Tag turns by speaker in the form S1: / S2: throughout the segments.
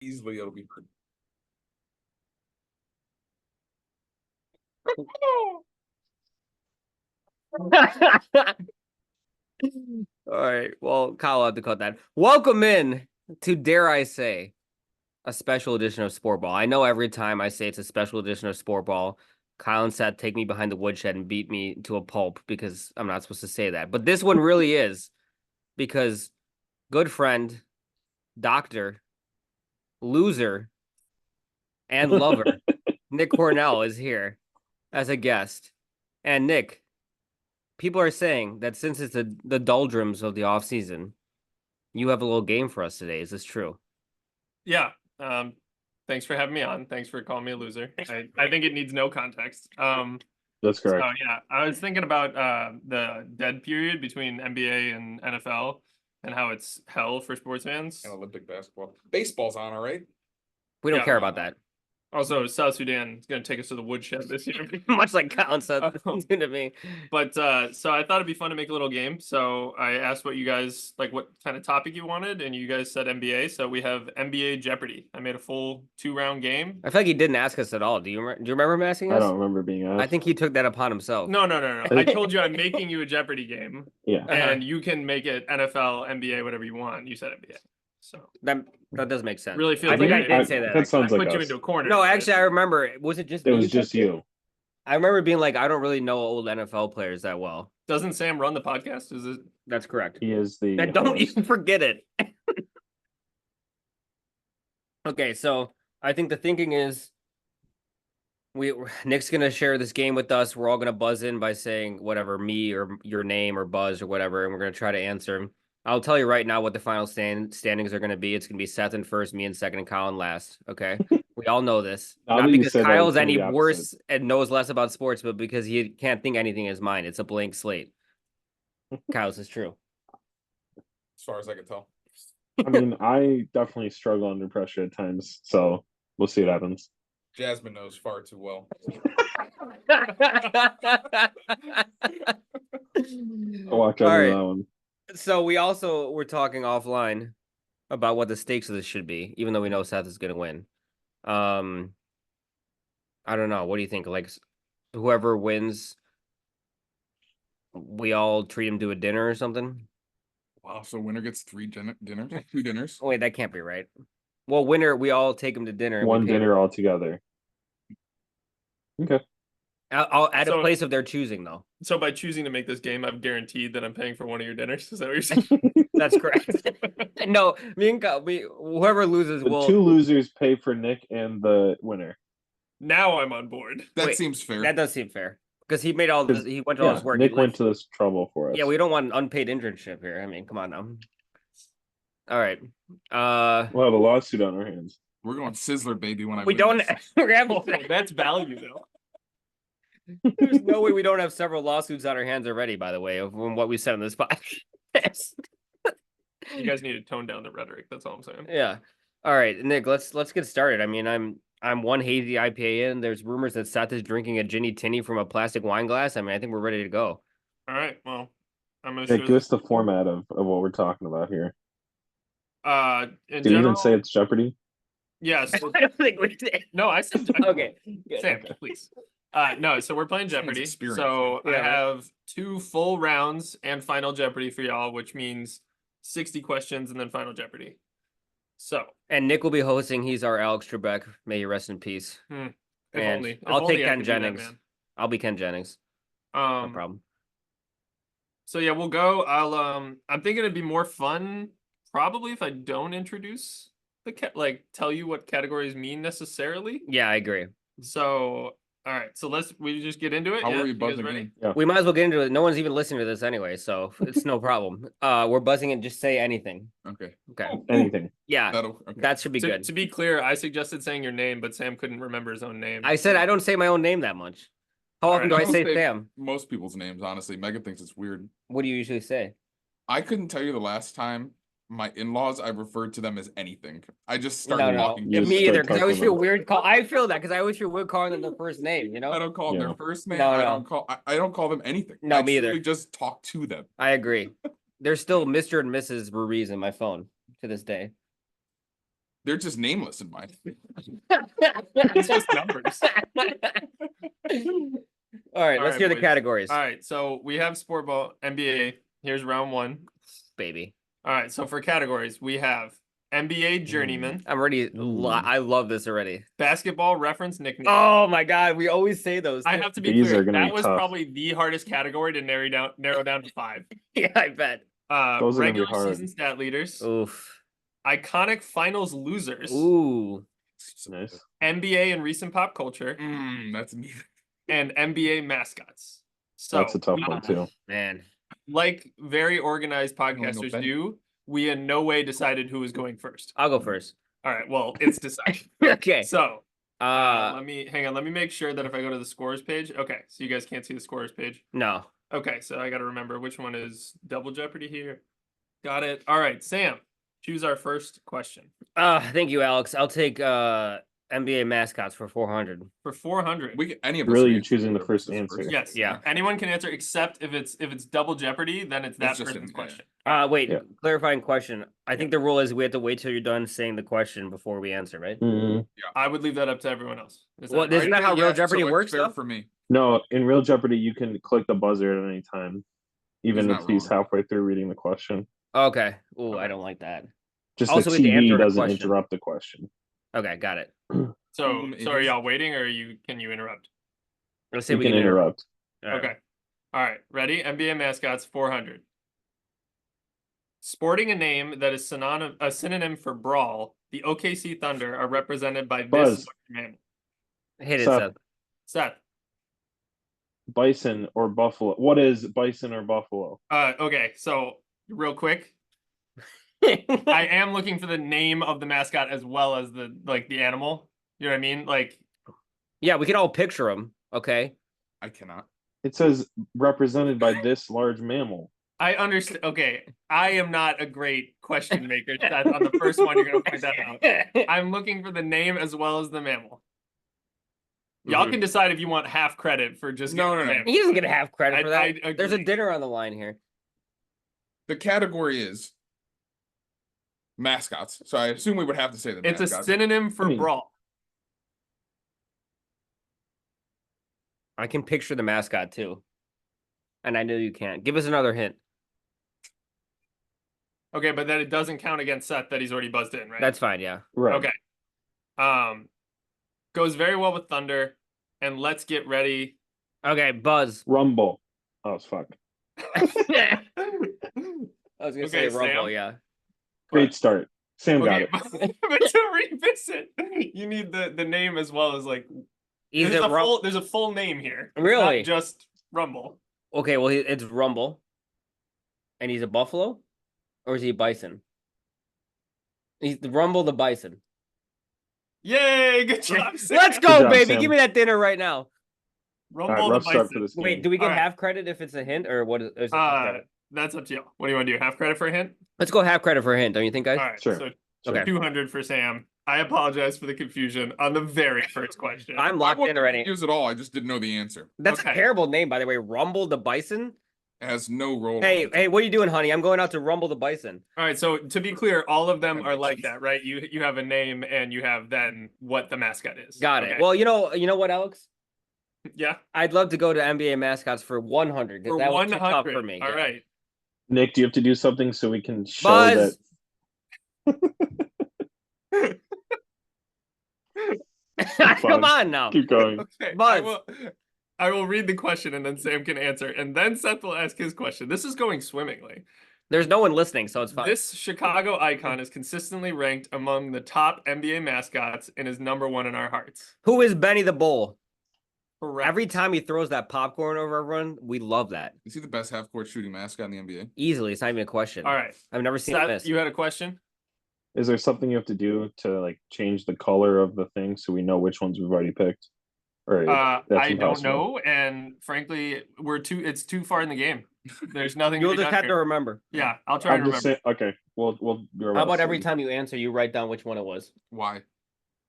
S1: Easily, it'll be.
S2: All right. Well, Kyle will have to cut that. Welcome in to, dare I say, a special edition of Sport Ball. I know every time I say it's a special edition of Sport Ball, Kyle and Seth take me behind the woodshed and beat me to a pulp because I'm not supposed to say that. But this one really is because good friend, doctor, loser, and lover, Nick Cornell is here as a guest. And Nick, people are saying that since it's the doldrums of the off season, you have a little game for us today. Is this true?
S3: Yeah. Thanks for having me on. Thanks for calling me a loser. I think it needs no context.
S4: That's correct.
S3: So yeah, I was thinking about the dead period between NBA and NFL and how it's hell for sports fans.
S1: And Olympic basketball. Baseball's on, all right?
S2: We don't
S3: Yeah.
S2: care about that.
S3: Also, South Sudan is going to take us to the woodshed this year.
S2: Much like Colin said to me.
S3: But so I thought it'd be fun to make a little game. So I asked what you guys like, what kind of topic you wanted, and you guys said NBA. So we have NBA Jeopardy. I made a full 2-round game.
S2: I feel like he didn't ask us at all. Do you remember him asking us?
S4: I don't remember being asked.
S2: I think he took that upon himself.
S3: No. I told you I'm making you a Jeopardy game.
S4: Yeah.
S3: And you can make it NFL, NBA, whatever you want. You said NBA. So
S2: that does make sense.
S3: Really feels
S2: I think
S3: like
S2: I did say that.
S4: That sounds
S3: I
S4: like
S3: put you
S4: us.
S3: into a corner.
S2: No, actually, I remember. Was it just
S4: It
S2: me?
S4: was just you.
S2: I remember being like, I don't really know old NFL players that well.
S3: Doesn't Sam run the podcast? Is it?
S2: That's correct.
S4: He is the.
S2: And don't
S4: host.
S2: even forget it. Okay, so I think the thinking is Nick's gonna share this game with us. We're all gonna buzz in by saying whatever, me or your name or Buzz or whatever, and we're gonna try to answer. I'll tell you right now what the final standings are gonna be. It's gonna be Seth in first, me in second, and Colin last. Okay, we all know this.
S4: Now
S2: Not
S4: that you
S2: because
S4: said that,
S2: Kyle's
S4: it's gonna
S2: any
S4: be opposite.
S2: worse and knows less about sports, but because he can't think anything in his mind. It's a blank slate. Kyle's is true.
S1: As far as I can tell.
S4: I mean, I definitely struggle under pressure at times, so we'll see what happens.
S1: Jasmine knows far too well.
S4: I'll watch
S2: All
S4: over
S2: right.
S4: that one.
S2: So we also were talking offline about what the stakes of this should be, even though we know Seth is going to win. I don't know. What do you think? Like, whoever wins, we all treat him to a dinner or something?
S1: Wow, so winner gets 3 dinners? 2 dinners?
S2: Oh, wait, that can't be right. Well, winner, we all take him to dinner. And
S4: One dinner all together. Okay.
S2: I'll at
S3: So-
S2: a place of their choosing, though.
S3: So by choosing to make this game, I've guaranteed that I'm paying for one of your dinners. Is that what you're saying?
S2: That's correct. No, me and whoever loses
S4: The
S2: will.
S4: two losers pay for Nick and the winner.
S3: Now I'm on board.
S1: That
S2: Wait,
S1: seems fair.
S2: That does seem fair because he made all this. He went to all
S4: Yeah,
S2: this work.
S4: Nick
S2: He
S4: went
S2: lived-
S4: to this trouble for us.
S2: Yeah, we don't want an unpaid internship here. I mean, come on now. All right.
S4: We'll have a lawsuit on our hands.
S1: We're going Sizzler, baby, when I
S2: We
S1: win
S2: don't
S1: this.
S2: have.
S3: Oh, that's value, though.
S2: There's no way we don't have several lawsuits on our hands already. By the way, from what we said on this podcast.
S3: You guys need to tone down the rhetoric. That's all I'm saying.
S2: Yeah. All right, Nick. Let's get started. I mean, I'm one hazy IPA in. There's rumors that Seth is drinking a Ginny Tinny from a plastic wine glass. I mean, I think we're ready to go.
S3: All right. Well, I'm gonna
S4: Nick, give us the format of what we're talking about here.
S3: In
S4: Did
S3: general,
S4: you even say it's Jeopardy?
S3: yes.
S2: I don't think we did.
S3: No, I said Jeopardy.
S2: Okay. Good.
S3: Sam, please. No, so we're playing Jeopardy.
S1: experience.
S3: So I
S2: Yeah.
S3: have 2 full rounds and Final Jeopardy for y'all, which means 60 questions and then Final Jeopardy. So,
S2: And Nick will be hosting. He's our Alex Trebek. May you rest in peace.
S3: if
S2: And
S3: only. If
S2: I'll
S3: only
S2: take
S3: I
S2: Ken
S3: could do that,
S2: Jennings.
S3: man.
S2: I'll be Ken Jennings. No problem.
S3: So yeah, we'll go. I'm thinking it'd be more fun probably if I don't introduce the tell you what categories mean necessarily.
S2: Yeah, I agree.
S3: So, all right. So we just get into it.
S1: How
S3: Yeah?
S1: are we
S3: You guys
S1: buzzing
S3: ready?
S1: in?
S2: We might as well get into it. No one's even listening to this anyway, so it's no problem. We're buzzing and just say anything.
S1: Okay.
S2: Okay.
S4: Anything.
S2: Yeah,
S1: Okay.
S2: that should be
S3: To,
S2: good.
S3: to be clear, I suggested saying your name, but Sam couldn't remember his own name.
S2: I said I don't say my own name that much. How often
S3: right,
S2: do I
S1: don't
S2: say
S1: say-
S2: Sam?
S1: Most people's names, honestly. Megan thinks it's weird.
S2: What do you usually say?
S1: I couldn't tell you the last time my in-laws, I referred to them as anything. I just started walking.
S4: You
S2: Me
S4: just
S2: either,
S4: start
S2: because I always
S4: talking
S2: feel weird. I feel that because I always feel weird calling them their first name. You
S1: I
S2: know.
S1: don't call them
S4: Yeah.
S1: their first name.
S2: No,
S1: I
S2: no.
S1: don't call. I don't call them anything.
S2: No,
S1: I
S2: me either.
S1: truly just talk to them.
S2: I agree. There's still Mr. and Mrs. Ruiz in my phone to this day.
S1: They're just nameless in mine.
S3: It's just numbers.
S2: All right,
S3: All
S2: let's
S3: right,
S2: hear the
S3: boys.
S2: categories.
S3: All right, so we have sport ball, NBA. Here's round one.
S2: Baby.
S3: All right, so for categories, we have NBA journeyman,
S2: I'm ready.
S4: Ooh.
S2: I love this already.
S3: basketball reference nickname.
S2: Oh my god, we always say those.
S3: I
S2: too.
S3: have to be
S4: These
S3: clear.
S4: are gonna
S3: That
S4: be
S3: was
S4: tough.
S3: probably the hardest category to narrow down to 5.
S2: Yeah, I bet.
S4: Those are gonna be
S3: Regular
S4: hard.
S3: season stat leaders,
S2: Oof.
S3: iconic finals losers,
S2: Ooh.
S4: Nice.
S3: NBA and recent pop culture,
S1: That's me.
S3: and NBA mascots. So
S4: That's a tough
S3: we-
S4: one too.
S2: Man.
S3: Like very organized
S1: no
S3: podcasters
S1: Ben.
S3: do, we in no way decided who was going first.
S2: I'll go first.
S3: All right, well, it's decided.
S2: Okay.
S3: So
S2: Uh
S3: let me make sure that if I go to the scores page, okay, so you guys can't see the scores page.
S2: no.
S3: Okay, so I got to remember which one is double jeopardy here. Got it. All right, Sam, choose our first question
S2: Thank you, Alex. I'll take NBA mascots for 400.
S3: for 400.
S1: Any of us.
S4: Really,
S1: can
S4: you
S1: answer
S4: choosing the
S1: whatever
S4: first
S1: this is
S4: answer.
S3: Yes.
S2: Yeah.
S3: Anyone can answer except if it's double jeopardy, then it's that
S1: It's just
S3: person's
S1: yeah.
S3: question.
S2: Wait,
S4: Yeah.
S2: clarifying question. I think the rule is we have to wait till you're done saying the question before we answer, right?
S4: Mm,
S3: I would leave that up to everyone else. Is that
S2: Well,
S3: right?
S2: isn't that how Real Jeopardy
S1: so it's
S2: works,
S1: fair
S2: though?
S1: for me.
S4: no, in Real Jeopardy, you can click the buzzer at any time, even
S1: He's
S4: if
S1: not
S4: he's
S1: wrong.
S4: halfway through reading the question.
S2: Okay. Ooh, I
S3: Okay.
S2: don't like that.
S4: Just
S2: Also,
S4: the
S2: we have to answer
S4: TV
S2: the
S4: doesn't
S2: question.
S4: interrupt the question.
S2: Okay, got it.
S3: So
S1: it
S3: are
S1: is-
S3: y'all waiting or can you interrupt?
S2: Let's say
S4: You
S2: we
S4: can
S2: can
S4: interrupt.
S2: All right.
S3: Okay. All right. Ready? NBA mascots 400. Sporting a name that is a synonym for brawl, the OKC Thunder are represented by this
S4: Buzz.
S3: mammal.
S2: Hit it,
S4: Seth.
S2: Seth.
S3: Seth.
S4: Bison or buffalo? What is bison or buffalo?
S3: Okay, so real quick, I am looking for the name of the mascot as well as the animal. You know what I mean? Like,
S2: Yeah, we can all picture them. Okay.
S1: I cannot.
S4: It says represented by this large mammal.
S3: I understand. Okay, I am not a great question maker. Seth. On the first one, you're gonna point that out. I'm looking for the name as well as the mammal. Y'all
S1: Mhm.
S3: can decide if you want half credit for just
S1: No,
S3: getting
S1: no,
S3: the
S1: no.
S3: mammal.
S2: He doesn't get half credit for that.
S3: I
S2: There's a
S3: agree.
S2: dinner on the line here.
S1: The category is mascots. So I assume we would have to say the
S3: It's a
S1: mascots.
S3: synonym for
S4: I mean-
S3: brawl.
S2: I can picture the mascot too. And I know you can't. Give us another hint.
S3: Okay, but then it doesn't count against Seth that he's already buzzed in, right?
S2: That's fine, yeah.
S4: Right.
S3: Okay. Goes very well with Thunder, and let's get ready.
S2: Okay, Buzz.
S4: Rumble. Oh fuck.
S2: I was gonna say
S3: Okay,
S2: Rumble,
S3: Sam?
S2: yeah.
S4: Great start. Sam got
S3: Okay,
S4: it.
S3: but to revisit, you need the name as well as like
S2: Is
S3: there's
S2: it Rumble?
S3: there's a full name here. It's
S2: Really?
S3: not just Rumble.
S2: Okay, well, it's Rumble. And he's a buffalo? Or is he a bison? He's the Rumble the bison.
S3: Yay! Good job. Sam.
S2: Let's go,
S4: Good job,
S2: baby.
S4: Sam.
S2: Give me that dinner right now.
S4: All
S3: Rumble
S4: right,
S3: the
S4: rough start
S3: bison.
S4: for this game.
S2: Wait, do we get
S3: Alright.
S2: half credit if it's a hint, or what? Is it half credit?
S3: That's up to you. What do you want to do? Half credit for a hint?
S2: Let's go half credit for a hint, don't you think, guys?
S3: All right.
S4: Sure.
S3: So
S2: Okay.
S3: 200 for Sam. I apologize for the confusion on the very first question.
S2: I'm
S1: I
S2: locked in
S1: wasn't
S2: already.
S1: confused at all. I just didn't know the answer.
S2: That's
S3: Okay.
S2: a terrible name, by the way. Rumble the bison.
S1: It has no role.
S2: Hey, what are you doing, honey? I'm going out to Rumble the bison.
S3: All right, so to be clear, all of them are like that, right? You have a name and you have then what the mascot is.
S2: Got it.
S3: Okay.
S2: Well, you know what, Alex?
S3: Yeah.
S2: I'd love to go to NBA mascots for 100 because
S3: For
S2: that was too
S3: 100.
S2: tough for me.
S3: All
S2: Yeah.
S3: right.
S4: Nick, do you have to do something so we can show
S2: Buzz. Come
S4: Fine.
S2: on now.
S4: that? Keep going.
S3: Okay.
S2: Buzz.
S3: I will read the question and then Sam can answer, and then Seth will ask his question. This is going swimmingly.
S2: There's no one listening, so it's fine.
S3: This Chicago icon is consistently ranked among the top NBA mascots and is #1 in our hearts.
S2: Who is Benny the Bull?
S3: Correct.
S2: Every time he throws that popcorn over everyone, we love that.
S1: Is he the best half-court shooting mascot in the NBA?
S2: Easily. It's not even a question.
S3: All right.
S2: I've never seen him
S3: Seth,
S2: miss.
S3: you had a question?
S4: Is there something you have to do to like change the color of the thing so we know which ones we've already picked? Or that's
S3: I don't
S4: impossible?
S3: know, and frankly, it's too far in the game. There's nothing to
S2: You'll
S3: be
S2: just
S3: done
S2: have to
S3: here.
S2: remember.
S3: Yeah, I'll try
S4: I'm
S3: to
S4: just
S3: remember.
S4: saying. Okay, we'll.
S2: How about every time you answer, you write down which one it was?
S1: Why?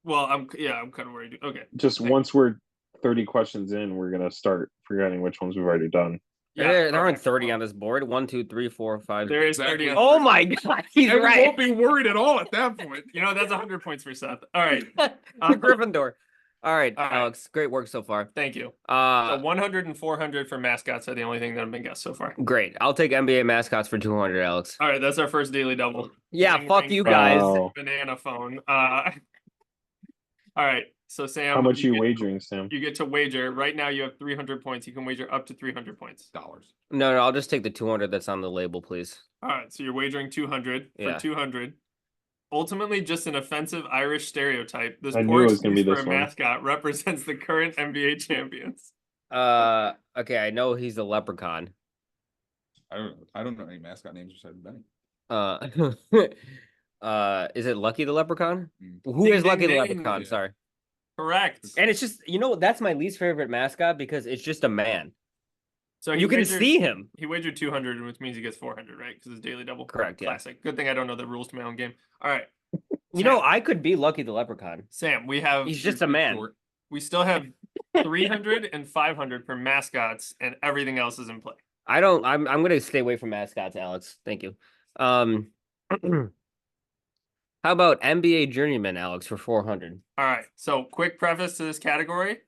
S3: Well, I'm kind of worried. Okay.
S4: Just
S1: Okay.
S4: once we're 30 questions in, we're gonna start forgetting which ones we've already done.
S2: There aren't
S3: okay,
S2: 30
S3: well,
S2: on this board. 1, 2, 3, 4, 5.
S3: There is
S1: Exactly.
S3: 30 on.
S2: Oh my god, he's
S1: And we
S2: right.
S1: won't be worried at all at that point.
S3: You know, that's 100 points for Seth. All right.
S2: Gryffindor. All right,
S3: All right.
S2: Alex. Great work so far.
S3: Thank you. So 100 and 400 for mascots are the only thing that have been guessed so far.
S2: Great. I'll take NBA mascots for 200, Alex.
S3: All right, that's our first daily double.
S2: Yeah,
S3: Ring,
S2: fuck
S3: ring,
S2: you
S3: ring.
S2: guys.
S4: Wow.
S3: Banana phone. All right. So Sam,
S4: How much you
S3: get-
S4: wagering, Sam?
S3: You get to wager. Right now you have 300 points. You can wager up to 300 points.
S1: Dollars.
S2: No, I'll just take the 200 that's on the label, please.
S3: All right, so you're wagering 200 for
S2: Yeah.
S3: 200. Ultimately, just an offensive Irish stereotype. This
S4: I knew
S3: poor
S4: it was gonna
S3: excuse
S4: be
S3: for
S4: this
S3: a
S4: one.
S3: mascot represents the current NBA champions.
S2: Okay, I know he's a leprechaun.
S1: I don't know any mascot names besides Benny.
S2: Is it Lucky the Leprechaun?
S1: Mm.
S2: Who
S3: Ding,
S2: is
S3: ding,
S2: Lucky the
S3: ding.
S2: Leprechaun?
S1: Yeah.
S2: Sorry.
S3: Correct.
S2: And it's just, that's my least favorite mascot because it's just a man.
S3: So
S2: You can see him.
S3: He wagered 200, which means he gets 400, right? Because it's daily double.
S2: Correct, yeah.
S3: Classic. Good thing I don't know the rules to my own game. All right,
S2: I could be Lucky the Leprechaun.
S3: Sam, we have
S2: He's just a man.
S1: Short.
S3: we still have 300 and 500 for mascots, and everything else is in play.
S2: I'm gonna stay away from mascots, Alex. Thank you. How about NBA journeyman, Alex, for 400?
S3: All right. So, quick preface to this category.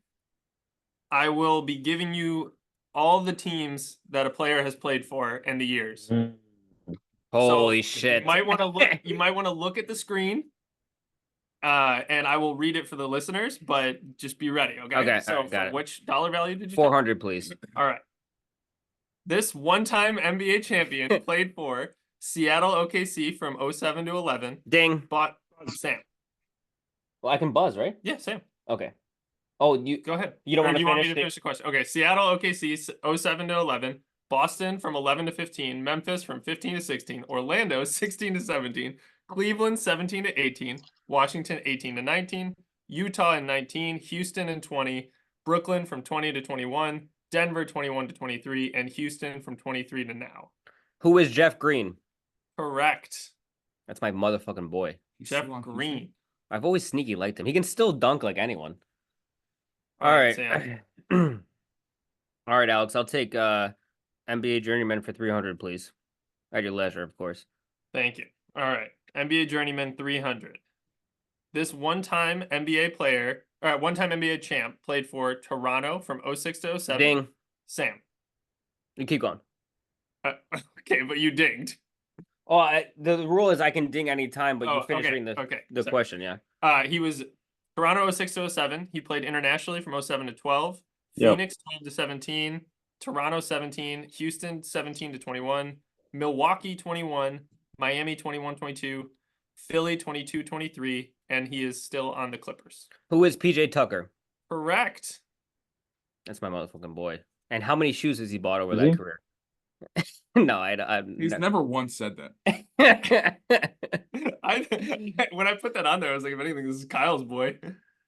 S3: I will be giving you all the teams that a player has played for and the years.
S2: Holy
S3: So,
S2: shit.
S3: You might want to look. You might want to look at the screen. And I will read it for the listeners, but just be ready. Okay.
S2: Okay,
S3: So,
S2: all right, got it.
S3: which dollar value did you?
S2: 400, please.
S3: All right. This one-time NBA champion played for Seattle OKC from 07 to 11.
S2: Ding.
S3: Bought Sam.
S2: Well, I can buzz, right?
S3: Yeah, Sam.
S2: Okay. Oh, you
S3: Go ahead.
S2: You don't
S3: Or
S2: want
S3: do
S2: to
S3: you want me
S2: finish
S3: to finish the question? Okay, Seattle OKC 07 to 11, Boston from 11 to 15, Memphis from 15 to 16, Orlando 16 to 17, Cleveland 17 to 18, Washington 18 to 19, Utah in 19, Houston in 20, Brooklyn from 20 to 21, Denver 21 to 23, and Houston from 23 to now.
S2: Who is Jeff Green?
S3: Correct.
S2: That's my motherfucking boy.
S1: He's
S3: Jeff
S1: still on
S3: Green.
S2: I've always sneaky liked him. He can still dunk like anyone.
S3: All
S2: All
S3: right,
S2: right.
S3: Sam.
S2: All right, Alex. I'll take NBA journeyman for 300, please. At your leisure, of course.
S3: Thank you. All right. NBA journeyman 300. This one-time NBA player, one-time NBA champ, played for Toronto from 06 to 07.
S2: Ding.
S3: Sam.
S2: You keep going.
S3: Okay, but you dinged.
S2: Oh, the rule is I can ding any time, but you
S3: Oh,
S2: finish
S3: okay,
S2: reading
S3: okay,
S2: the
S3: sorry.
S2: question, yeah.
S3: He was Toronto 06 to 07. He played internationally from 07 to 12.
S4: Yep.
S3: Phoenix 12 to 17. Toronto 17. Houston 17 to 21. Milwaukee 21. Miami 21-22. Philly 22-23. And he is still on the Clippers.
S2: Who is PJ Tucker?
S3: Correct.
S2: That's my motherfucking boy. And how many shoes has he bought over
S4: Is
S2: that
S4: he?
S2: career? No, I'm
S1: He's never once said that.
S3: When I put that on there, I was like, if anything, this is Kyle's boy.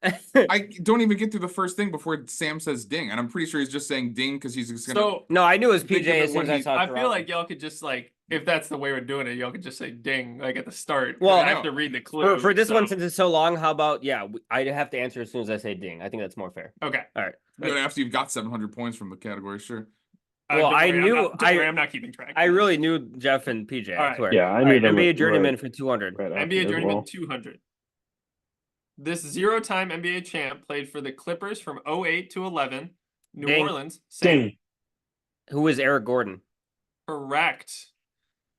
S1: I don't even get through the first thing before Sam says ding, and I'm pretty sure he's just saying ding because he's just gonna.
S3: So
S2: No, I knew it was
S1: Think of
S2: PJ
S1: it
S2: as soon
S1: when
S2: as I
S1: he-
S2: saw
S3: I
S2: Toronto.
S3: feel like y'all could just like, if that's the way we're doing it, y'all could just say ding like at the start.
S2: Well,
S3: I have to read the clue.
S2: for this one,
S3: so-
S2: since it's so long, how about, I have to answer as soon as I say ding. I think that's more fair.
S3: Okay.
S1: But after you've got 700 points from the category, sure.
S2: Well,
S3: don't
S2: I
S3: worry,
S2: knew-
S3: don't worry, I'm not keeping track.
S2: I really knew Jeff and PJ.
S3: All
S2: I
S3: right.
S2: swear.
S4: Yeah, I
S2: All
S4: knew
S2: right,
S4: them
S2: NBA
S4: right-
S2: journeyman for 200.
S4: right after
S3: NBA
S4: as
S3: journeyman
S4: well.
S3: 200. This zero-time NBA champ played for the Clippers from 08 to 11. New
S2: Ding.
S3: Orleans. Sam.
S4: Ding.
S2: Who is Eric Gordon?
S3: Correct.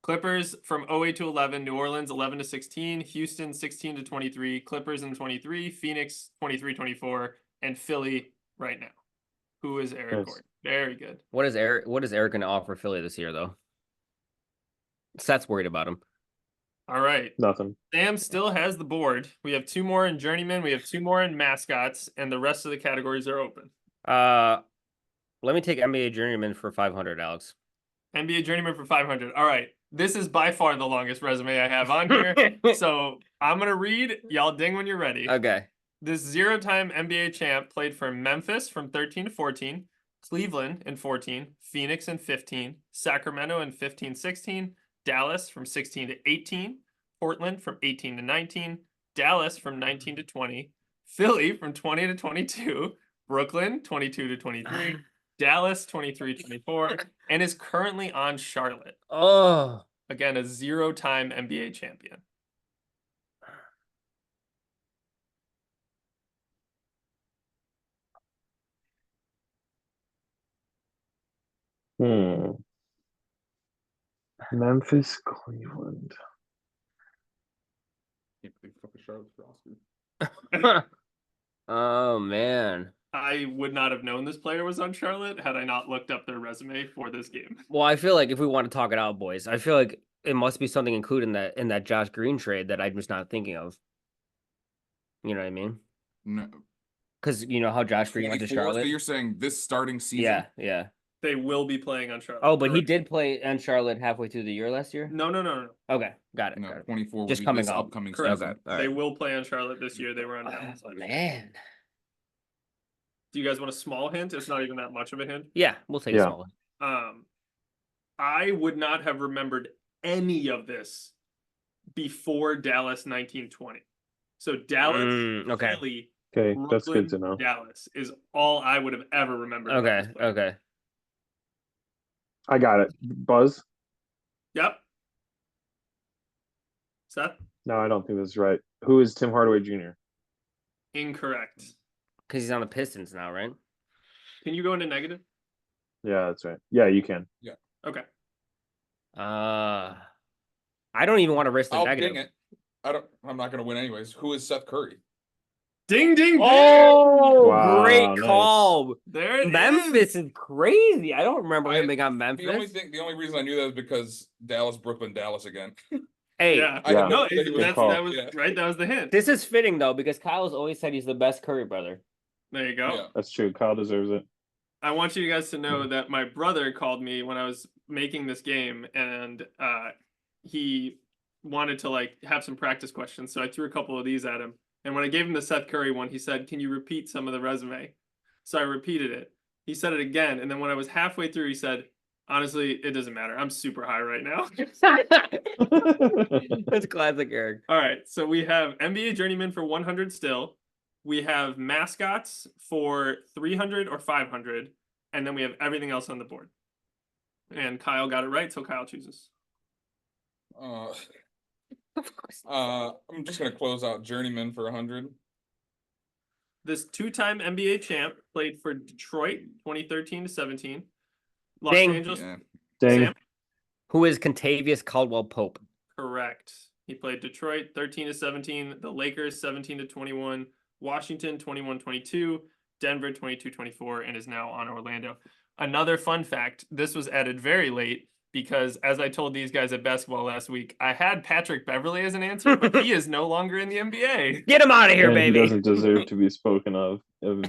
S3: Clippers from 08 to 11. New Orleans 11 to 16. Houston 16 to 23. Clippers in 23. Phoenix 23-24. And Philly right now. Who is Eric
S4: Yes.
S3: Gordon? Very good.
S2: What is Eric going to offer Philly this year, though? Seth's worried about him.
S3: All right.
S4: Nothing.
S3: Sam still has the board. We have 2 more in journeyman. We have 2 more in mascots. And the rest of the categories are open.
S2: Let me take NBA journeyman for 500, Alex.
S3: NBA journeyman for 500. All right. This is by far the longest resume I have on here. So I'm going to read. Y'all ding when you're ready.
S2: Okay.
S3: This zero-time NBA champ played for Memphis from 13 to 14, Cleveland in 14, Phoenix in 15, Sacramento in 15-16, Dallas from 16 to 18, Portland from 18 to 19, Dallas from 19 to 20, Philly from 20 to 22, Brooklyn 22 to 23, Dallas 23-24 and is currently on Charlotte.
S2: Oh,
S3: Again, a 0-time NBA champion.
S4: Memphis, Cleveland.
S1: Can't believe fucking Charlotte's roster.
S2: oh man.
S3: I would not have known this player was on Charlotte had I not looked up their resume for this game.
S2: Well, I feel like if we want to talk it out, boys, I feel like it must be something included in that Josh Green trade that I'm just not thinking of. You know what I mean?
S1: No.
S2: Because you know how Josh Green went to
S1: 24, so
S2: Charlotte.
S1: you're saying this starting season?
S2: Yeah, yeah.
S3: They will be playing on Charlotte.
S2: Oh, but he
S3: Correct.
S2: did play on Charlotte halfway through the year last year.
S3: No.
S2: Okay, got it.
S1: No,
S2: got it.
S1: 24
S2: Just
S1: will be
S2: coming
S1: this
S2: up.
S1: upcoming
S3: Correct.
S1: season.
S2: Okay, all
S3: They
S2: right.
S3: will play on Charlotte this year. They were on Dallas.
S2: Oh, man.
S3: Do you guys want a small hint? It's not even that much of a hint.
S2: Yeah, we'll take
S4: Yeah.
S2: a small one.
S3: I would not have remembered any of this before Dallas 1920. So Dallas,
S2: Okay.
S3: Philly,
S4: Okay, that's
S3: Brooklyn,
S4: good to know.
S3: Dallas is all I would have ever remembered. about
S2: Okay,
S3: this player.
S2: okay.
S4: I got it. Buzz?
S3: Yep. Seth?
S4: No, I don't think this is right. Who is Tim Hardaway Jr.?
S3: Incorrect.
S2: Because he's on the Pistons now, right?
S3: Can you go into negative?
S4: Yeah, that's right. Yeah, you can.
S3: Okay.
S2: I don't even want to risk the
S1: I'll
S2: negative.
S1: ding it. I'm not gonna win anyways. Who is Seth Curry?
S3: Ding, ding, ding.
S2: Oh,
S4: Wow,
S2: great
S4: nice.
S2: call.
S3: There it is.
S2: Memphis is crazy. I don't remember him being on Memphis.
S1: The only reason I knew that is because Dallas, Brooklyn, Dallas again.
S2: Hey,
S3: Yeah.
S1: I had
S3: No,
S1: idea he was-
S3: that was
S1: Yeah.
S3: right. That was the hint.
S2: this is fitting though because Kyle's always said he's the best Curry brother.
S3: There you go.
S1: Yeah.
S4: That's true. Kyle deserves it.
S3: I want you guys to know that my brother called me when I was making this game, and he wanted to like have some practice questions. So I threw a couple of these at him. And when I gave him the Seth Curry one, he said, "Can you repeat some of the resume?" So I repeated it. He said it again, and then when I was halfway through, he said, "Honestly, it doesn't matter. I'm super high right now."
S2: That's classic, Eric.
S3: All right, so we have NBA journeyman for 100 still. We have mascots for 300 or 500, and then we have everything else on the board. And Kyle got it right, so Kyle chooses.
S2: Of course.
S1: I'm just gonna close out Journeyman for 100.
S3: This two-time NBA champ played for Detroit 2013-17. Los
S2: Ding.
S3: Angeles.
S1: Yeah.
S4: Dang.
S3: Sam?
S2: Who is Contavious Caldwell Pope?
S3: Correct. He played Detroit 13-17, the Lakers 17-21, Washington 21-22, Denver 22-24, and is now on Orlando. Another fun fact, this was added very late because as I told these guys at basketball last week, I had Patrick Beverly as an answer, but he is no longer in the NBA.
S2: Get him out of here,
S4: And
S2: baby.
S4: he doesn't deserve to be spoken of in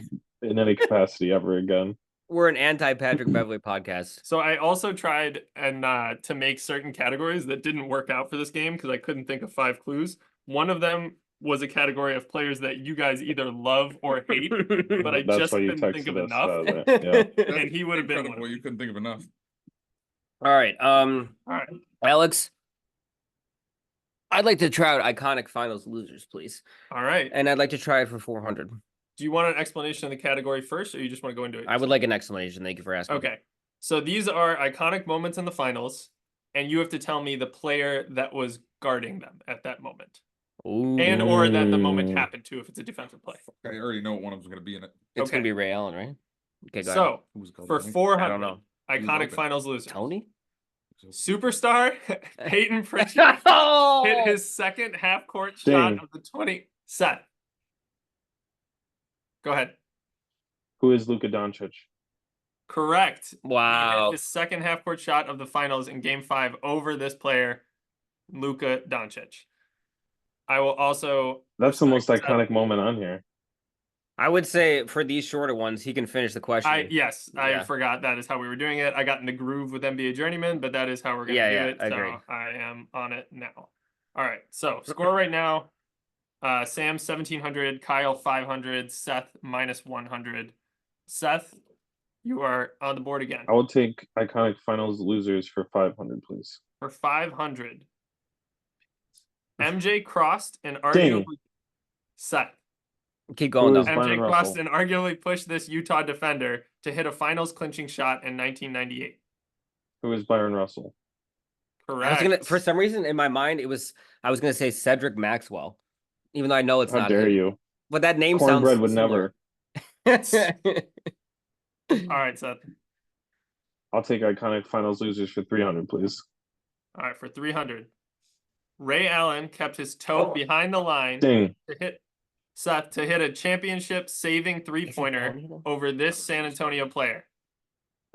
S4: any capacity ever again.
S2: We're an anti-Patrick Beverly podcast.
S3: So I also tried and to make certain categories that didn't work out for this game because I couldn't think of 5 clues. One of them was a category of players that you guys either love or hate, but I
S4: That's
S3: just
S4: why you
S3: couldn't think of
S4: texted us
S3: enough.
S4: about it. Yeah.
S3: And he would have been one.
S1: Incredible.
S3: Of
S1: You couldn't think of enough.
S2: All right.
S3: All right.
S2: Alex, I'd like to try out iconic finals losers, please.
S3: All right.
S2: And I'd like to try it for 400.
S3: Do you want an explanation of the category first, or you just want to go into it?
S2: I would like an explanation. Thank you for asking.
S3: Okay. So these are iconic moments in the finals, and you have to tell me the player that was guarding them at that moment.
S2: Ooh.
S3: And or that the moment
S4: Ooh.
S3: happened to if it's a defensive play.
S1: I already know what one of them's gonna be in it.
S2: It's
S3: okay.
S2: going to be Ray Allen, right? Okay, go ahead.
S3: So
S1: Who's it called?
S3: for
S1: I think?
S3: 400,
S2: I don't know.
S3: iconic
S1: open?
S3: finals losers.
S2: Tony?
S3: Superstar Peyton Pritchard
S2: Oh!
S3: hit his second half-court shot
S4: Dang.
S3: of the 20 set. Go ahead.
S4: Who is Luka Doncic?
S3: Correct. He
S2: Wow.
S3: hit his second half-court shot of the finals in Game 5 over this player, Luka Doncic. I will also.
S4: That's the most
S3: respect
S4: iconic moment on here.
S2: I would say for these shorter ones, he can finish the question.
S3: I
S2: Yeah.
S3: forgot that is how we were doing it. I got in the groove with NBA Journeyman, but that is how we're gonna do it.
S2: I
S3: So
S2: agree.
S3: I am on it now. All right. So score right now. Sam 1700, Kyle 500, Seth minus 100. Seth, you are on the board again
S4: I will take iconic finals losers for 500, please.
S3: for 500. MJ crossed and
S4: Dang.
S3: arguably Seth.
S2: Keep going,
S4: Who
S2: though.
S4: is- Brandon
S3: MJ crossed
S4: Russell.
S3: and arguably pushed this Utah defender to hit a finals clinching shot in 1998?
S4: Who is Byron Russell?
S3: Correct.
S2: For some reason in my mind, I was gonna say Cedric Maxwell, even though I know it's
S4: How
S2: not
S4: dare
S2: him.
S4: you?
S2: But that name
S4: Cornbread
S2: sounds
S4: would
S2: similar.
S4: never.
S3: All right, Seth.
S4: I'll take iconic finals losers for 300, please.
S3: All right, for 300. Ray Allen kept his toe behind the line
S4: Ding.
S3: to hit a championship saving three-pointer
S2: Tony, though?
S3: over this San Antonio player.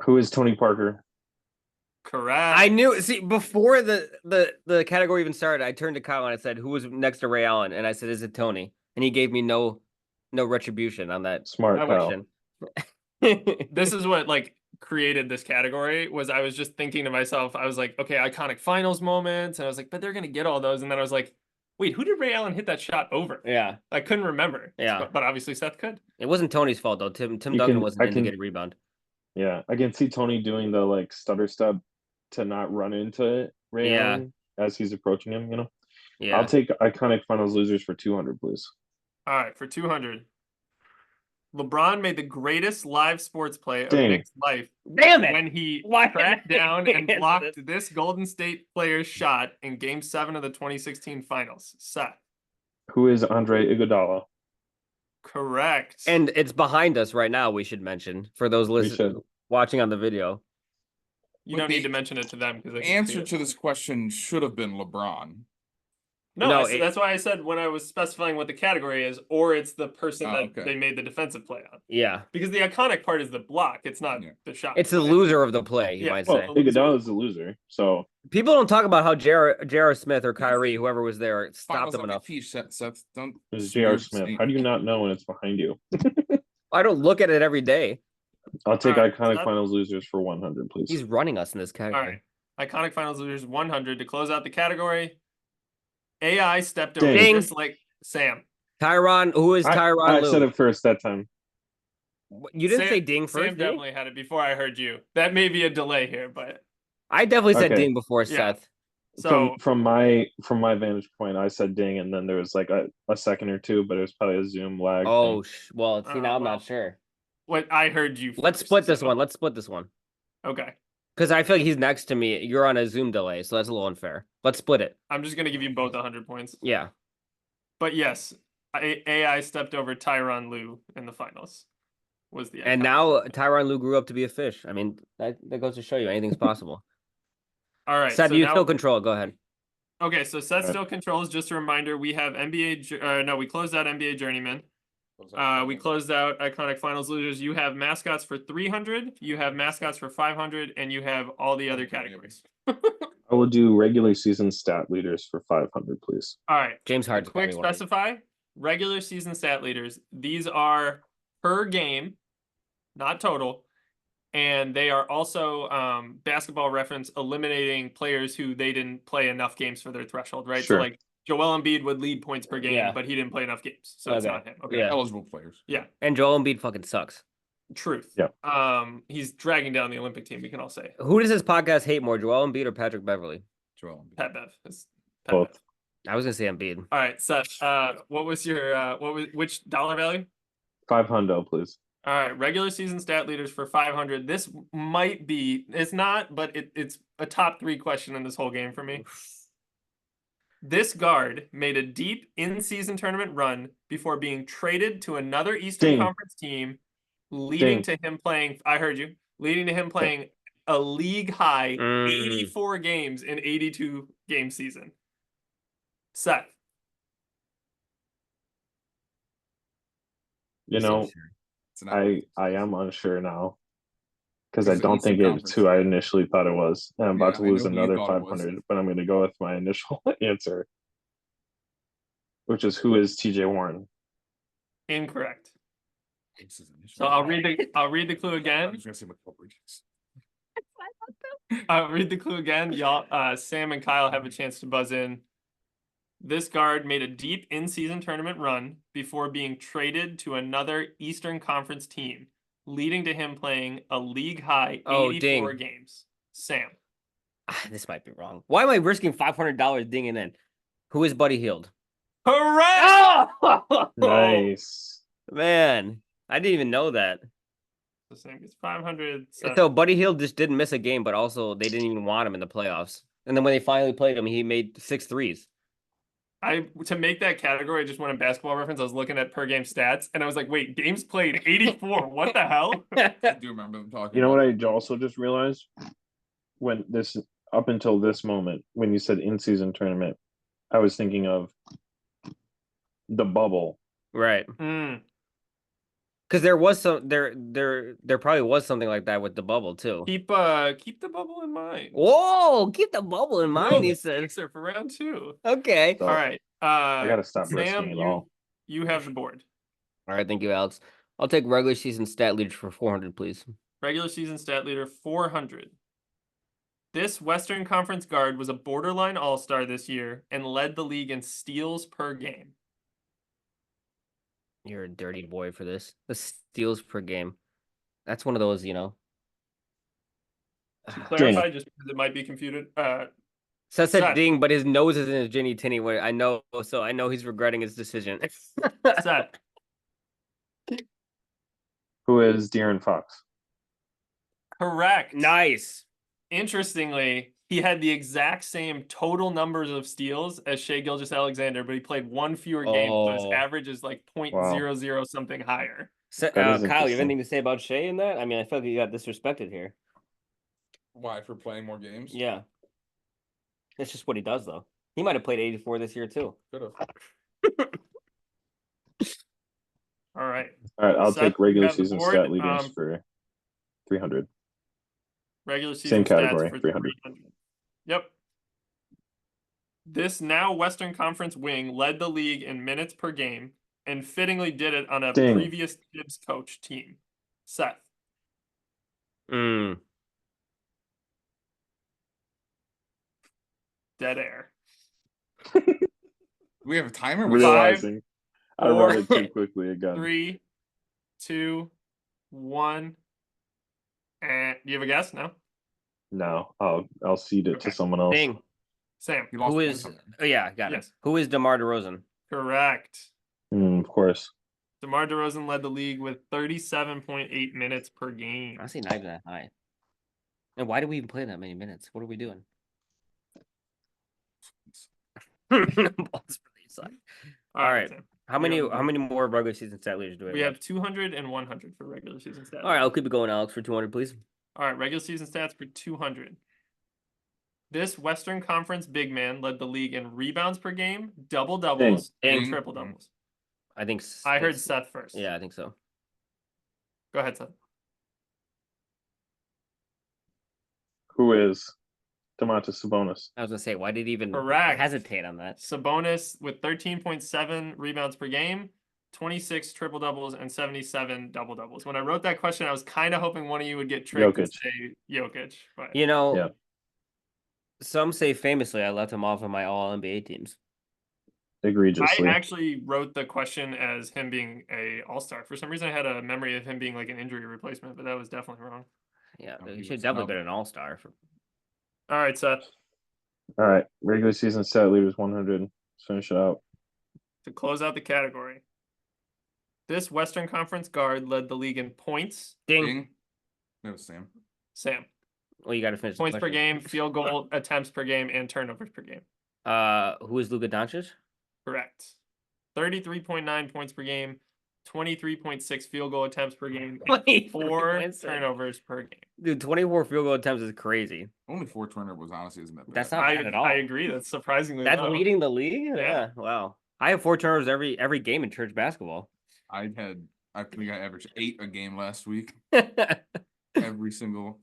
S4: Who is Tony Parker?
S3: Correct.
S2: I knew. See, before the category even started, I turned to Kyle and I said, "Who was next to Ray Allen?" And I said, "Is it Tony?" And he gave me no retribution on that
S4: Smart Kyle.
S2: question.
S3: This is what like created this category was I was just thinking to myself, I was like, okay, iconic finals moments. And I was like, but they're gonna get all those. And then I was like, wait, who did Ray Allen hit that shot over?
S2: Yeah,
S3: I couldn't remember.
S2: Yeah.
S3: But obviously Seth could.
S2: it wasn't Tony's fault though. Tim
S4: You
S2: Duncan
S4: can-
S2: wasn't
S4: I
S2: in to
S4: can-
S2: get a rebound.
S4: Yeah, I can see Tony doing the like stutter step to not run into Ray
S2: Yeah.
S4: Allen as he's approaching him. You know,
S2: Yeah,
S4: I'll take iconic finals losers for 200, please.
S3: All right, for 200. LeBron made the greatest live sports play of
S4: Dang.
S3: Nick's life
S2: damn it!
S3: when he
S2: Why
S3: tracked
S2: did I
S3: down and
S2: answer
S3: blocked this Golden State player's shot in Game 7 of the 2016 Finals. Seth.
S4: Who is Andre Iguodala?
S3: Correct.
S2: And it's behind us right now. We should mention for those listening
S4: should.
S2: watching on the video.
S3: you
S1: But
S3: don't need
S1: the
S3: to mention it to them because
S1: Answer to this question should have been LeBron.
S3: No,
S2: No,
S3: that's why I said when I was specifying what the category is, or it's the person
S1: Oh,
S3: that
S1: okay.
S3: they made the defensive play on.
S2: Yeah,
S3: Because the iconic part is the block; it's not
S1: Yeah.
S3: the shot.
S2: it's the loser of the play. You
S3: Yeah,
S2: might
S4: Well,
S2: say.
S4: Iguodala is the loser, so
S2: People don't talk about how J.R. Smith or Kyrie, whoever was there, stopped
S1: Finals
S2: them enough.
S1: MVP, Seth, don't.
S4: it was
S1: smear
S4: J.R. Smith. How do you not know when it's behind you?
S2: I don't look at it every day.
S4: I'll take
S3: Alright,
S4: iconic
S3: Seth?
S4: finals losers for 100, please.
S2: He's running us in this
S3: All
S2: category.
S3: right, iconic finals losers 100 to close out the category. AI stepped over
S4: Ding.
S3: just like Sam.
S2: Tyronn, who is Tyronn
S4: I
S2: Lue?
S4: said it first that time.
S2: You didn't
S3: Sam-
S2: say ding
S3: Sam
S2: first, did you?
S3: definitely had it before I heard you. That may be a delay here, but
S2: I definitely said
S4: Okay.
S2: ding before
S3: Yeah.
S2: Seth.
S3: so
S4: From my vantage point, I said ding, and then there was like a second or two, but it was probably a Zoom lag.
S2: Oh,
S4: thing.
S2: well, see, now I'm
S3: well.
S2: not sure.
S3: what I heard you.
S2: Let's
S3: first,
S2: split this
S3: so-
S2: one. Let's split this one.
S3: Okay,
S2: Because I feel like he's next to me. You're on a Zoom delay, so that's a little unfair. Let's split it.
S3: I'm just gonna give you both 100 points.
S2: Yeah.
S3: But yes, AI stepped over Tyronn Lue in the finals. Was the
S2: And
S3: iconic
S2: now
S3: play.
S2: Tyronn Lue grew up to be a fish. I mean, that goes to show you anything's possible.
S3: All right,
S2: Seth,
S3: so
S2: you
S3: now,
S2: still control. Go ahead.
S3: okay, so Seth
S4: Alright.
S3: still controls. Just a reminder, we have we closed out NBA Journeyman. We closed out iconic finals losers. You have mascots for 300, you have mascots for 500, and you have all the other categories.
S4: I will do regular season stat leaders for 500, please.
S3: All right.
S2: James
S3: To
S2: Harden's
S3: quick
S2: got me worried.
S3: specify regular season stat leaders. These are per game, not total. And they are also basketball reference eliminating players who they didn't play enough games for their threshold, right?
S4: Sure.
S3: So like Joel Embiid would lead points per game,
S2: Yeah.
S3: but he didn't play enough games. So it's
S2: Okay.
S3: not him. Okay.
S2: Yeah.
S1: Eligible players.
S2: And Joel Embiid fucking sucks.
S3: Truth.
S4: Yeah.
S3: He's dragging down the Olympic team, we can all say.
S2: Who does this podcast hate more, Joel Embiid or Patrick Beverly?
S1: Joel Embiid.
S3: Pat Bev. It's Pat
S4: Both.
S3: Bev.
S2: I was gonna say Embiid.
S3: All right, Seth. What was your which dollar value?
S4: 500, please.
S3: All right, regular season stat leaders for 500. This might be, it's not, but it's a top 3 question in this whole game for me. This guard made a deep in-season tournament run before being traded to another Eastern
S4: Ding.
S3: Conference team, leading
S4: Ding.
S3: to him playing, I heard you, leading to him playing a league high 84 games in 82 game season. Seth.
S4: You know,
S1: It's an
S4: I am unsure now because I
S1: Is it
S4: don't
S1: Eastern
S4: think it's
S1: Conference?
S4: who I initially thought it was. And I'm about
S1: Yeah,
S4: to
S1: I
S4: lose
S1: know who you
S4: another
S1: thought it was.
S4: 500, but I'm going to go with my initial answer, which is who is TJ Warren.
S3: Incorrect.
S1: This is an issue.
S3: So I'll read the clue
S1: I
S3: again.
S1: was gonna say McCall Bridges.
S3: I'll read the clue again. Y'all, Sam and Kyle have a chance to buzz in. This guard made a deep in-season tournament run before being traded to another Eastern Conference team, leading to him playing a league high 84
S2: ding.
S3: games. Sam.
S2: This might be wrong. Why am I risking $500 dinging in? Who is Buddy Hield?
S3: Correct.
S4: Nice.
S2: Man, I didn't even know that.
S3: The same gets 500.
S2: So Buddy Hield just didn't miss a game, but also they didn't even want him in the playoffs. And then when they finally played him, he made 6 threes.
S3: To make that category, I just went on Basketball Reference. I was looking at per game stats, and I was like, "Wait, games played 84. What the hell?"
S1: I do remember them talking.
S4: You know
S1: about
S4: what I also just realized? When this up until this moment, when you said in season tournament, I was thinking of the bubble.
S2: Right.
S3: Hmm.
S2: Because there was there probably was something like that with the bubble too.
S3: Keep the bubble in mind.
S2: Whoa, keep the bubble in mind, he said.
S3: Answer for round 2.
S2: Okay.
S4: So
S3: All right.
S4: I gotta stop
S3: Sam,
S4: risking it all.
S3: you have the board.
S2: All right, thank you, Alex. I'll take regular season stat leaders for 400, please.
S3: Regular season stat leader 400. This Western Conference guard was a borderline all-star this year and led the league in steals per game.
S2: You're a dirty boy for this. The steals per game. That's one of those, you know.
S3: To clarify, just because it might be confuted.
S2: Seth said
S3: Seth.
S2: ding, but his nose is in his Ginny Tinny way. I know, so I know he's regretting his decision.
S3: Seth.
S4: Who is De'Aaron Fox?
S3: Correct.
S2: Nice.
S3: Interestingly, he had the exact same total numbers of steals as Shai Gilgeous-Alexander, but he played one fewer game, so his
S2: Oh.
S3: average is like 0.00 something higher.
S2: So,
S4: That is
S2: Kyle, you have
S4: interesting.
S2: anything to say about Shea in that? I mean, I feel like you got disrespected here.
S1: why for playing more games.
S2: Yeah. That's just what he does, though. He might have played 84 this year, too.
S1: Could have.
S3: All right.
S4: All right, I'll
S3: Seth,
S4: take regular
S3: you have the
S4: season
S3: board.
S4: stat leaders for 300.
S3: Regular season
S4: Same category,
S3: stats for
S4: 300.
S3: 300. Yep. This now Western Conference wing led the league in minutes per game and fittingly did it on a
S4: Ding.
S3: previous Tibbs coach team. Seth.
S2: Mm.
S3: Dead air.
S1: We have a timer. We're
S4: Realizing I
S3: four,
S4: read it too quickly again.
S3: 3, 2, 1. And do you have a guess? No?
S4: No, I'll cede it
S3: Okay.
S4: to someone else.
S2: Ding.
S3: Sam.
S1: You lost
S2: Who
S1: points
S2: is...
S1: on it.
S2: Oh, yeah, got
S3: Yes.
S2: it. Who is DeMar DeRozan?
S3: Correct.
S4: Of course.
S3: DeMar DeRozan led the league with 37.8 minutes per game.
S2: Honestly, not even that high. And why do we even play that many minutes? What are we doing? Balls for the side. All right.
S3: Sam.
S2: How
S3: You have
S2: many
S3: the board.
S2: more regular season stat leaders do we have?
S3: We have
S2: left?
S3: 200 and 100 for regular season stats.
S2: All right, I'll keep it going, Alex, for 200, please.
S3: All right, regular season stats for 200. This Western Conference big man led the league in rebounds per game, double doubles, and
S1: Ding.
S3: triple doubles.
S2: I think
S3: I heard Seth first.
S2: Yeah, I think so.
S3: Go ahead, Seth.
S4: Who is Domantas Sabonis?
S2: I was gonna say, why did he even
S3: Correct.
S2: hesitate on that?
S3: Sabonis with 13.7 rebounds per game, 26 triple doubles, and 77 double doubles. When I wrote that question, I was kind of hoping one of you would get tricked and
S4: Jokic.
S3: say Jokic. But
S2: You know,
S4: Yeah.
S2: some say famously I left him off of my all NBA teams.
S4: Egregiously.
S3: I actually wrote the question as him being a all-star. For some reason, I had a memory of him being like an injury replacement, but that was definitely wrong.
S2: Yeah,
S1: Oh,
S2: he
S1: he
S2: should
S1: was
S2: definitely
S1: snubbed.
S2: been an all-star.
S3: All right, Seth.
S4: All right, regular season stat leaders 100. Let's finish it out.
S3: To close out the category. This Western Conference guard led the league in points.
S2: Ding.
S1: Ding. No, Sam.
S3: Sam.
S2: Well, you got to finish. the
S3: Points per
S2: question.
S3: game, field goal attempts per game, and turnovers per game.
S2: Who is Luka Doncic?
S3: Correct. 33.9 points per game, 23.6 field goal attempts per game, 4
S2: 23.6.
S3: turnovers per game.
S2: Dude, 24 field goal attempts is crazy.
S1: Only 4 turnovers, honestly, isn't that bad.
S2: That's not bad at all.
S3: I agree. That's surprisingly
S2: That's
S3: low.
S2: leading the league.
S3: Yeah.
S2: Yeah. Wow. I have 4 turnovers every game in church basketball.
S1: I think I averaged 8 a game last week. Every single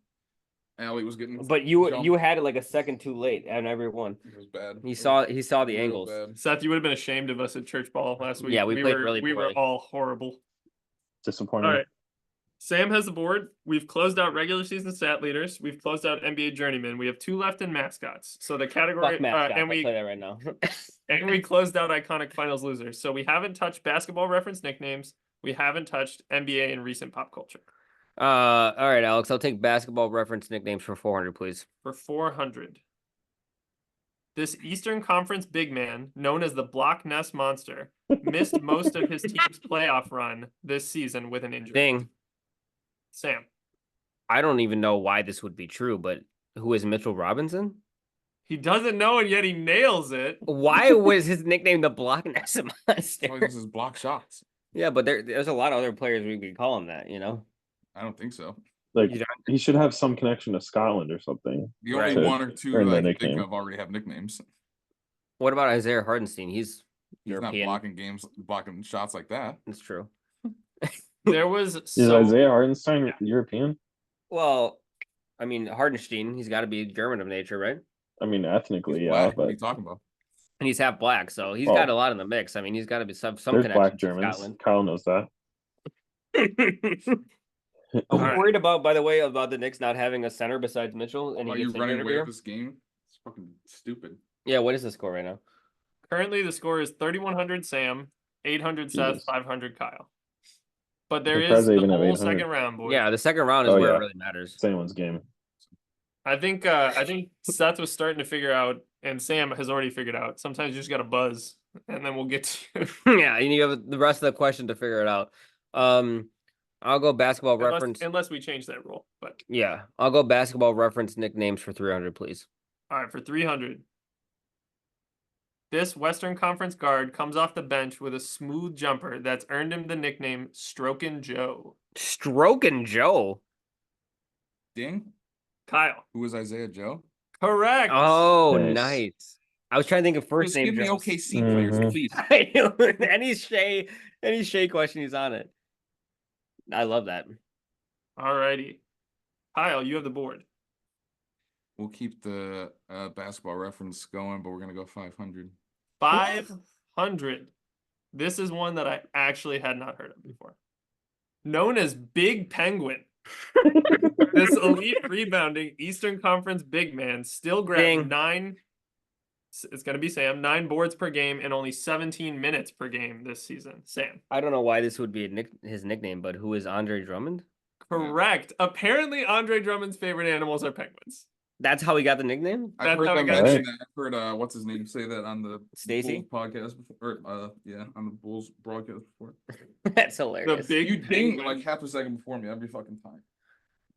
S1: alley was getting.
S2: But you
S1: jumped.
S2: had it like a second too late on every one.
S1: It was bad.
S2: He
S1: It
S2: saw
S1: was
S2: the
S1: real
S2: angles.
S1: bad.
S3: Seth, you would have been ashamed of us at church ball last week.
S2: Yeah, we played
S3: were,
S2: really
S3: We were
S2: poorly.
S3: all horrible.
S4: Disappointing.
S3: All right. Sam has the board. We've closed out regular season stat leaders. We've closed out NBA journeyman. We have 2 left in mascots. So the category
S2: Fuck mascot.
S3: and
S2: I'll
S3: we
S2: play that right now.
S3: and we closed out iconic finals losers. So we haven't touched basketball reference nicknames. We haven't touched NBA and recent pop culture.
S2: All right, Alex. I'll take basketball reference nicknames for 400, please.
S3: For 400. This Eastern Conference big man, known as the Block Ness Monster, missed most of his team's playoff run this season with an injury.
S2: Ding.
S3: Sam.
S2: I don't even know why this would be true, but who is Mitchell Robinson?
S3: He doesn't know, and yet he nails it.
S2: Why was his nickname the Block Nessa Monster?
S1: Oh, this is block shots.
S2: Yeah, but there's a lot of other players we could call him that, you know?
S1: I don't think so.
S4: Like
S2: You don't-
S4: he should have some connection to Scotland or something.
S1: The only
S2: Right.
S1: one or two
S4: Earn
S1: that I
S4: the
S1: can think
S4: nickname.
S1: of already have nicknames.
S2: What about Isaiah Hardenstein? He's
S1: He's
S2: European.
S1: not blocking shots like that.
S2: That's true.
S3: There was
S4: Is
S3: so
S4: Isaiah Hardenstein
S3: Yeah.
S4: European?
S2: Well, I mean, Hardenstein, he's got to be German of nature, right?
S4: I mean,
S1: He's
S4: ethnically, yeah,
S1: black. What are you
S4: but
S1: talking about?
S2: And he's half black, so he's
S4: Well,
S2: got a lot in the mix. I mean, he's got to be some
S4: there's
S2: connection
S4: black
S2: to
S4: Germans.
S2: Scotland.
S4: Kyle knows that.
S2: Are we
S3: Alright.
S2: worried about, by the way, about the Knicks not having a center besides Mitchell? And
S1: Are
S2: he
S1: you
S2: gets
S1: running
S2: injured
S1: away
S2: every
S1: with
S2: year?
S1: this game? It's fucking stupid.
S2: Yeah, what is the score right now?
S3: currently the score is 3,100 Sam, 800 Seth,
S4: Jesus.
S3: 500 Kyle. But there
S4: surprised
S3: is
S4: they
S3: the
S4: even have
S3: whole
S4: 800.
S3: second round, boys.
S2: Yeah, the second round is
S4: Oh,
S2: where
S4: yeah.
S2: it really matters.
S4: It's anyone's game.
S3: I think Seth was starting to figure out, and Sam has already figured out. Sometimes you just got to buzz, and then we'll get to
S2: Yeah, and you have the rest of the question to figure it out. I'll go basketball reference.
S3: unless we change that rule. But
S2: Yeah, I'll go basketball reference nicknames for 300, please.
S3: all right, for 300. This Western Conference guard comes off the bench with a smooth jumper that's earned him the nickname Strokin' Joe.
S2: Stroking Joe.
S1: Ding.
S3: Kyle.
S1: Who was Isaiah Joe?
S3: Correct.
S2: Oh,
S4: Nice.
S2: nice. I was trying to think of first
S1: Just
S2: name
S1: give me
S2: Joes.
S1: OKC players,
S4: Mhm.
S1: please.
S2: I know. Any Shea question, he's on it. I love that.
S3: All righty. Kyle, you have the board.
S1: We'll keep the basketball reference going, but we're gonna go 500.
S3: 500. This is one that I actually had not heard of before. Known as Big Penguin. This elite rebounding Eastern Conference big man still grabbed
S2: Ding.
S3: 9. It's going to be Sam. 9 boards per game and only 17 minutes per game this season. Sam.
S2: I don't know why this would be his nickname, but who is Andre Drummond?
S3: Correct. Apparently, Andre Drummond's favorite animals are penguins.
S2: That's how he got the nickname?
S1: I've
S3: That's
S1: heard
S3: how we
S1: them
S3: got
S1: mention
S4: it.
S1: that. I've heard what's his name say that on the
S2: Stacey?
S1: Bulls podcast before, or yeah, on the Bulls broadcast before.
S2: That's
S3: The
S2: hilarious.
S3: big
S1: You ding
S3: penguin.
S1: like half a second before me every fucking time.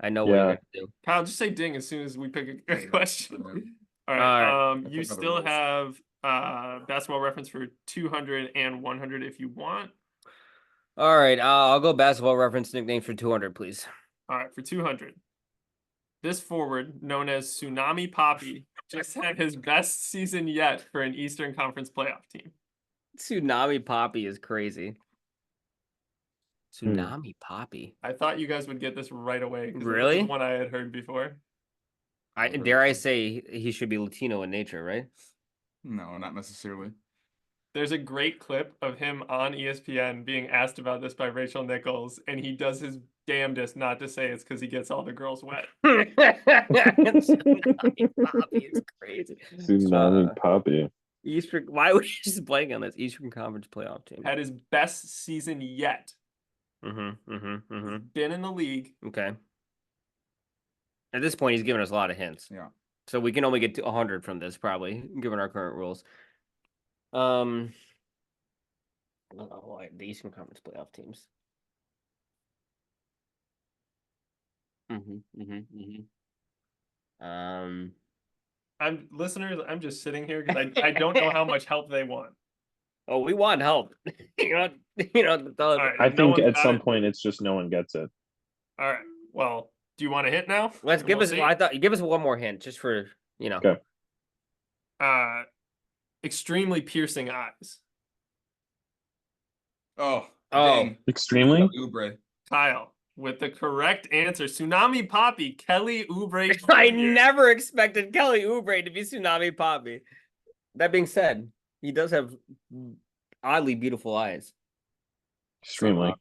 S2: I know what
S4: Yeah.
S2: you're gonna do.
S3: Kyle, just say ding as soon as we pick a question. All
S2: All
S3: right.
S2: right.
S3: You
S1: think of the
S3: still
S1: rules.
S3: have basketball reference for 200 and 100 if you want.
S2: All right, I'll go basketball reference nickname for 200, please.
S3: All right, for 200. This forward, known as Tsunami Poppy, just had his best season yet for an Eastern Conference playoff team.
S2: Tsunami Poppy is crazy. Tsunami Poppy.
S3: I thought you guys would get this right away. 'cause that was
S2: Really?
S3: one I had heard before.
S2: Dare I say he should be Latino in nature, right?
S1: No, not necessarily.
S3: There's a great clip of him on ESPN being asked about this by Rachel Nichols, and he does his damnedest not to say it's because he gets all the girls wet.
S2: Tsunami Poppy is crazy.
S4: Tsunami Poppy.
S2: Eastern. Why would you just blank on this Eastern Conference playoff team?
S3: Had his best season yet.
S2: Mm-hmm.
S3: Been in the league.
S2: Okay. At this point, he's given us a lot of hints.
S1: Yeah.
S2: So we can only get to 100 from this, probably, given our current rules. The Eastern Conference playoff teams.
S3: I'm just sitting here because I don't know how much help they want.
S2: Oh, we want help. you know.
S3: right.
S4: I
S3: No
S4: think
S3: one's
S4: at
S3: got
S4: some
S3: it.
S4: point it's just no one gets it.
S3: All right. Well, do you want to hit now?
S2: Let's
S3: And
S2: give
S3: we'll
S2: us.
S3: see?
S2: I thought give us one more hint, just for
S4: Okay.
S3: Extremely piercing eyes.
S1: Oh.
S2: Oh.
S1: Dang.
S4: Extremely?
S1: Oubre.
S3: Kyle with the correct answer. Tsunami Poppy, Kelly Oubre.
S2: I
S3: Jr.
S2: never expected Kelly Oubre to be Tsunami Poppy. That being said, he does have oddly beautiful eyes.
S4: Extremely.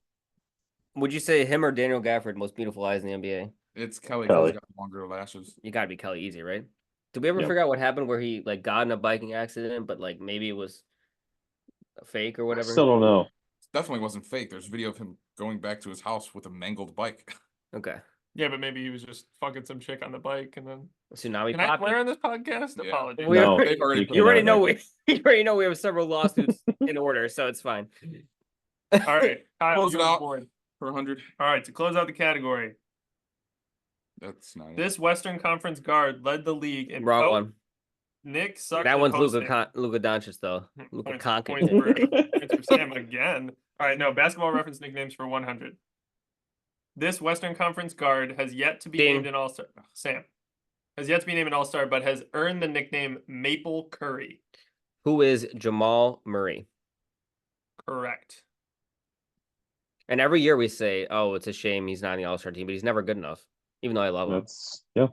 S2: Would you say him or Daniel Gafford most beautiful eyes in the NBA?
S1: It's Kelly.
S4: Kelly.
S1: Kelly's got longer lashes.
S2: You gotta be Kelly easy, right? Did we ever
S4: Yep.
S2: figure out what happened where he got in a biking accident, but maybe it was a fake or whatever?
S4: Still don't know.
S1: Definitely wasn't fake. There's video of him going back to his house with a mangled bike.
S2: Okay.
S3: Yeah, but maybe he was just fucking some chick on the bike and then.
S2: Tsunami
S3: Can I
S2: Poppy.
S3: swear on this podcast?
S1: Yeah.
S3: Apologies.
S2: We
S4: No,
S2: already-
S1: They've already
S4: you
S1: put
S2: You
S1: it
S2: already
S1: out
S2: know
S1: there.
S2: you already know we have several lawsuits in order, so it's fine.
S3: All right. Kyle,
S1: Close
S3: you
S1: it
S3: on
S1: out.
S3: board.
S1: For 100.
S3: All right, to close out the category,
S1: That's not it.
S3: This Western Conference guard led the league in
S2: Wrong one.
S3: Nick sucked.
S2: That
S3: at
S2: one's
S3: hosting.
S2: Luka Doncic though. Luka
S3: Points
S2: Doncic.
S3: for Sam again. All right, no basketball reference nicknames for 100. This Western Conference guard has yet to be
S2: Ding.
S3: named an All-Star. Sam has yet to be named an All-Star, but has earned the nickname Maple Curry.
S2: Who is Jamal Murray?
S3: Correct.
S2: And every year we say, "Oh, it's a shame he's not on the All-Star team," but he's never good enough. Even though I love him.
S4: That's yeah.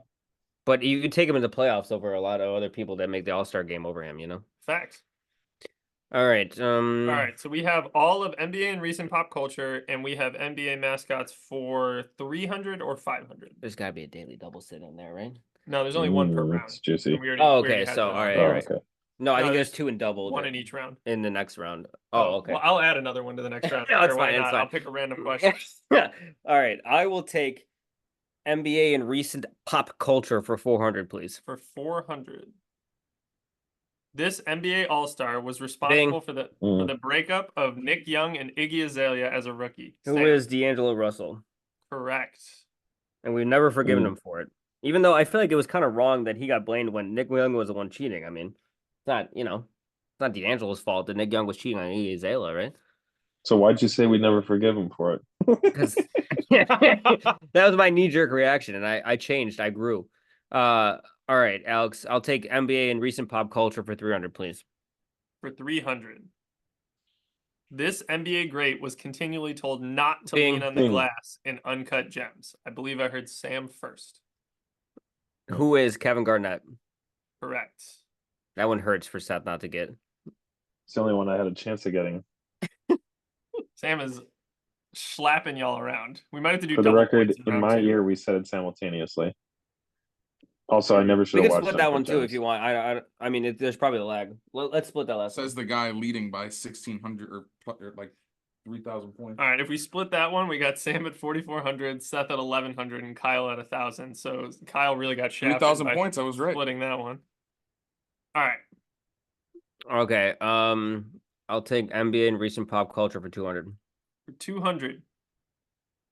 S2: But you can take him in the playoffs over a lot of other people that make the All-Star game over him, you know?
S3: Facts.
S2: All right.
S3: All right, so we have all of NBA and recent pop culture, and we have NBA mascots for 300 or 500.
S2: There's got to be a daily double sit in there, right?
S3: No, there's only one per round.
S4: That's juicy.
S3: And we already-
S2: Oh,
S3: we already
S2: okay.
S3: had
S2: So,
S3: that.
S2: all right,
S4: Oh,
S2: all right.
S4: okay.
S2: No, I
S3: No,
S2: think there's
S3: there's
S2: 2 in double
S3: One in each round.
S2: in the next round. Oh, okay.
S3: Well, I'll add another one to the next round.
S2: No, it's
S3: Sure, why
S2: fine, it's
S3: not?
S2: fine.
S3: I'll pick a random question.
S2: All right. I will take NBA and recent pop culture for 400, please.
S3: For 400. This NBA All-Star was responsible for the breakup of Nick Young and Iggy Azalea as a rookie.
S2: Who
S3: Sam.
S2: is D'Angelo Russell?
S3: Correct.
S2: And we've never forgiven
S4: Mm.
S2: him for it. Even though I feel like it was kind of wrong that he got blamed when Nick Young was the one cheating. I mean, it's not, it's not D'Angelo's fault that Nick Young was cheating on Iggy Azalea, right?
S4: So why'd you say we'd never forgive him for it?
S2: Because that was my knee-jerk reaction, and I changed. I grew. All right, Alex, I'll take NBA and recent pop culture for 300, please.
S3: For 300. This NBA great was continually told not to
S2: Bing.
S3: lean on the
S4: Bing.
S3: glass in Uncut Gems. I believe I heard Sam first.
S2: Who is Kevin Garnett?
S3: Correct.
S2: That one hurts for Seth not to get.
S4: It's the only one I had a chance of getting.
S3: Sam is slapping y'all around. We might have to do
S4: For the
S3: double
S4: record,
S3: points
S4: in
S3: round
S4: my
S3: 2.
S4: ear, we said it simultaneously. Also, I never should
S2: We
S4: have
S2: can
S4: watched
S2: split that one
S4: Uncut
S2: too if
S4: Gems.
S2: you want. I mean, there's probably a lag. Let's split that last one.
S1: Says the guy leading by 1,600 or like 3,000 points.
S3: All right, if we split that one, we got Sam at 4,400, Seth at 1,100, and Kyle at 1,000. So Kyle really got shafted
S1: 3,000
S3: by
S1: points. I was right.
S3: splitting that one. All right.
S2: Okay. I'll take NBA and recent pop culture for 200.
S3: For 200.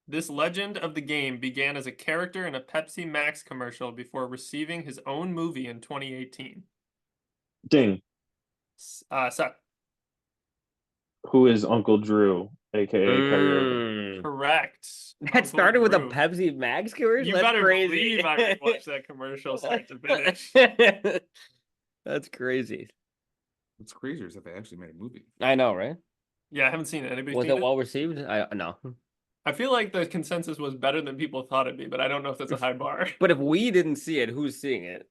S3: This legend of the game began as a character in a Pepsi Max commercial before receiving his own movie in 2018.
S4: Ding.
S3: Seth.
S4: Who is Uncle Drew, aka Kyrie Irving?
S3: Correct.
S2: That
S3: Uncle
S2: started with a
S3: Drew.
S2: Pepsi Max commercial?
S3: You
S2: That's
S3: better
S2: crazy.
S3: believe I watched that commercial start to finish.
S2: That's crazy.
S1: What's crazier is that they actually made a movie.
S2: I know, right?
S3: Yeah, I haven't seen it. Anybody
S2: Was
S3: seen
S2: it well received? No.
S3: I feel like the consensus was better than people thought it'd be, but I don't know if that's a high bar.
S2: But if we didn't see it, who's seeing it?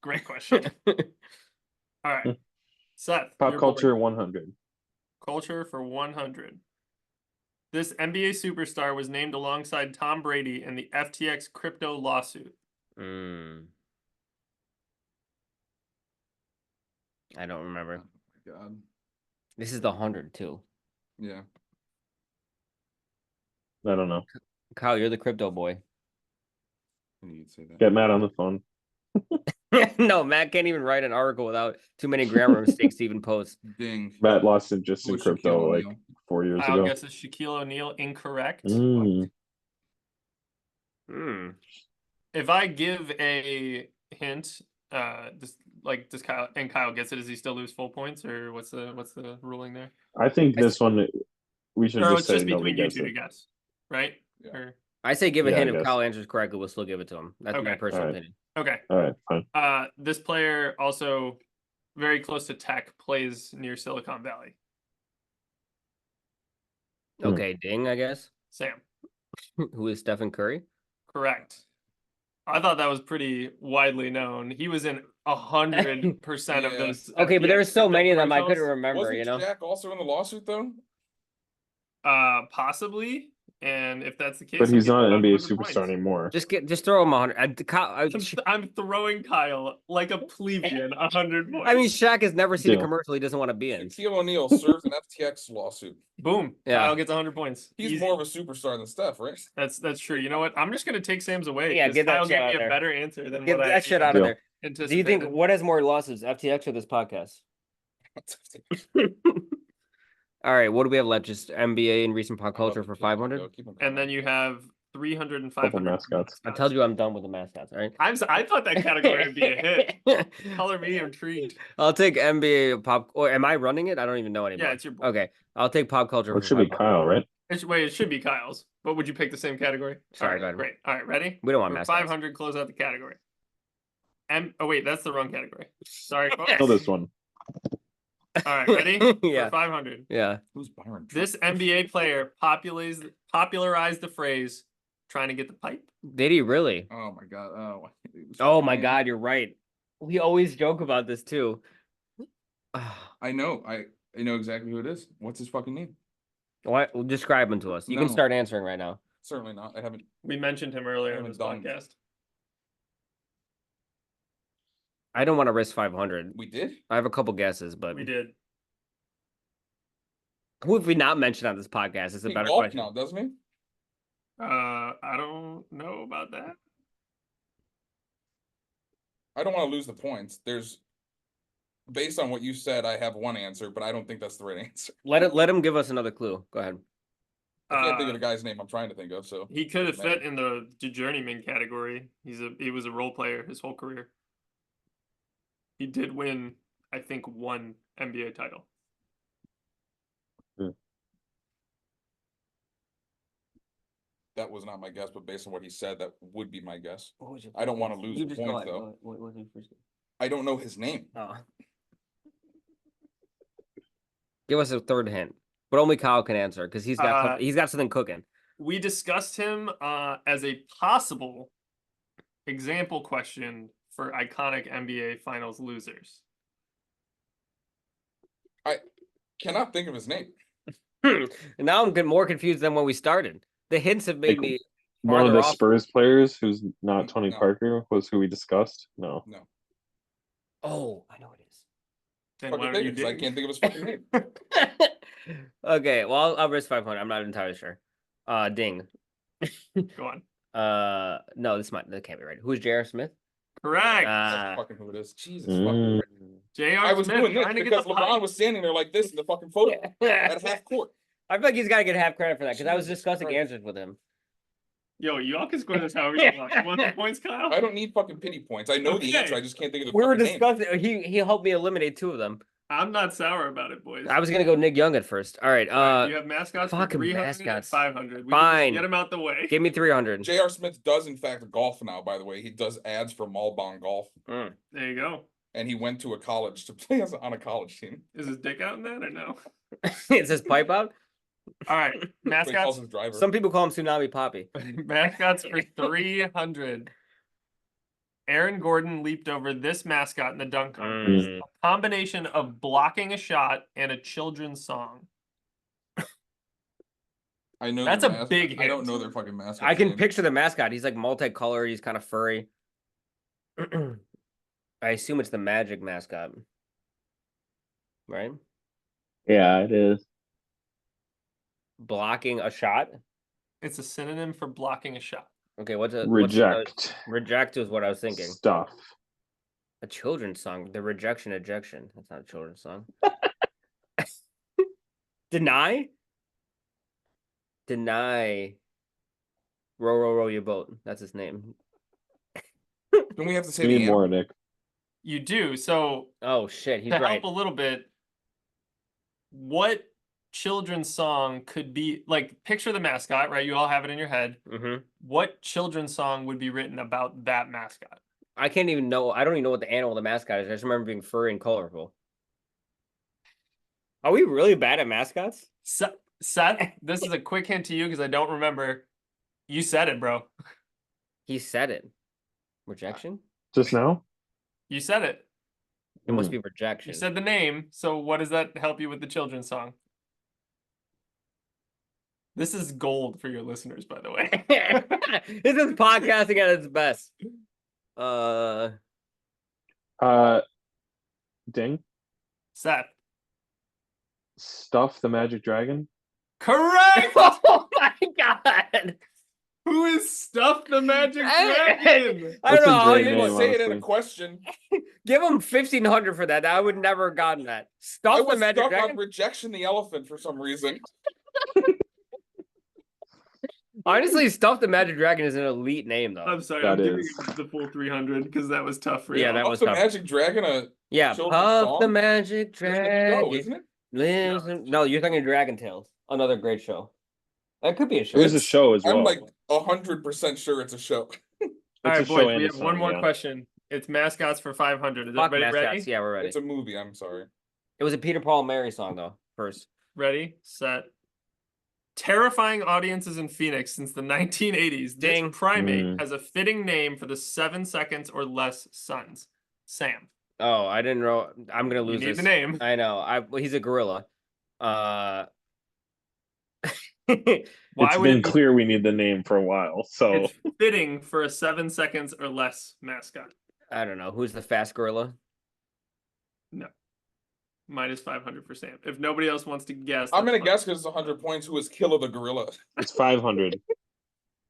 S3: Great question. All right. Seth.
S4: Pop
S3: your
S4: culture
S3: board.
S4: 100.
S3: Culture for 100. This NBA superstar was named alongside Tom Brady in the FTX crypto lawsuit.
S2: I don't remember.
S1: Oh my god.
S2: This is the 100 too.
S1: Yeah.
S4: I don't know.
S2: Kyle, you're the crypto boy.
S1: I knew you'd say that.
S4: Get Matt on the phone.
S2: No, Matt can't even write an article without too many grammar mistakes to even post.
S1: Ding.
S4: Matt lost interest in
S1: Who's
S4: crypto
S1: Shaquille
S4: like
S1: O'Neal?
S4: 4 years
S3: Kyle
S4: ago.
S3: guesses Shaquille O'Neal incorrect.
S4: Mm.
S3: If I give a hint, does Kyle gets it? Does he still lose full points, or what's the ruling there?
S4: I think this one we should
S3: Or
S4: just
S3: it's
S4: say
S3: just
S4: nobody
S3: between you
S4: gets
S3: two
S4: it.
S3: to guess, right?
S1: Yeah.
S3: Or,
S2: I say give a
S4: Yeah, I
S2: hint. If
S4: guess.
S2: Kyle answers correctly, we'll still give it to him. That's my
S3: Okay.
S2: personal
S4: Alright.
S2: opinion.
S3: okay.
S4: All right, fine.
S3: This player also very close to tech, plays near Silicon Valley.
S2: Okay, ding, I guess.
S3: Sam.
S2: Who is Stephen Curry?
S3: Correct. I thought that was pretty widely known. He was in 100% of
S1: Yeah.
S3: those.
S2: Okay, but there were
S3: FTX
S2: so
S3: crypto
S2: many of them I
S3: commercials.
S2: couldn't remember,
S1: Wasn't
S2: you know?
S1: Shaq also in the lawsuit though?
S3: Possibly. And if that's the case,
S4: But he's
S3: he'll
S4: not
S3: get
S4: an NBA
S3: 100
S4: superstar
S3: points.
S4: anymore.
S2: Just throw him 100.
S3: I'm throwing Kyle like a plebeian 100 points.
S2: I mean, Shaq has never seen a
S4: Deal.
S2: commercial he doesn't want to be in.
S1: Shaquille O'Neal served an FTX lawsuit.
S3: boom.
S2: Yeah.
S3: Kyle gets 100 points.
S1: He's
S3: Easy.
S1: more of a superstar than Steph, right?
S3: That's true. You know what? I'm just gonna take Sam's away.
S2: Yeah,
S3: 'cause
S2: get that
S3: Kyle
S2: shit
S3: gave
S2: out
S3: me a
S2: there.
S3: better answer than
S2: Get
S3: what
S2: that shit out of
S4: Deal.
S2: there.
S3: anticipated.
S2: Do you think what has more losses, FTX or this podcast? All right, what do we have left? Just NBA and recent pop culture for 500.
S3: And then you have 300 and
S4: Couple
S3: 500
S4: mascots.
S2: I told you I'm done with the mascots. All right.
S3: I thought that category would be a hit. Color me intrigued.
S2: I'll take NBA pop. Or am I running it? I don't even know anymore.
S3: Yeah, it's your board.
S2: Okay. I'll take pop culture.
S4: Well, it
S2: for
S4: should be
S2: 500.
S4: Kyle, right?
S3: It should be Kyle's. But would you pick the same category?
S2: Sorry,
S3: All
S2: go
S3: right,
S2: ahead.
S3: great. All right, ready?
S2: We don't want
S3: For
S2: mascots.
S3: 500, close out the category. Oh wait, that's the wrong category. Sorry, folks.
S4: Know this one.
S3: All right, ready?
S2: Yeah.
S3: For 500.
S2: Yeah.
S1: Who's Byron? Trump?
S3: This NBA player popularized the phrase "trying to get the pipe."
S2: Did he really?
S1: Oh my god. Oh.
S2: Oh my God, you're right. We always joke about this too.
S1: I know. I know exactly who it is. What's his fucking name?
S2: What? Well, describe him to us. You can
S1: No.
S2: start answering right now.
S1: Certainly not. I haven't.
S3: We mentioned him earlier in
S1: haven't
S3: this
S1: done-
S3: podcast.
S2: I don't want to risk 500.
S1: We did.
S2: I have a couple guesses, but
S3: We did.
S2: who have we not mentioned on this podcast? It's a
S1: He
S2: better
S1: golf
S2: question.
S1: now, doesn't he?
S3: I don't know about that.
S1: I don't want to lose the points. There's, based on what you said, I have one answer, but I don't think that's the right answer.
S2: Let him give us another clue. Go ahead.
S1: I can't think of the guy's name I'm trying to think of. So
S3: He could have
S1: Man.
S3: fit in the journeyman category. He was a role player his whole career. He did win, I think, one NBA title.
S1: that was not my guess, but based on what he said, that would be my guess. I don't wanna lose the point, though.
S2: What was your first guess?
S1: I don't know his name.
S2: Oh. Give us a third hint, but only Kyle can answer because he's got something cooking.
S3: We discussed him as a possible example question for iconic NBA Finals losers.
S1: Cannot think of his name.
S2: And now I'm getting more confused than when we started. The hints have made
S4: Like,
S2: me
S4: One of
S2: farther
S4: the
S2: off.
S4: Spurs players who's not Tony
S1: No.
S4: Parker was who we discussed. No.
S1: No.
S2: Oh, I know what it is.
S3: Then
S1: Fucking
S3: why don't
S1: think
S3: you
S1: of it, 'cause I
S3: dig?
S1: can't think of his fucking name.
S2: Okay, well, I'll risk 500. I'm not entirely sure. Ding.
S3: Go on.
S2: No, that can't be right. Who's J.R. Smith?
S3: Correct.
S1: That's fucking who it is. Jesus fucking
S4: Mm.
S1: Christ.
S3: J.R.
S1: I was
S3: Smith
S1: doing this
S3: trying to get
S1: because
S3: the
S1: LeBron
S3: pipe.
S1: was standing there like this in the fucking photo at half court.
S2: I feel like he's got to get half credit for that because I was
S1: Jesus
S2: discussing
S1: Christ.
S2: answers with him.
S3: Yo, y'all can score this however you want. You want the points, Kyle?
S1: I don't need fucking pity points. I know the
S3: Okay.
S1: answer. I just can't think of the
S2: We were
S1: fucking name.
S2: discussing. He helped me eliminate two of them.
S3: I'm not sour about it, boys.
S2: I was gonna go Nick Young at first. All right.
S3: You have mascots for
S2: fucking
S3: 300 and
S2: mascots.
S3: 500. We can
S2: Fine.
S3: just get them out the way.
S2: Give me 300.
S1: J.R. Smith does in fact golf now, by the way. He does ads for Malbon Golf.
S2: Mm.
S3: There you go.
S1: And he went to a college to play on a college team.
S3: Is his dick out in that or no?
S2: Is his pipe out?
S3: All right,
S1: So he calls
S3: mascots.
S1: his driver.
S2: Some people call him Tsunami Poppy.
S3: Mascots for 300. Aaron Gordon leaped over this mascot in the dunk contest.
S2: Mm.
S3: A combination of blocking a shot and a children's song.
S1: I know
S3: That's
S1: their
S3: a big
S1: I don't
S3: hit.
S1: know their fucking mascot.
S2: I can picture the mascot. He's like multicolored. He's kind of furry. I assume it's the Magic mascot, right?
S4: Yeah, it is.
S2: Blocking a shot.
S3: It's a synonym for blocking a shot.
S2: Okay, what's a
S4: Reject
S2: reject is what I was thinking.
S4: stuff.
S2: A children's song. The rejection ejection. That's not a children's song. Deny. Deny. Row, row, row your boat. That's his name.
S1: Don't we have to say
S4: You
S1: the
S4: need
S1: animal?
S4: more, Nick.
S3: You do. So
S2: Oh shit, he's
S3: to
S2: right.
S3: help a little bit, what children's song could be like? Picture the mascot, right? You all have it in your head.
S2: Mm-hmm.
S3: What children's song would be written about that mascot?
S2: I can't even know. I don't even know what the animal the mascot is. I just remember being furry and colorful. Are we really bad at mascots?
S3: Seth, this is a quick hint to you because I don't remember. You said it, bro.
S2: He said it. Rejection?
S4: Just now?
S3: You said it.
S2: It must
S4: Hmm.
S2: be rejection.
S3: You said the name. So what does that help you with the children's song? This is gold for your listeners, by the way.
S2: This is podcasting at its best.
S4: Ding.
S3: Seth.
S4: Stuff the Magic Dragon.
S3: Correct.
S2: Oh my god!
S3: Who is Stuff the Magic
S2: I-
S3: Dragon?
S2: I don't
S4: That's a
S2: know how
S4: great
S2: you
S1: You
S4: name,
S1: say it in a
S4: honestly.
S1: question.
S2: give him 1,500 for that. I would never have gotten that.
S1: I
S2: Stuff the
S1: was
S2: Magic
S1: stuck
S2: Dragon.
S1: on rejection the elephant for some reason.
S2: Honestly, Stuff the Magic Dragon is an elite name, though.
S3: I'm sorry.
S4: That
S3: I'm giving
S4: is.
S3: him the full 300 because that was tough for
S2: Yeah,
S3: you.
S2: that was
S1: the
S2: tough.
S1: Magic Dragon
S2: Yeah,
S1: children's
S2: Puff the
S1: song?
S2: Magic
S1: There's a
S2: Dragon.
S1: show, isn't it?
S2: lives in- No, you're thinking Dragon Tales. Another great show. That could be a show.
S4: There's a show as well.
S1: I'm like 100% sure it's a show.
S3: All right,
S4: a show
S3: boys,
S4: and
S3: we
S4: a
S3: have one
S4: song,
S3: more
S4: yeah.
S3: question. It's mascots for 500. Is
S2: Fuck
S3: everybody
S2: mascots.
S3: ready?
S2: Yeah, we're ready.
S1: It's a movie. I'm sorry.
S2: It was a Peter, Paul, and Mary song, though, first.
S3: Ready, set. Terrifying audiences in Phoenix since the 1980s.
S2: Ding.
S3: This primate
S4: Mm.
S3: has a fitting name for the 7 seconds or less sons. Sam.
S2: Oh, I didn't know. I'm going to
S3: You
S2: lose
S3: need
S2: this.
S3: the name.
S2: I know. Well, he's a gorilla.
S3: Why
S4: It's
S3: would
S4: been
S3: it be
S4: clear we need the name for a while, so
S3: it's fitting for a 7 seconds or less mascot?
S2: I don't know. Who's the fast gorilla?
S3: Minus 500 for Sam. If nobody else wants to guess,
S1: I'm
S3: that's
S1: gonna guess because it's 100 points. Who is Killer the Gorilla?
S4: it's 500.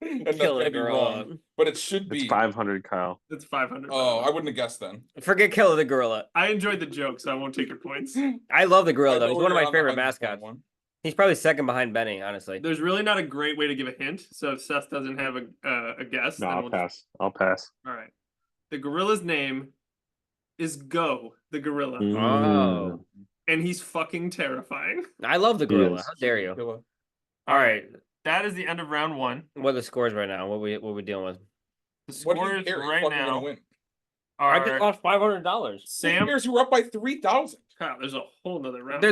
S1: And that's
S2: Killer
S1: gonna be
S2: gorilla.
S1: wrong, but it should
S4: It's
S1: be.
S4: 500, Kyle.
S3: It's 500.
S1: Oh, I wouldn't have guessed then.
S2: Forget Killer the gorilla.
S3: I enjoyed the joke, so I won't take your points.
S2: I love the
S1: I
S2: gorilla, though.
S1: know
S2: He's one of
S1: you're
S2: my
S1: on the
S2: favorite
S1: 100
S2: mascots.
S1: one.
S2: He's probably second behind Benny, honestly.
S3: There's really not a great way to give a hint, so if Seth doesn't have a guess,
S4: No,
S3: then
S4: I'll
S3: we'll
S4: pass. I'll pass.
S3: All right. The gorilla's name is Go, the gorilla,
S2: Oh.
S3: and he's fucking terrifying.
S2: I love the
S4: He
S2: gorilla.
S4: is.
S2: How dare you?
S1: Killer.
S2: All right.
S3: That is the end of round 1.
S2: What are the scores right now? What we dealing with?
S3: The
S1: What do you
S3: scores
S1: care? You're
S3: right
S1: fucking gonna
S3: now
S1: win.
S2: I just
S3: are
S2: lost $500.
S1: Who
S3: Sam.
S1: cares? You were up by 3,000.
S3: Kyle, there's a whole nother round.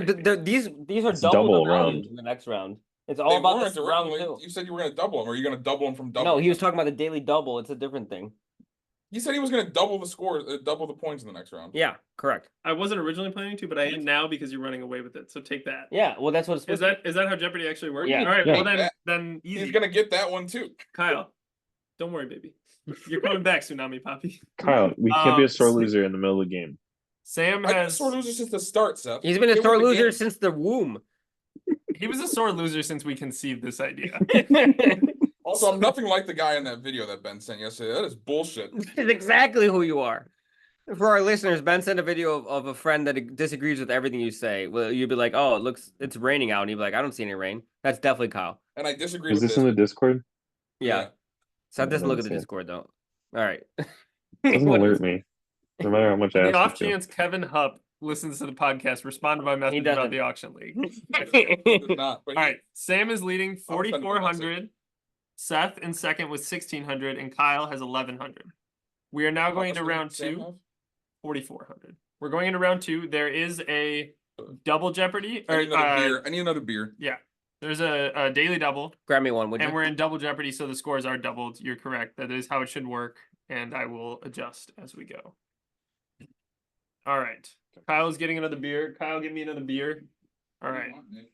S2: These are
S4: It's
S2: double
S4: double
S2: the values
S4: round.
S2: in the next round. It's
S1: They
S2: all about
S1: weren't
S2: this round
S1: originally.
S2: 2.
S1: You said you were gonna double them. Or are you gonna double them from double?
S2: No, he was talking about the daily double. It's a different thing.
S1: He said he was gonna double the score, double the points in the next round.
S2: Yeah, correct.
S3: I wasn't originally planning to, but I am now because you're running away with it. So take that.
S2: Yeah, well, that's what it's
S3: Is
S2: supposed
S3: that how Jeopardy actually works?
S2: Yeah.
S3: All right.
S4: Yeah.
S3: Well, then easy.
S1: He's gonna get that one too.
S3: Kyle, don't worry, baby. You're coming back, Tsunami Poppy.
S4: Kyle, we can't be a sore
S3: Um,
S4: loser in the middle of the game.
S3: Sam
S1: I been a
S3: has.
S1: sore loser since the start, Seth.
S2: He's been a
S1: It
S2: sore
S1: was the
S2: loser
S1: game.
S2: since the womb.
S3: He was a sore loser since we conceived this idea.
S1: Also, I'm nothing like the guy in that video that Ben sent yesterday. That is bullshit.
S2: This is exactly who you are. For our listeners, Ben sent a video of a friend that disagrees with everything you say. Well, you'd be like, "Oh, it's raining out," and he'd be like, "I don't see any rain." That's definitely Kyle.
S1: And I disagree
S4: Is
S1: with
S4: this in the Discord?
S2: Yeah. Seth doesn't look at the
S4: Understand.
S2: Discord though. All right.
S4: Doesn't
S2: What
S4: alert
S2: is-
S4: me. No matter how much I
S3: The
S4: ask
S3: off
S4: you to.
S3: chance Kevin Hupp listens to the podcast, respond to my message
S2: doesn't.
S3: about the auction league.
S1: It's not. But
S3: All right. Sam is leading
S1: I'll send him a
S3: 4,400. Seth in second with 1,600, and Kyle has 1,100. We are now going into round 2. 4,400. We're going into round 2. There is a double Jeopardy.
S1: I
S3: Or,
S1: need another beer. I need another beer.
S3: yeah. There's a daily double,
S2: Grab me one, would you?
S3: and we're in double Jeopardy, so the scores are doubled. You're correct. That is how it should work, and I will adjust as we go. All right. Kyle's getting another beer. Kyle, give me another beer. All right.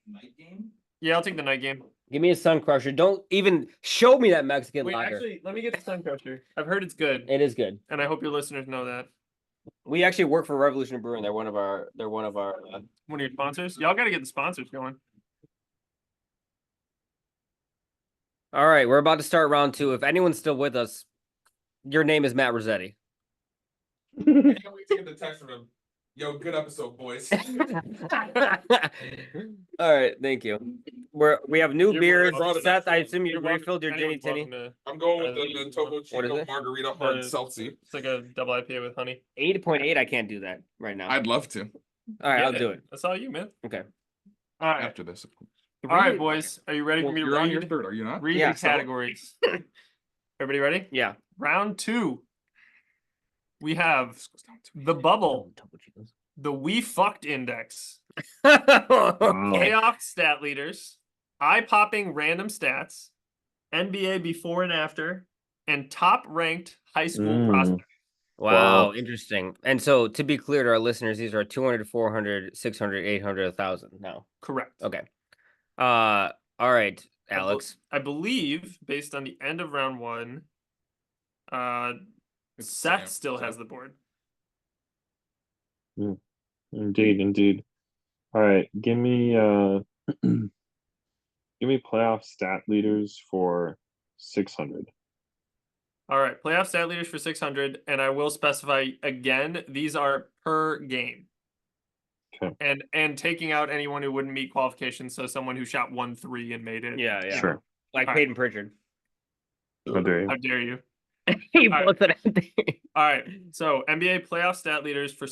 S1: Night game?
S3: Yeah, I'll take the night game.
S2: Give me a Sun Crusher. Don't even show me that Mexican
S3: Wait,
S2: lager.
S3: actually, let me get the Sun Crusher. I've heard it's good,
S2: It is good.
S3: and I hope your listeners know that.
S2: We actually work for Revolution Brewing. They're one of our.
S3: One of your sponsors. Y'all got to get the sponsors going.
S2: All right, we're about to start round 2. If anyone's still with us, your name is Matt Rossetti.
S1: I can't wait to get the text from him. Yo, good episode, boys.
S2: All right, thank you. We have new
S3: You're
S2: beers.
S1: welcome.
S2: Seth, I assume you
S3: You're welcome-
S2: refilled your Ginny
S3: anyone's
S2: Tinny.
S3: welcome to-
S1: I'm going with the Topo
S2: What is
S1: Chico
S2: it?
S1: Margarita Hard
S3: Uh,
S1: Seltzy.
S3: It's like a double IPA with honey.
S2: 8.8. I can't do that right now.
S1: I'd love to.
S2: All right,
S3: Get
S2: I'll do it.
S3: That's all you, man.
S2: Okay.
S3: All right.
S1: After this, of course.
S3: All right, boys. Are you ready for
S1: Well,
S3: me to
S1: you're on your
S3: read?
S1: third, are you not?
S3: Read
S2: Yeah,
S3: the
S2: so-
S3: categories. Everybody ready?
S2: Yeah.
S3: Round 2. We have the bubble, the We Fucked Index,
S4: Wow.
S3: payoff stat leaders, eye-popping random stats, NBA before and after, and top-ranked high school prospects.
S2: Wow,
S4: Wow.
S2: interesting. And so, to be clear to our listeners, these are 200, 400, 600, 800, 1,000 now.
S3: Correct.
S2: Okay. All right, Alex.
S3: I believe, based on the end of round 1,
S1: It's
S3: Seth
S1: Sam,
S3: still
S1: so-
S3: has the board.
S4: Indeed. All right, give me playoff stat leaders for 600.
S3: All right, playoff stat leaders for 600, and I will specify again, these are per game.
S4: Okay.
S3: And taking out anyone who wouldn't meet qualifications, so someone who shot 1-3 and made it.
S2: Yeah, yeah.
S4: Sure.
S2: Like
S3: All right.
S2: Peyton Pritchard.
S4: How dare you?
S3: How dare you?
S2: You
S3: All
S2: both said it.
S3: All right. So NBA playoff stat leaders for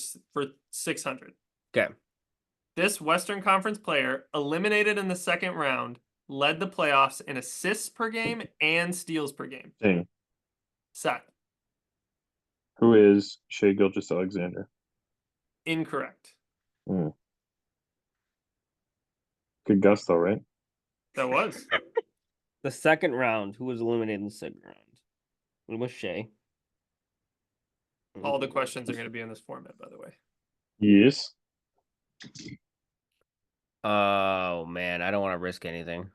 S3: 600.
S2: Okay.
S3: This Western Conference player eliminated in the second round led the playoffs in assists per game and steals per game.
S4: Ding.
S3: Seth,
S4: Who is Shea Gilgeous-Alexander?
S3: incorrect.
S4: Hmm. Good guess though, right?
S3: That was.
S2: The second round. Who was eliminated in the second round? It was Shea.
S3: All the questions are going to be in this format, by the way.
S4: Yes.
S2: Oh man, I don't want to risk anything.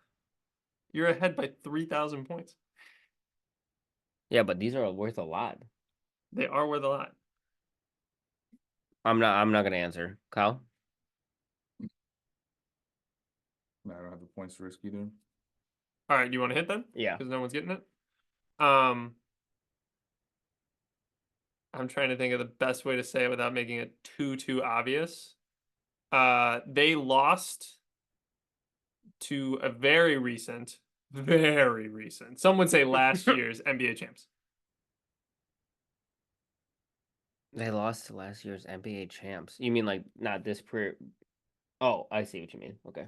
S3: You're ahead by 3,000 points.
S2: Yeah, but these are worth a lot.
S3: They are worth a lot.
S2: I'm not gonna answer. Kyle?
S1: I don't have the points to risk either.
S3: All right, you want to hit then?
S2: Yeah.
S3: Because no one's getting it. I'm trying to think of the best way to say it without making it too obvious. They lost to a very recent, some would say last year's NBA champs.
S2: They lost to last year's NBA champs. You mean like not this period? Oh, I see what you mean. Okay.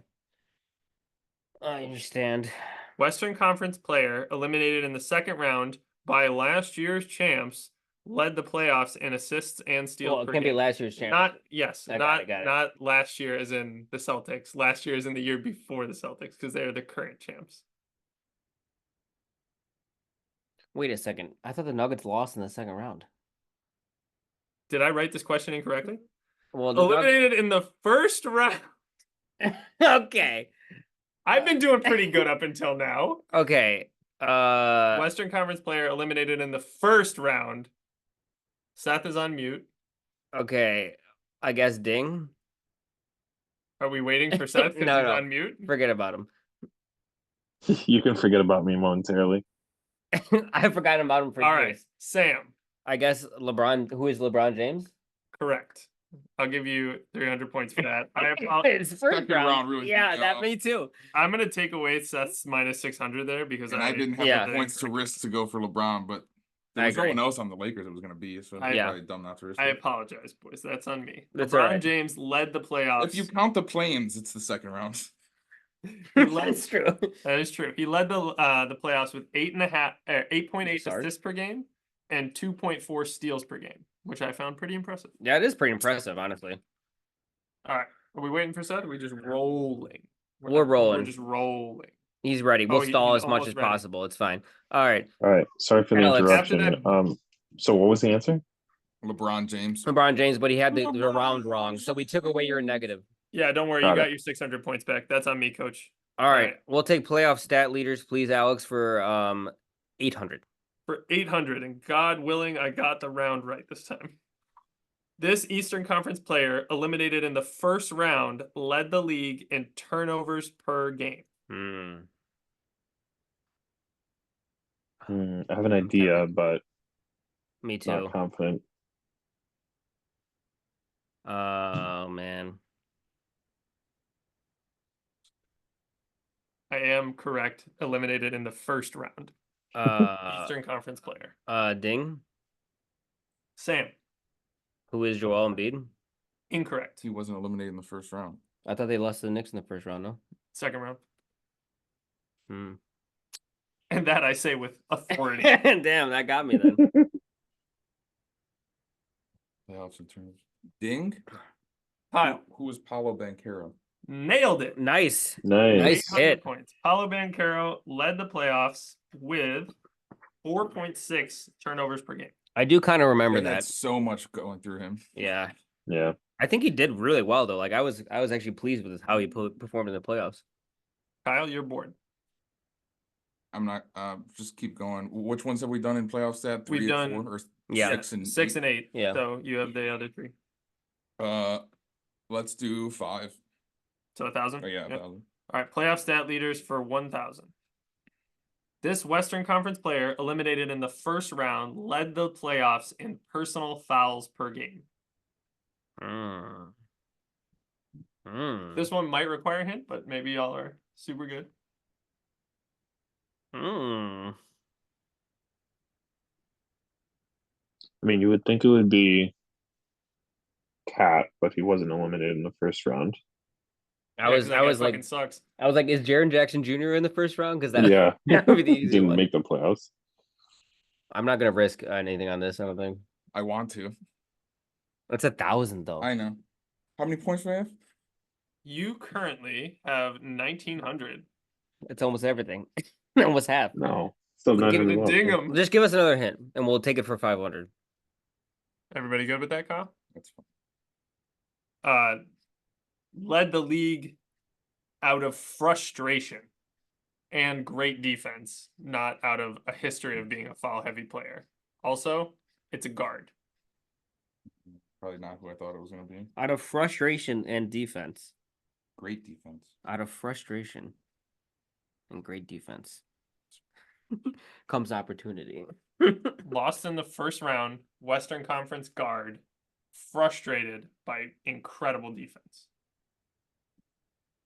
S2: I understand.
S3: Western Conference player eliminated in the second round by last year's champs led the playoffs in assists and steals
S2: Well, it
S3: per
S2: can't be
S3: game.
S2: last year's champs.
S3: Not
S2: got it.
S3: not last year as in the Celtics. Last year as in the year before the Celtics because they're the current champs.
S2: Wait a second. I thought the Nuggets lost in the second round.
S3: Did I write this question incorrectly?
S2: Well,
S3: Eliminated in the first round.
S2: Okay.
S3: I've been doing pretty good up until now.
S2: Okay.
S3: Western Conference player eliminated in the first round. Seth is on mute.
S2: Okay. I guess ding.
S3: Are we waiting for Seth because
S2: No,
S3: he's
S2: no.
S3: on mute?
S2: Forget about him.
S4: You can forget about me momentarily.
S2: I forgot about him for
S3: All
S2: years.
S3: right, Sam.
S2: I guess LeBron. Who is LeBron James?
S3: Correct. I'll give you 300 points for that.
S2: It's first
S1: Second round really
S2: Yeah,
S1: threw me
S2: that
S1: off.
S2: me too.
S3: I'm gonna take away Seth's minus 600 there because
S1: And I didn't have
S2: Yeah.
S1: the points to risk to go for LeBron, but there
S2: I
S1: was no
S2: agree.
S1: one else on the Lakers it was going to be, so it's
S3: Yeah.
S1: probably dumb not to risk
S3: I
S1: it.
S3: apologize, boys. That's on me.
S2: That's
S3: LeBron
S2: all right.
S3: James led the playoffs.
S1: If you count the play-ins, it's the second round.
S3: He led-
S2: That's true.
S3: That is true. He led the playoffs with 8.8
S2: Sorry.
S3: assists per game and 2.4 steals per game, which I found pretty impressive.
S2: Yeah, it is pretty impressive, honestly.
S3: All right, are we waiting for Seth? Or are we just rolling?
S2: We're rolling.
S3: We're just rolling.
S2: He's ready. We'll
S3: Oh,
S2: stall
S3: he's
S2: as much
S3: almost
S2: as
S3: ready.
S2: possible. It's fine. All right.
S4: All right. Sorry for the
S2: Alex,
S3: after
S4: interruption.
S3: that-
S4: So what was the answer?
S1: LeBron James.
S2: LeBron James, but he had the round wrong, so we took away your negative.
S3: Yeah, don't worry.
S4: Got
S3: You
S4: it.
S3: got your 600 points back. That's on me, coach.
S2: All right.
S3: right.
S2: We'll take playoff stat leaders, please, Alex, for 800.
S3: For 800, and God willing, I got the round right this time. This Eastern Conference player eliminated in the first round led the league in turnovers per game.
S4: I have an idea, but
S2: Me too.
S4: not confident.
S2: Oh man.
S3: I am correct. Eliminated in the first round. Eastern Conference player.
S2: Ding.
S3: Sam.
S2: Who is Joel Embiid?
S3: Incorrect.
S1: He wasn't eliminated in the first round.
S2: I thought they lost to the Knicks in the first round, no?
S3: Second round.
S2: Hmm.
S3: And that I say with authority.
S2: Damn, that got me then.
S1: Playoffs in terms. Ding.
S3: Kyle.
S1: Who was Paulo Banchero?
S3: Nailed it.
S2: Nice.
S4: Nice.
S2: Nice
S3: 800
S2: hit.
S3: points. Paulo Banchero led the playoffs with 4.6 turnovers per game.
S2: I do kind of remember
S1: He had
S2: that.
S1: so much going through him.
S2: Yeah.
S4: Yeah.
S2: I think he did really well though. Like I was actually pleased with how he performed in the playoffs.
S3: Kyle, you're bored.
S1: I'm not. Just keep going. Which ones have we done in playoff stat?
S3: We've
S1: 3
S3: done-
S1: and 4 or
S2: Yeah.
S1: 6 and
S3: 6
S1: 8?
S3: and 8.
S2: Yeah.
S3: So you have the other 3.
S1: Let's do 5.
S3: So 1,000.
S1: Oh yeah,
S3: Yep.
S1: 1,000.
S3: All right, playoff stat leaders for 1,000. This Western Conference player eliminated in the first round led the playoffs in personal fouls per game. This one might require a hint, but maybe y'all are super good.
S4: I mean, you would think it would be Cat, but he wasn't eliminated in the first round.
S2: I was like,
S3: sucks.
S2: is Jaren Jackson Jr. in the first round? Because that,
S4: Yeah,
S2: that would be the easy
S4: didn't
S2: one.
S4: make the playoffs.
S2: I'm not gonna risk anything on this. I don't think
S1: I want to.
S2: it's 1,000 though.
S1: I know. How many points do I have?
S3: You currently have 1,900.
S2: It's almost everything, almost half.
S4: No, still
S3: Give
S4: 900
S3: it a
S4: left.
S3: ding 'em.
S2: Just give us another hint, and we'll take it for 500.
S3: Everybody good with that, Kyle?
S1: That's fine.
S3: Led the league out of frustration and great defense, not out of a history of being a foul-heavy player. Also, it's a guard.
S1: Probably not who I thought it was going to be.
S2: Out of frustration and defense.
S1: Great defense.
S2: Out of frustration and great defense comes opportunity.
S3: Lost in the first round, Western Conference guard, frustrated by incredible defense.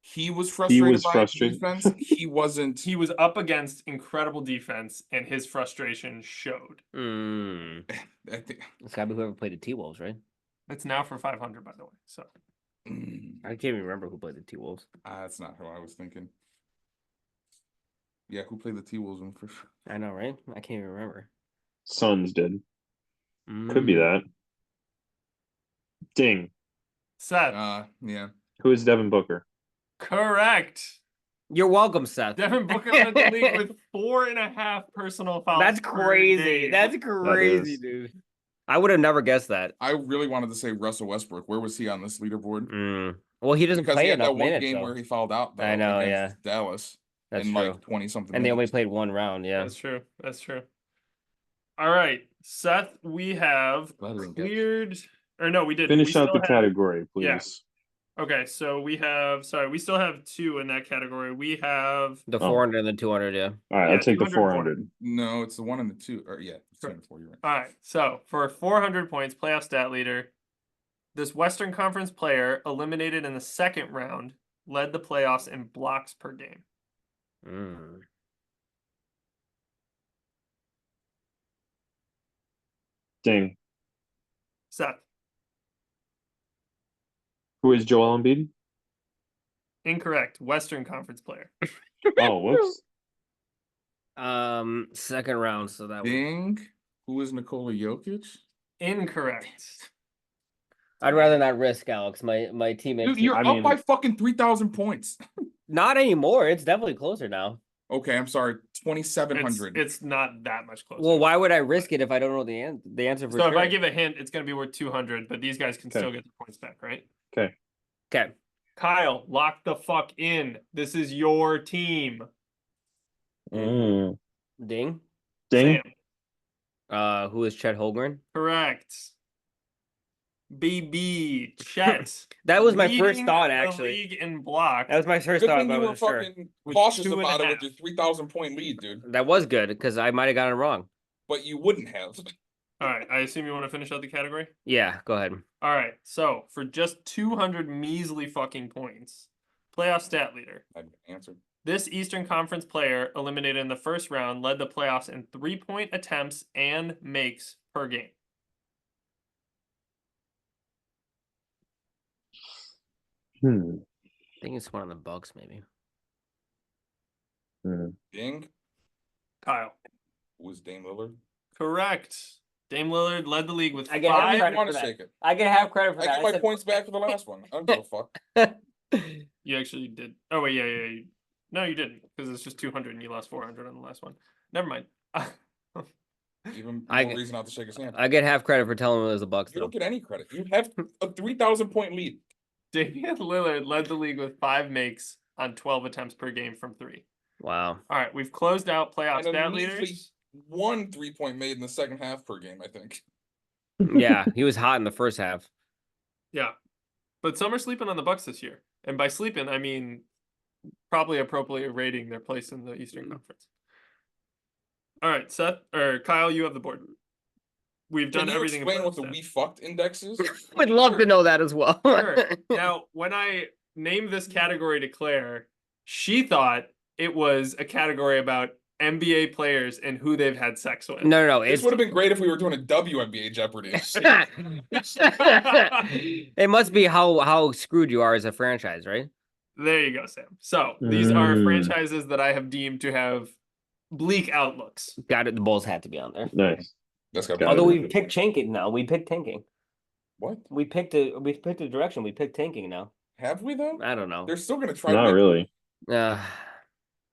S1: He was frustrated by
S4: frustrated.
S1: defense. He wasn't.
S3: He was up against incredible defense, and his frustration showed.
S1: I think.
S2: It's gotta be whoever played the T-Wolves, right?
S3: It's now for 500, by the way. So
S2: I can't even remember who played the T-Wolves.
S1: That's not who I was thinking. Yeah, who played the T-Wolves one first?
S2: I know, right? I can't even remember.
S4: Suns did. Could be that. Ding.
S3: Seth,
S1: Yeah.
S4: Who is Devin Booker?
S3: correct.
S2: You're welcome, Seth.
S3: Devin Booker led the league with 4.5 personal fouls.
S2: That's
S3: per
S2: crazy.
S3: game.
S2: That's crazy,
S4: is.
S2: dude. I would have never guessed that.
S1: I really wanted to say Russell Westbrook. Where was he on this leaderboard?
S2: Well, he doesn't
S1: Because
S2: play
S1: he had
S2: enough
S1: that one
S2: minutes,
S1: game
S2: though.
S1: where he fouled out. Though,
S2: I know,
S1: against Dallas.
S2: That's
S1: in
S2: true.
S1: like 20 something.
S2: And they only played one round, yeah.
S3: That's true. That's true. All right, Seth, we have
S1: Glad we didn't get-
S3: cleared. Or no, we didn't.
S4: Finish
S3: We
S4: out
S3: still
S4: the
S3: have-
S4: category, please.
S3: Yeah. Okay, so we have. Sorry, we still have 2 in that category. We have.
S2: The
S4: Oh.
S2: 400 and the 200, yeah.
S4: All right,
S3: Yeah,
S4: I'll take the
S3: 200
S4: 400.
S1: No, it's the 1 and the 2. Or yeah, it's 2 and 4. You're right.
S3: All right, so for 400 points, playoff stat leader, this Western Conference player eliminated in the second round led the playoffs in blocks per game.
S4: Ding.
S3: Seth,
S4: Who is Joel Embiid?
S3: incorrect. Western Conference player.
S4: Oh, whoops.
S2: Second round, so that was.
S1: Ding. Who is Nikola Jokic?
S3: Incorrect.
S2: I'd rather not risk, Alex. My teammates.
S1: Dude, you're
S4: I
S1: up
S4: mean-
S1: by fucking 3,000 points.
S2: Not anymore. It's definitely closer now.
S1: Okay, I'm sorry. 2,700.
S3: It's not that much closer.
S2: Well, why would I risk it if I don't know the answer for
S3: So
S2: sure?
S3: if I give a hint, it's going to be worth 200, but these guys can
S4: Okay.
S3: still get the points back, right?
S4: Okay.
S2: Okay.
S3: Kyle, lock the fuck in. This is your team.
S4: Mm.
S2: Ding.
S4: Ding.
S3: Sam,
S2: Who is Chet Holmgren?
S3: correct. BB, Chet.
S2: That was my first
S3: leading
S2: thought,
S3: the
S2: actually.
S3: League in block.
S2: That was my first
S1: Good
S2: thought,
S1: thing
S2: but I
S1: you were
S2: wasn't sure.
S1: fucking
S3: With
S1: cautious
S3: 2.5.
S1: about it with your 3,000 point lead, dude.
S2: That was good because I might have gotten it wrong.
S1: But you wouldn't have.
S3: All right, I assume you want to finish out the category?
S2: Yeah, go ahead.
S3: All right, so for just 200 measly fucking points, playoff stat leader.
S1: I answered.
S3: This Eastern Conference player eliminated in the first round led the playoffs in 3-point attempts and makes per game.
S2: I think it's one of the Bucks, maybe.
S1: Ding.
S3: Kyle,
S1: Was Dame Lillard?
S3: correct. Dame Lillard led the league with
S2: I get
S1: I
S3: five.
S1: didn't
S2: credit
S1: want
S2: for
S1: to
S2: that.
S1: shake it.
S2: I can have credit for
S1: I
S2: that.
S1: get my points back for the last one. I don't give a fuck.
S3: You actually did. Oh wait, yeah. No, you didn't, because it's just 200 and you lost 400 on the last one. Never mind.
S1: Even
S2: I
S1: more
S2: get-
S1: reason not to shake his hand.
S2: I get half credit for telling him it was the Bucks,
S1: You
S2: though.
S1: don't get any credit. You have a 3,000 point lead.
S3: Damian Lillard led the league with 5 makes on 12 attempts per game from 3.
S2: Wow.
S3: All right, we've closed out playoff
S1: And a
S3: stat
S1: measly
S3: leaders.
S1: 1 3-point made in the second half per game, I think.
S2: Yeah, he was hot in the first half.
S3: Yeah, but some are sleeping on the Bucks this year, and by sleeping I mean probably appropriately rating their place in the Eastern Conference. All right, Seth or Kyle, you have the board. We've
S1: Can
S3: done
S1: you
S3: everything. in
S1: explain what
S3: playoff
S1: the
S3: stat.
S1: We Fucked index is?
S2: Would love to know that as well.
S3: Sure. Now, when I named this category to Claire, she thought it was a category about NBA players and who they've had sex with.
S2: No.
S1: This
S2: It's
S1: would have been great if we were doing a WNBA Jeopardy.
S2: it must be how screwed you are as a franchise, right?
S3: There you go, Sam. So these are
S4: Mm.
S3: franchises that I have deemed to have bleak outlooks.
S2: Got it. The Bulls had to be on there.
S4: Nice.
S1: That's got
S4: Got
S2: Although
S4: it.
S2: we picked tanking now. We picked tanking.
S1: What?
S2: We picked a direction. We picked tanking now.
S1: Have we though?
S2: I don't know.
S1: They're still gonna try.
S4: Not
S1: to make,
S4: really.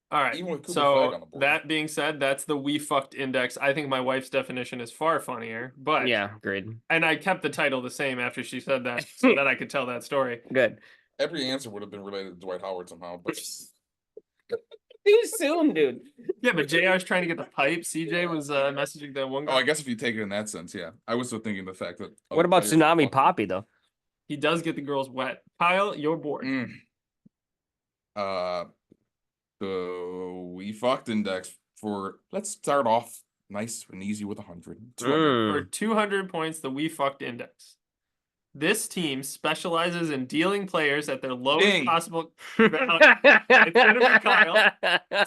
S3: All right.
S1: Even with Cooper Flag on
S3: So
S1: the board.
S3: that being said, that's the we fucked index. I think my wife's definition is far funnier, but
S2: yeah, great.
S3: and I kept the title the same after she said that so that I could tell that story.
S2: Good.
S1: Every answer would have been related to Dwight Howard somehow, but
S2: Too soon, dude.
S3: Yeah, but JR's trying to get the pipe. CJ was messaging that one guy.
S1: oh, I guess if you take it in that sense, yeah. I was still thinking the fact that.
S2: What about
S1: players
S2: Tsunami
S1: fucking-
S2: Poppy though?
S3: He does get the girls wet. Kyle, you're bored.
S1: The we fucked index for let's start off nice and easy with 100. 200.
S3: For 200 points, the we fucked index. This team specializes in dealing players at their lowest
S1: Ding.
S3: possible gonna be Kyle.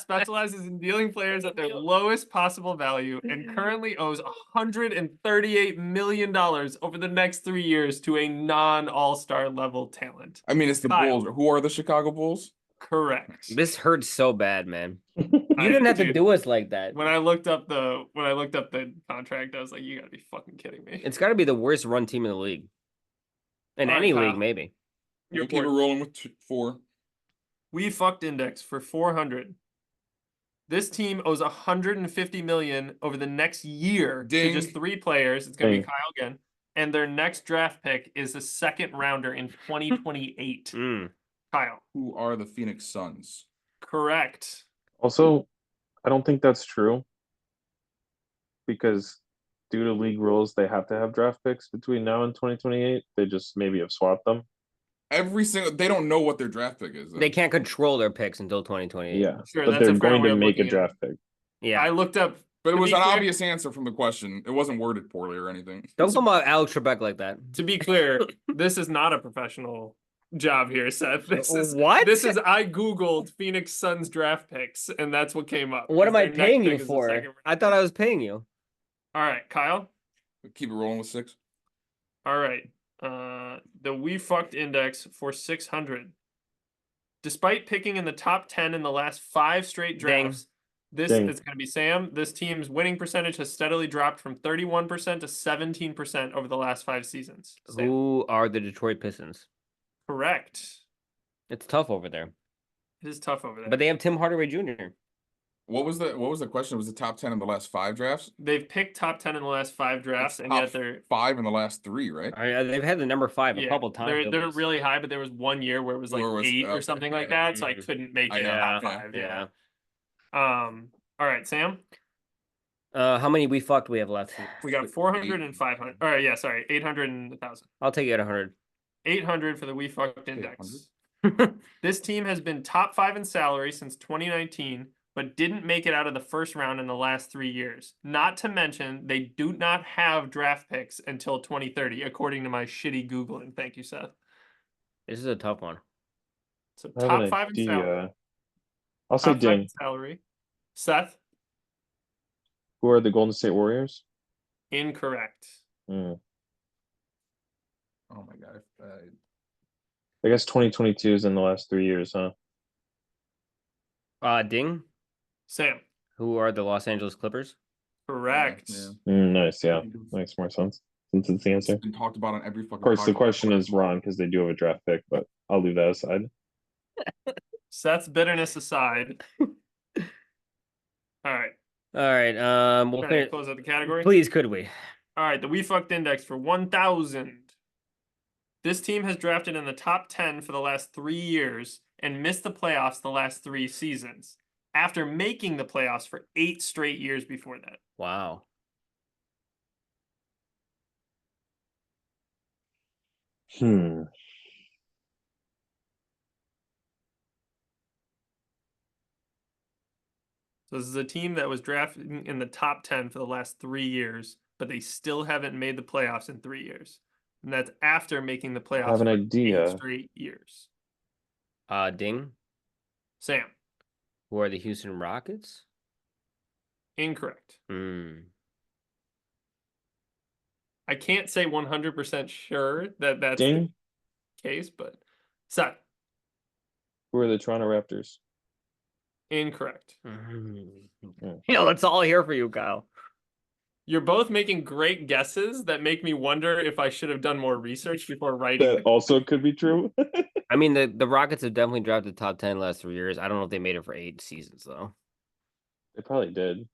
S3: Specializes in dealing players at their lowest possible value and currently owes $138 million over the next 3 years to a non-all-star level talent.
S1: I mean, it's the
S3: Kyle.
S1: Bulls. Who are the Chicago Bulls?
S3: Correct.
S2: This hurts so bad, man. You didn't have to
S3: Dude,
S2: do us like that.
S3: When I looked up the contract, I was like, you gotta be fucking kidding me.
S2: It's got to be the worst run team in the league. In
S3: All right,
S2: any
S3: Kyle.
S2: league, maybe.
S3: You're
S1: We'll keep it
S3: bored.
S1: rolling with 4.
S3: We fucked index for 400. This team owes 150 million over the next year
S1: Ding.
S3: to just 3 players. It's gonna
S4: Ding.
S3: be Kyle again. And their next draft pick is a second rounder in 2028. Kyle.
S1: Who are the Phoenix Suns?
S3: Correct.
S4: Also, I don't think that's true because due to league rules, they have to have draft picks between now and 2028. They just maybe have swapped them.
S1: Every single they don't know what their draft pick is. though.
S2: They can't control their picks until 2028.
S4: Yeah,
S3: Sure,
S4: but
S3: that's
S4: they're
S3: a fair
S4: going
S3: way
S4: to
S3: of
S4: make a
S3: looking at it.
S4: draft pick.
S2: Yeah.
S3: I looked up.
S1: But it
S3: to
S1: was
S3: be
S1: an
S3: clear-
S1: obvious answer from the question. It wasn't worded poorly or anything.
S2: Don't come about Alex Trebek like that.
S3: To be clear, this is not a professional job here, Seth. This is
S2: What?
S3: This is I googled Phoenix Suns draft picks, and that's what came up.
S2: What am I
S3: Their next
S2: paying
S3: pick
S2: you
S3: is the
S2: for?
S3: second round.
S2: I thought I was paying you.
S3: All right, Kyle.
S1: Keep it rolling with 6.
S3: All right. The we fucked index for 600. Despite picking in the top 10 in the last 5 straight
S2: Ding.
S3: drafts, this
S4: Ding.
S3: is going to be Sam. This team's winning percentage has steadily dropped from 31% to 17% over the last 5 seasons. Sam.
S2: Who are the Detroit Pistons?
S3: Correct.
S2: It's tough over there.
S3: It is tough over there.
S2: But they have Tim Hardaway Jr.
S1: What was the question? Was the top 10 in the last 5 drafts?
S3: They've picked top 10 in the last 5 drafts,
S1: That's
S3: and
S1: top
S3: yet they're
S1: 5 in the last 3, right?
S2: They've had the number 5 a
S3: yeah,
S2: couple times.
S3: They're
S2: at
S3: they're
S2: least.
S3: really high, but there was 1 year where it was like
S1: Where it was
S3: 8 or
S1: okay,
S3: something like
S1: yeah.
S3: that, so I couldn't make
S1: I
S3: it
S1: know,
S3: top
S1: yeah,
S3: 5.
S2: Yeah.
S3: All right, Sam.
S2: How many we fucked we have left?
S3: We got 400 and 500. All right, yeah, sorry, 800 and 1,000.
S2: I'll take it at 100.
S3: 800 for the We Fucked Index.
S1: 800.
S3: This team has been top 5 in salary since 2019, but didn't make it out of the first round in the last 3 years. Not to mention, they do not have draft picks until 2030, according to my shitty Googling. Thank you, Seth.
S2: This is a tough one.
S3: So
S4: I have
S3: top
S4: an
S3: 5 in salary.
S4: idea. I'll say
S3: Top 5 in
S4: Ding.
S3: salary. Seth,
S4: Who are the Golden State Warriors?
S3: incorrect.
S4: Hmm.
S1: Oh my god.
S4: I guess 2022 is in the last 3 years, huh?
S2: Ding.
S3: Sam,
S2: Who are the Los Angeles Clippers?
S3: correct.
S1: Yeah.
S4: Nice, yeah. Makes more sense since it's the answer.
S1: It's been talked about on every fucking
S4: Of course, the
S1: podcast.
S4: question is wrong because they do have a draft pick, but I'll leave that aside.
S3: Seth's bitterness aside. All right.
S2: All right. We'll
S3: Trying to
S2: finish.
S3: close out the category.
S2: Please, could we?
S3: All right, the We Fucked Index for 1,000. This team has drafted in the top 10 for the last 3 years and missed the playoffs the last 3 seasons, after making the playoffs for 8 straight years before that.
S2: Wow.
S4: Hmm.
S3: So this is a team that was drafted in the top 10 for the last 3 years, but they still haven't made the playoffs in 3 years. And that's after making the playoffs
S4: have an
S3: for
S4: idea.
S3: 8 straight years.
S2: Ding.
S3: Sam,
S2: Who are the Houston Rockets?
S3: Incorrect.
S2: Hmm.
S3: I can't say 100% sure that that's the
S4: Ding.
S3: case, but Seth,
S4: Who are the Toronto Raptors?
S3: incorrect.
S2: It's all here for you, Kyle.
S3: You're both making great guesses that make me wonder if I should have done more research before writing.
S4: That also could be true.
S2: I mean, the Rockets have definitely dropped the top 10 last 3 years. I don't know if they made it for 8 seasons, though.
S4: They probably did.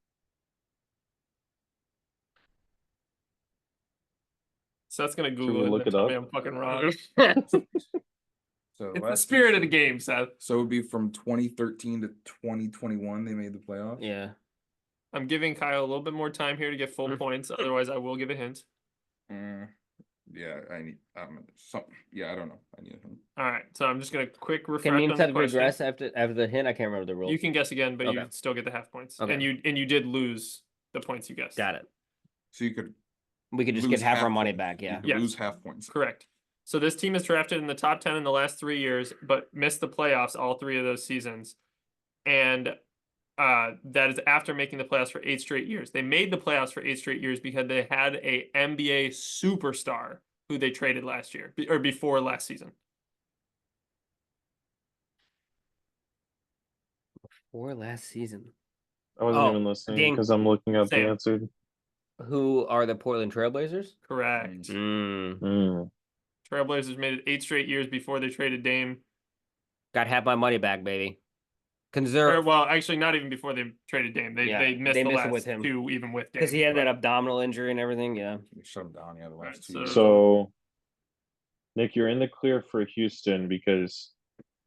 S3: Seth's gonna
S4: we
S3: Google it
S4: look
S3: and
S4: it
S3: tell
S4: up?
S3: me I'm fucking wrong.
S1: So
S3: It's the
S1: last
S3: spirit of the
S1: season-
S3: game, Seth.
S1: So it would be from 2013 to 2021 they made the playoffs.
S2: Yeah.
S3: I'm giving Kyle a little bit more time here to get full points. Otherwise, I will give a hint.
S1: Yeah, I need yeah, I don't know. I need a hint.
S3: All right, so I'm just gonna quick refresh
S2: Can me
S3: on
S2: and
S3: the
S2: Seth
S3: question.
S2: regress after the hint? I can't remember the rules.
S3: You can guess again, but you
S2: Okay.
S3: still get the half points.
S2: Okay.
S3: And you did lose the points you guessed.
S2: Got it.
S1: So you could
S2: We could just
S1: lose
S2: get half our money
S1: points.
S2: back.
S1: You
S2: Yeah.
S1: could
S3: Yes.
S1: lose half points.
S3: Correct. So this team is drafted in the top 10 in the last 3 years, but missed the playoffs all 3 of those seasons. And that is after making the playoffs for 8 straight years. They made the playoffs for 8 straight years because they had a NBA superstar who they traded last year or before last season.
S2: Or last season.
S4: I wasn't
S2: Oh,
S4: even listening
S2: ding.
S4: because I'm looking up
S3: Same.
S4: the answer.
S2: Who are the Portland Trailblazers?
S3: Correct.
S4: Mm.
S3: Trailblazers made it 8 straight years before they traded Dame.
S2: Got half my money back, baby.
S3: Or,
S2: Conserve.
S3: well, actually, not even before they traded Dame. They
S2: Yeah,
S3: missed
S2: they
S3: the
S2: missed it
S3: last
S2: with him.
S3: 2 even with Dame.
S2: Because he had that
S3: but-
S2: abdominal injury and everything. Yeah.
S1: Shut them down, yeah, the last
S3: Alright,
S1: 2
S3: so-
S1: years.
S4: So, Nick, you're in the clear for Houston because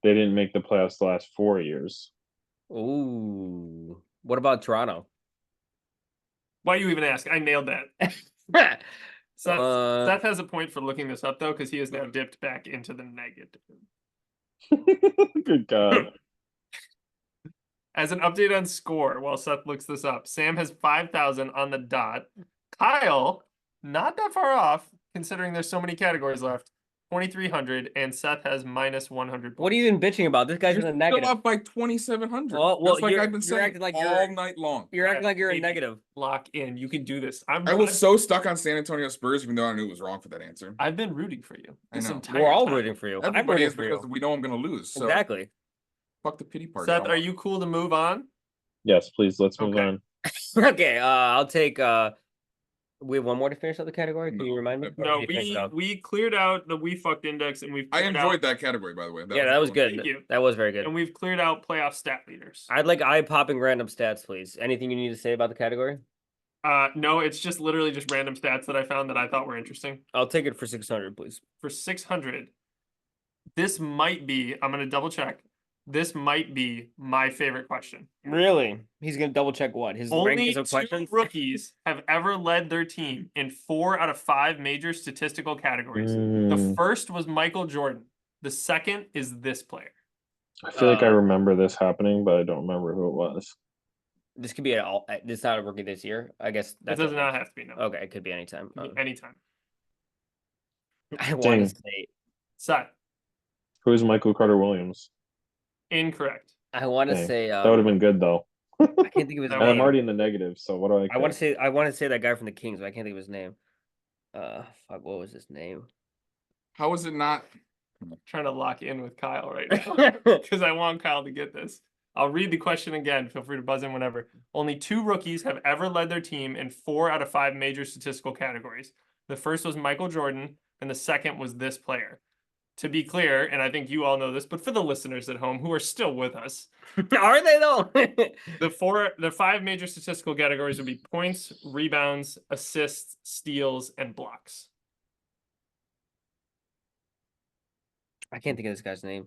S4: they didn't make the playoffs the last 4 years.
S2: Ooh. What about Toronto?
S3: Why you even ask? I nailed that. Seth, Seth has a point for looking this up, though, because he has now dipped back into the negative.
S4: Good God.
S3: As an update on score, while Seth looks this up, Sam has 5,000 on the dot. Kyle, not that far off, considering there's so many categories left, 2,300, and Seth has minus 100 points.
S2: What are you even bitching about? This guy's
S1: You're
S2: in the
S1: still
S2: negative.
S1: up by 2,700.
S2: Well,
S1: That's like
S2: you're-
S1: I've been
S2: you're
S1: saying
S2: acting like
S1: all
S2: you're-
S1: night long.
S2: You're acting like you're in
S3: Baby.
S2: negative.
S3: Lock in. You can do this.
S1: I was so stuck on San Antonio Spurs, even though I knew it was wrong for that answer.
S3: I've been rooting for you.
S1: I
S3: This
S1: know.
S3: entire
S2: We're all
S3: time.
S2: rooting for you. I'm
S1: Everybody
S2: rooting
S1: is
S2: for
S1: because
S2: you.
S1: we know I'm going to lose. So
S2: Exactly.
S1: fuck the pity party.
S3: Seth, are you cool to move on?
S4: Yes, please, let's move
S3: Okay.
S4: on.
S2: Okay, I'll take we have one more to finish up the category. Can you
S1: No.
S2: remind me? Or
S3: No,
S2: did you finish it up?
S3: we cleared out the We Fucked Index, and we've
S1: I
S3: cleared
S1: enjoyed
S3: out,
S1: that category, by the way.
S2: Yeah, that was good.
S3: Thank you.
S2: That was very good.
S3: and we've cleared out playoff stat leaders.
S2: I'd like eye-popping random stats, please. Anything you need to say about the category?
S3: No, it's just literally just random stats that I found that I thought were interesting.
S2: I'll take it for 600, please.
S3: For 600, this might be, I'm going to double check. This might be my favorite question.
S2: Really? He's gonna double check what his
S3: Only
S2: rankings
S3: 2
S2: of questions.
S3: rookies have ever led their team in 4 out of 5 major statistical categories. The first was Michael Jordan. The second is this player.
S4: I feel like I remember this happening, but I don't remember who it was.
S2: This could be an all. This is not a rookie this year. I guess
S3: It
S2: that's
S3: does
S2: okay.
S3: not have to be no.
S2: Okay, it could be anytime.
S3: Anytime.
S2: I want
S4: Dang.
S2: to say.
S3: Seth,
S4: Who's Michael Carter Williams?
S3: incorrect.
S2: I want to
S4: Dang.
S2: say.
S4: That would have been good though.
S2: I can't think of his
S3: That
S4: And I'm
S2: name.
S4: already in the negative, so what do I?
S2: I want
S4: care?
S2: to say. I want to say that guy from the Kings, but I can't think of his name. Fuck. What was his name?
S1: How is it not?
S3: Trying to lock in with Kyle right now because I want Kyle to get this. I'll read the question again. Feel free to buzz in whenever. Only 2 rookies have ever led their team in 4 out of 5 major statistical categories. The first was Michael Jordan, and the second was this player. To be clear, and I think you all know this, but for the listeners at home who are still with us,
S2: Are they though?
S3: the 5 major statistical categories would be points, rebounds, assists, steals, and blocks.
S2: I can't think of this guy's name.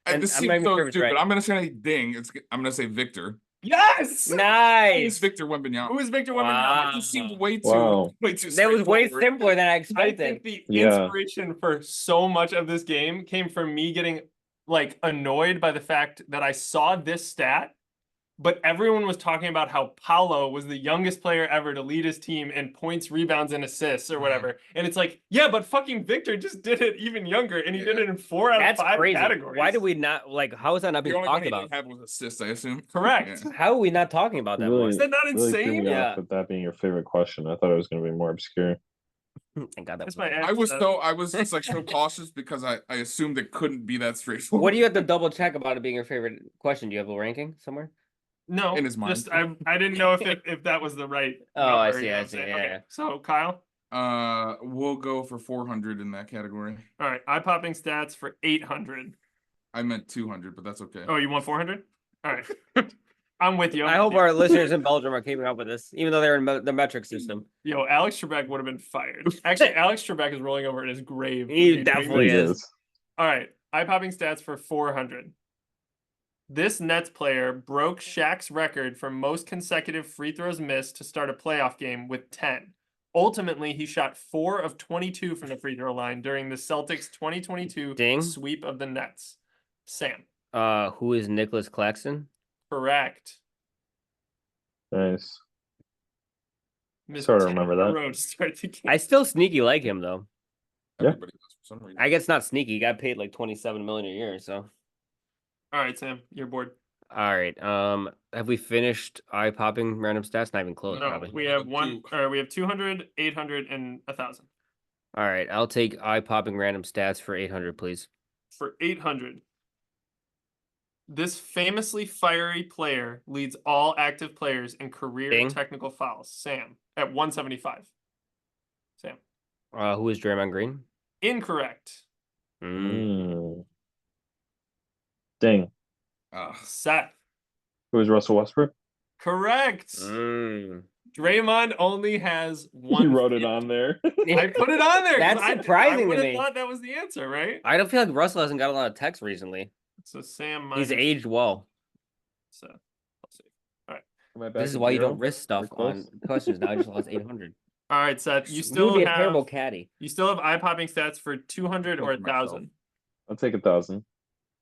S1: And
S2: And
S1: this
S2: I'm not
S1: seems
S2: even
S1: so
S2: sure if it's
S1: stupid.
S2: right.
S1: I'm gonna say ding. I'm gonna say Victor.
S3: Yes!
S1: It's
S2: Nice.
S1: Victor Wembanyama.
S3: Who is Victor
S2: Wow.
S3: Wembanyama?
S1: It seemed way too
S4: Wow.
S1: way too.
S2: That was way
S1: straightforward.
S2: simpler than I
S3: I
S2: expected.
S3: think the
S4: Yeah.
S3: inspiration for so much of this game came from me getting like annoyed by the fact that I saw this stat but everyone was talking about how Paulo was the youngest player ever to lead his team in points, rebounds, and assists or whatever. And it's like, yeah, but fucking Victor just did it even younger, and he did it in 4 out of
S2: That's
S3: 5
S2: crazy.
S3: categories.
S2: Why do we not like? How is that not
S1: The
S2: being
S1: only one
S2: talked
S1: he
S2: about?
S1: didn't have was assists, I assume.
S3: Correct.
S1: Yeah.
S2: How are we not talking about that more?
S4: Really,
S3: Is that not
S4: really threw
S3: insane?
S4: me
S2: Yeah.
S4: off with that being your favorite question. I thought it was going to be more obscure.
S2: Thank God that
S3: That's
S2: was.
S3: my
S1: I was
S3: answer.
S1: just like so cautious because I assumed it couldn't be that straightforward.
S2: What do you have to double check about it being your favorite question? Do you have a ranking somewhere?
S3: No,
S1: in his mind.
S3: just I didn't know if that was the right.
S2: Oh, I
S3: number,
S2: see,
S3: you know
S2: I
S3: what I'm
S2: see,
S3: saying?
S2: yeah,
S3: Okay,
S2: yeah.
S3: so Kyle.
S1: We'll go for 400 in that category.
S3: All right, eye-popping stats for 800.
S1: I meant 200, but that's okay.
S3: Oh, you want 400? All right. I'm with you.
S2: I hope our listeners in Belgium are keeping up with this, even though they're in the metric system.
S3: Yo, Alex Trebek would have been fired. Actually, Alex Trebek is rolling over in his grave. for
S2: He
S3: me doing
S2: definitely
S3: this.
S2: is.
S3: All right, eye-popping stats for 400. This Nets player broke Shaq's record for most consecutive free throws missed to start a playoff game with 10. Ultimately, he shot 4 of 22 from the free throw line during the Celtics 2022
S2: Ding.
S3: sweep of the Nets. Sam.
S2: Who is Nicholas Claxton?
S3: Correct.
S4: Nice.
S3: Missed
S4: Sort of
S3: 10
S4: remember
S3: in a
S4: that.
S3: row to start the game.
S2: I still sneaky like him though.
S4: Yeah.
S1: Everybody does for some reason.
S2: I guess not sneaky. He got paid like 27 million a year, so.
S3: All right, Sam, you're bored.
S2: All right. Have we finished eye popping random stats? Not even close,
S3: No,
S2: probably.
S3: we have
S1: Two.
S3: one. Or we have 200, 800, and 1,000.
S2: All right, I'll take eye popping random stats for 800, please.
S3: For 800, this famously fiery player leads all active players in career
S2: Ding.
S3: technical fouls. Sam at 175. Sam.
S2: Who is Draymond Green?
S3: Incorrect.
S2: Mm.
S4: Dang.
S3: Seth.
S4: Who is Russell Westbrook?
S3: Correct.
S2: Mm.
S3: Draymond only has one.
S4: You wrote it on there.
S3: I put it on there. 'cause
S2: That's
S3: I
S2: surprising to
S3: would have
S2: me.
S3: thought that was the answer, right?
S2: I don't feel like Russell hasn't got a lot of text recently.
S3: So Sam
S2: He's
S3: minus
S2: aged well.
S3: Seth. Let's see. All right.
S4: Am I back
S2: This is
S4: at
S2: why you
S4: zero?
S2: don't risk stuff
S4: We're close.
S2: on questions. Now I just lost 800.
S3: All right, Seth. You
S2: You
S3: still
S2: would be a
S3: have
S2: terrible caddy.
S3: you still have eye-popping stats for 200 or
S1: Look at myself.
S3: 1,000.
S4: I'll take 1,000.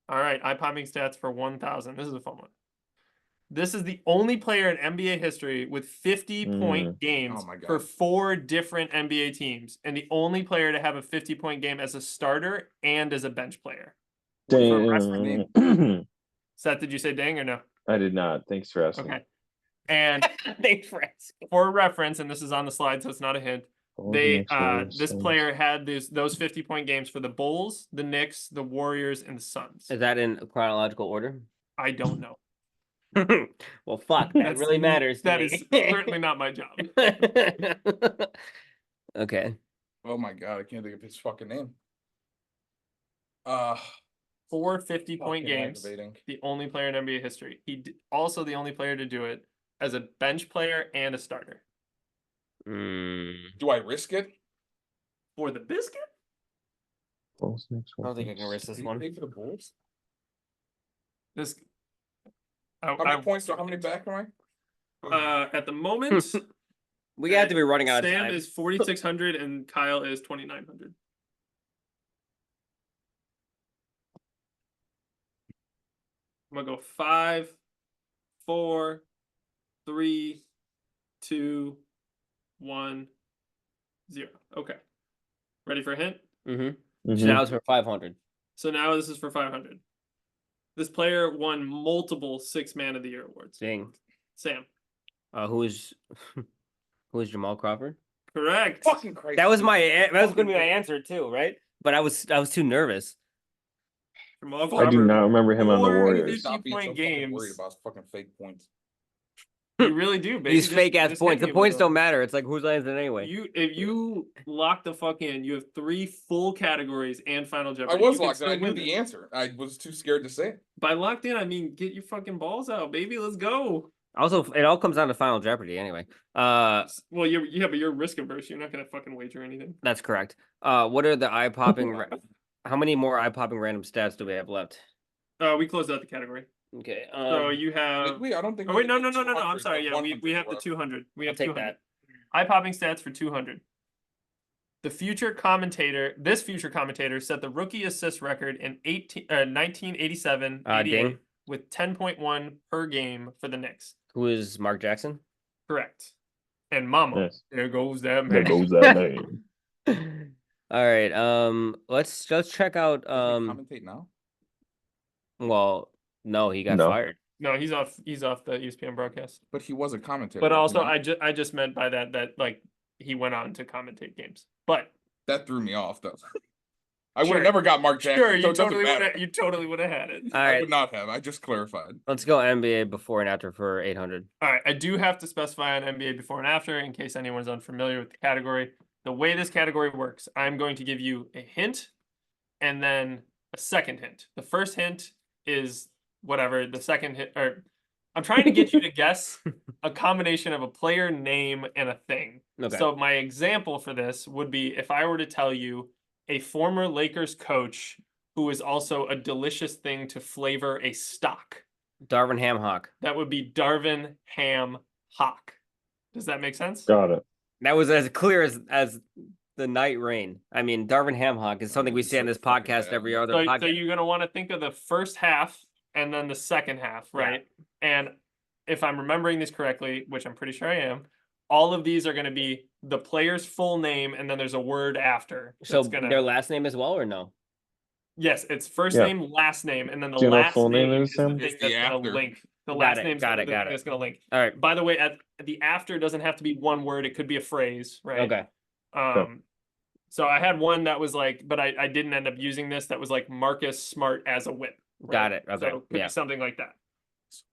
S3: All right, eye-popping stats for 1,000. This is a fun one. This is the only player in NBA history with 50-point games
S1: Oh my God.
S3: for 4 different NBA teams, and the only player to have a 50-point game as a starter and as a bench player.
S1: For wrestling
S4: Dang.
S3: Seth, did you say dang or no?
S4: I did not. Thanks for asking.
S3: Okay. And
S2: Thanks for asking.
S3: for reference, and this is on the slide, so it's not a hint. They this player had those 50-point games for the Bulls, the Knicks, the Warriors, and the Suns.
S2: Is that in chronological order?
S3: I don't know.
S2: Well, fuck. That
S3: That's-
S2: really matters.
S3: That is certainly not my job.
S2: Okay.
S1: Oh my god, I can't think of his fucking name.
S3: 4 50-point
S1: Fucking
S3: games.
S1: aggravating.
S3: The only player in NBA history. Also the only player to do it as a bench player and a starter.
S1: Do I risk it?
S3: For the biscuit?
S2: I don't think I can risk this
S1: Did he
S2: one.
S1: play for the Bulls?
S3: This.
S1: How many points? How many back am I?
S3: At the moment,
S2: We have to be running out of
S3: Sam
S2: time.
S3: is 4,600 and Kyle is 2,900. I'm gonna go 5, 4, 3, 2, 1, 0. Okay. Ready for a hint?
S2: Mm-hmm. So now it's for 500.
S3: So now this is for 500. This player won multiple 6 Man of the Year awards.
S2: Dang.
S3: Sam.
S2: Who is Jamal Crawford?
S3: Correct.
S1: Fucking Christ.
S2: That was gonna be my answer too, right? But I was too nervous.
S3: Jamal
S4: I do
S3: Crawford.
S4: not remember him on the
S3: 4
S4: Warriors.
S1: Stop being
S3: 50-point
S1: so fucking worried
S3: games.
S1: about fucking fake points.
S3: You really do, baby.
S2: These
S3: Just-
S2: fake ass
S3: just
S2: points.
S3: hit
S2: The
S3: me
S2: points
S3: with them.
S2: don't matter. It's like who's lands it anyway.
S3: If you lock the fuck in, you have 3 full categories and Final
S1: I
S3: Jeopardy.
S1: was
S3: You can
S1: locked in. I
S3: still
S1: knew
S3: win
S1: the
S3: this.
S1: answer. I was too scared to say it.
S3: By locked in, I mean get your fucking balls out, baby. Let's go.
S2: Also, it all comes down to Final Jeopardy anyway.
S3: Well, but you're risk averse. You're not gonna fucking wager anything.
S2: That's correct. What are the eye popping? How many more eye popping random stats do we have left?
S3: We closed out the category.
S2: Okay.
S3: So you have.
S1: Did we? I don't think.
S3: Oh
S1: we
S3: wait, no.
S1: did
S3: I'm
S1: 200,
S3: sorry.
S1: the
S3: Yeah, we
S1: 100
S3: have the
S1: left.
S3: 200. We
S2: I'll
S3: have
S2: take
S3: 200.
S2: that.
S3: Eye popping stats for 200. This future commentator set the rookie assist record in 1987, 88,
S2: Ding.
S3: with 10.1 per game for the Knicks.
S2: Who is Mark Jackson?
S3: Correct. And Mama,
S4: Yes.
S3: there goes that man.
S4: There goes that name.
S2: All right. Let's check out.
S1: Does he commentate now?
S2: Well, no, he got
S4: No.
S2: fired.
S3: No, he's off. He's off the ESPN broadcast.
S1: But he was a commentator.
S3: But
S1: was he
S3: also,
S1: not?
S3: I just meant by that like he went on to commentate games. But
S1: That threw me off though. I would
S3: Sure.
S1: have never got Mark Jackson.
S3: sure,
S1: so
S3: you
S1: it doesn't
S3: totally would
S1: matter.
S3: have. You totally would have had it.
S2: All
S1: I
S2: right.
S1: would not have. I just clarified.
S2: Let's go NBA before and after for 800.
S3: All right, I do have to specify on NBA before and after in case anyone's unfamiliar with the category. The way this category works, I'm going to give you a hint and then a second hint. The first hint is whatever. The second hint, or I'm trying to get you to guess a combination of a player name and a thing.
S2: Okay.
S3: So my example for this would be if I were to tell you a former Lakers coach who is also a delicious thing to flavor a stock.
S2: Darvin Ham-Hock.
S3: That would be Darvin Ham Hock. Does that make sense?
S4: Got it.
S2: That was as clear as the night rain. I mean, Darvin Ham-Hock is something we say on this podcast every other
S3: So
S2: podcast.
S3: you're going to want to think of the first half and then the second half, right? And if I'm remembering this correctly, which I'm pretty sure I am, all of these are going to be the player's full name and then there's a word after.
S2: So
S3: that's gonna...
S2: their last name as well, or no?
S3: Yes, it's first
S4: Yeah.
S3: name, last name, and then the
S4: Do you know what
S3: last
S4: full
S3: name
S4: name
S3: is
S4: is,
S3: the
S4: Sam?
S3: thing
S1: It's the
S3: that's going
S1: after.
S3: to link. The
S2: Got
S3: last
S2: it,
S3: name
S2: got it,
S3: the
S2: got
S3: thing
S2: it.
S3: that's going to link.
S2: All right.
S3: By the way, at the after doesn't have to be one word; it could be a phrase, right?
S2: Okay.
S3: So I had one that was like, but I didn't end up using this. That was like Marcus Smart as a whip. Right?
S2: Got it. Okay.
S3: So it could
S2: Yeah.
S3: be something like that.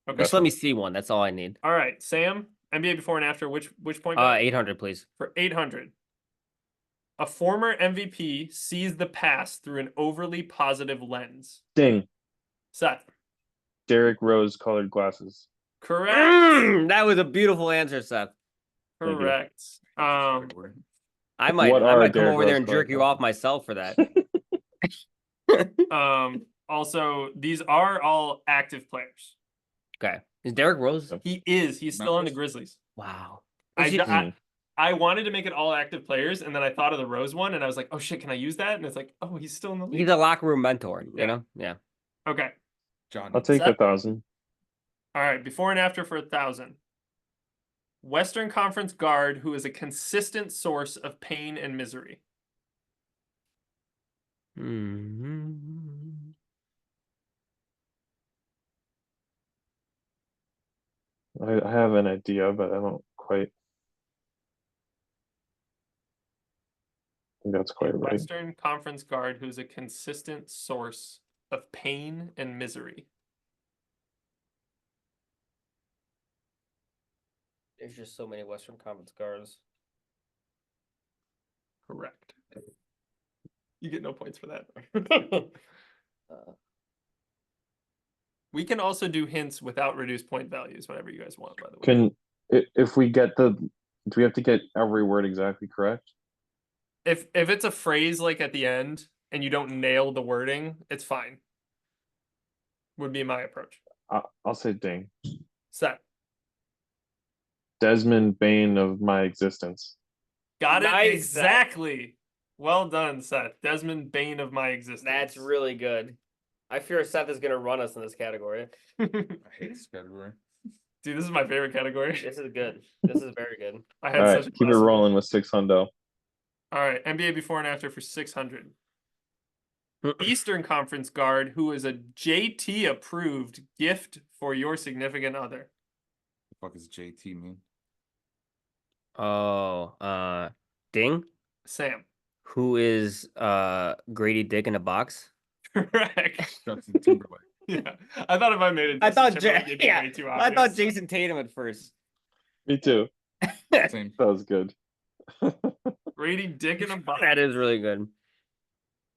S3: Okay.
S2: Just let me see one. That's all I need.
S3: All right, Sam. NBA before and after. Which point? value?
S2: 800, please.
S3: For 800. A former MVP sees the past through an overly positive lens.
S4: Ding.
S3: Seth.
S4: Derrick Rose colored glasses.
S3: Correct.
S2: That was a beautiful answer, Seth.
S4: Thank you.
S3: Correct.
S2: I might
S4: What
S2: I
S4: are
S2: might come
S4: Derrick
S2: over there
S4: Rose
S2: and jerk you
S4: colored
S2: off myself for that.
S3: Also, these are all active players.
S2: Okay. Is Derrick Rose?
S3: He is. He's still on the
S1: Memphis?
S3: Grizzlies.
S2: Wow.
S3: I wanted to make it all active players, and then I thought of the Rose one, and I was like, oh shit, can I use that? And it's like, oh, he's still in the league.
S2: He's a locker room mentor, you
S3: Yeah.
S2: know? Yeah.
S3: Okay.
S1: John.
S4: I'll take
S3: Seth?
S4: 1,000.
S3: All right. Before and after for 1,000. Western Conference guard who is a consistent source of pain and misery.
S2: Mhm.
S4: I have an idea, but I don't quite think that's quite right.
S3: Western Conference guard who's a consistent source of pain and misery.
S2: There's just so many Western Conference guards.
S3: Correct. You get no points for that. We can also do hints without reduced point values whenever you guys want, by the way.
S4: If we get do we have to get every word exactly correct?
S3: If it's a phrase like at the end and you don't nail the wording, it's fine. Would be my approach.
S4: I'll say ding.
S3: Set.
S4: Desmond Bain of my existence.
S3: Got it
S2: Nice, Seth.
S3: exactly. Well done, Seth. Desmond Bain of my existence.
S2: That's really good. I fear Seth is gonna run us in this category.
S1: I hate this category.
S3: Dude, this is my favorite category.
S2: This is good. This is very good.
S3: I
S4: All
S3: had
S4: right,
S3: such a
S4: keep it
S3: blast with
S4: rolling with 600.
S3: All right, NBA before and after for 600. Eastern Conference guard who is a JT approved gift for your significant other.
S1: The fuck is JT mean?
S2: Oh, Ding,
S3: Sam.
S2: who is Grady Dick in a box?
S3: Correct.
S1: Justin Timberlake.
S3: Yeah. I thought if I made it,
S2: I thought
S3: Justin Timberlake, it'd be way too
S2: I thought
S3: obvious.
S2: Jason Tatum at first.
S4: Me too.
S1: Same.
S4: That was good.
S3: Brady Dick in a box.
S2: That is really good.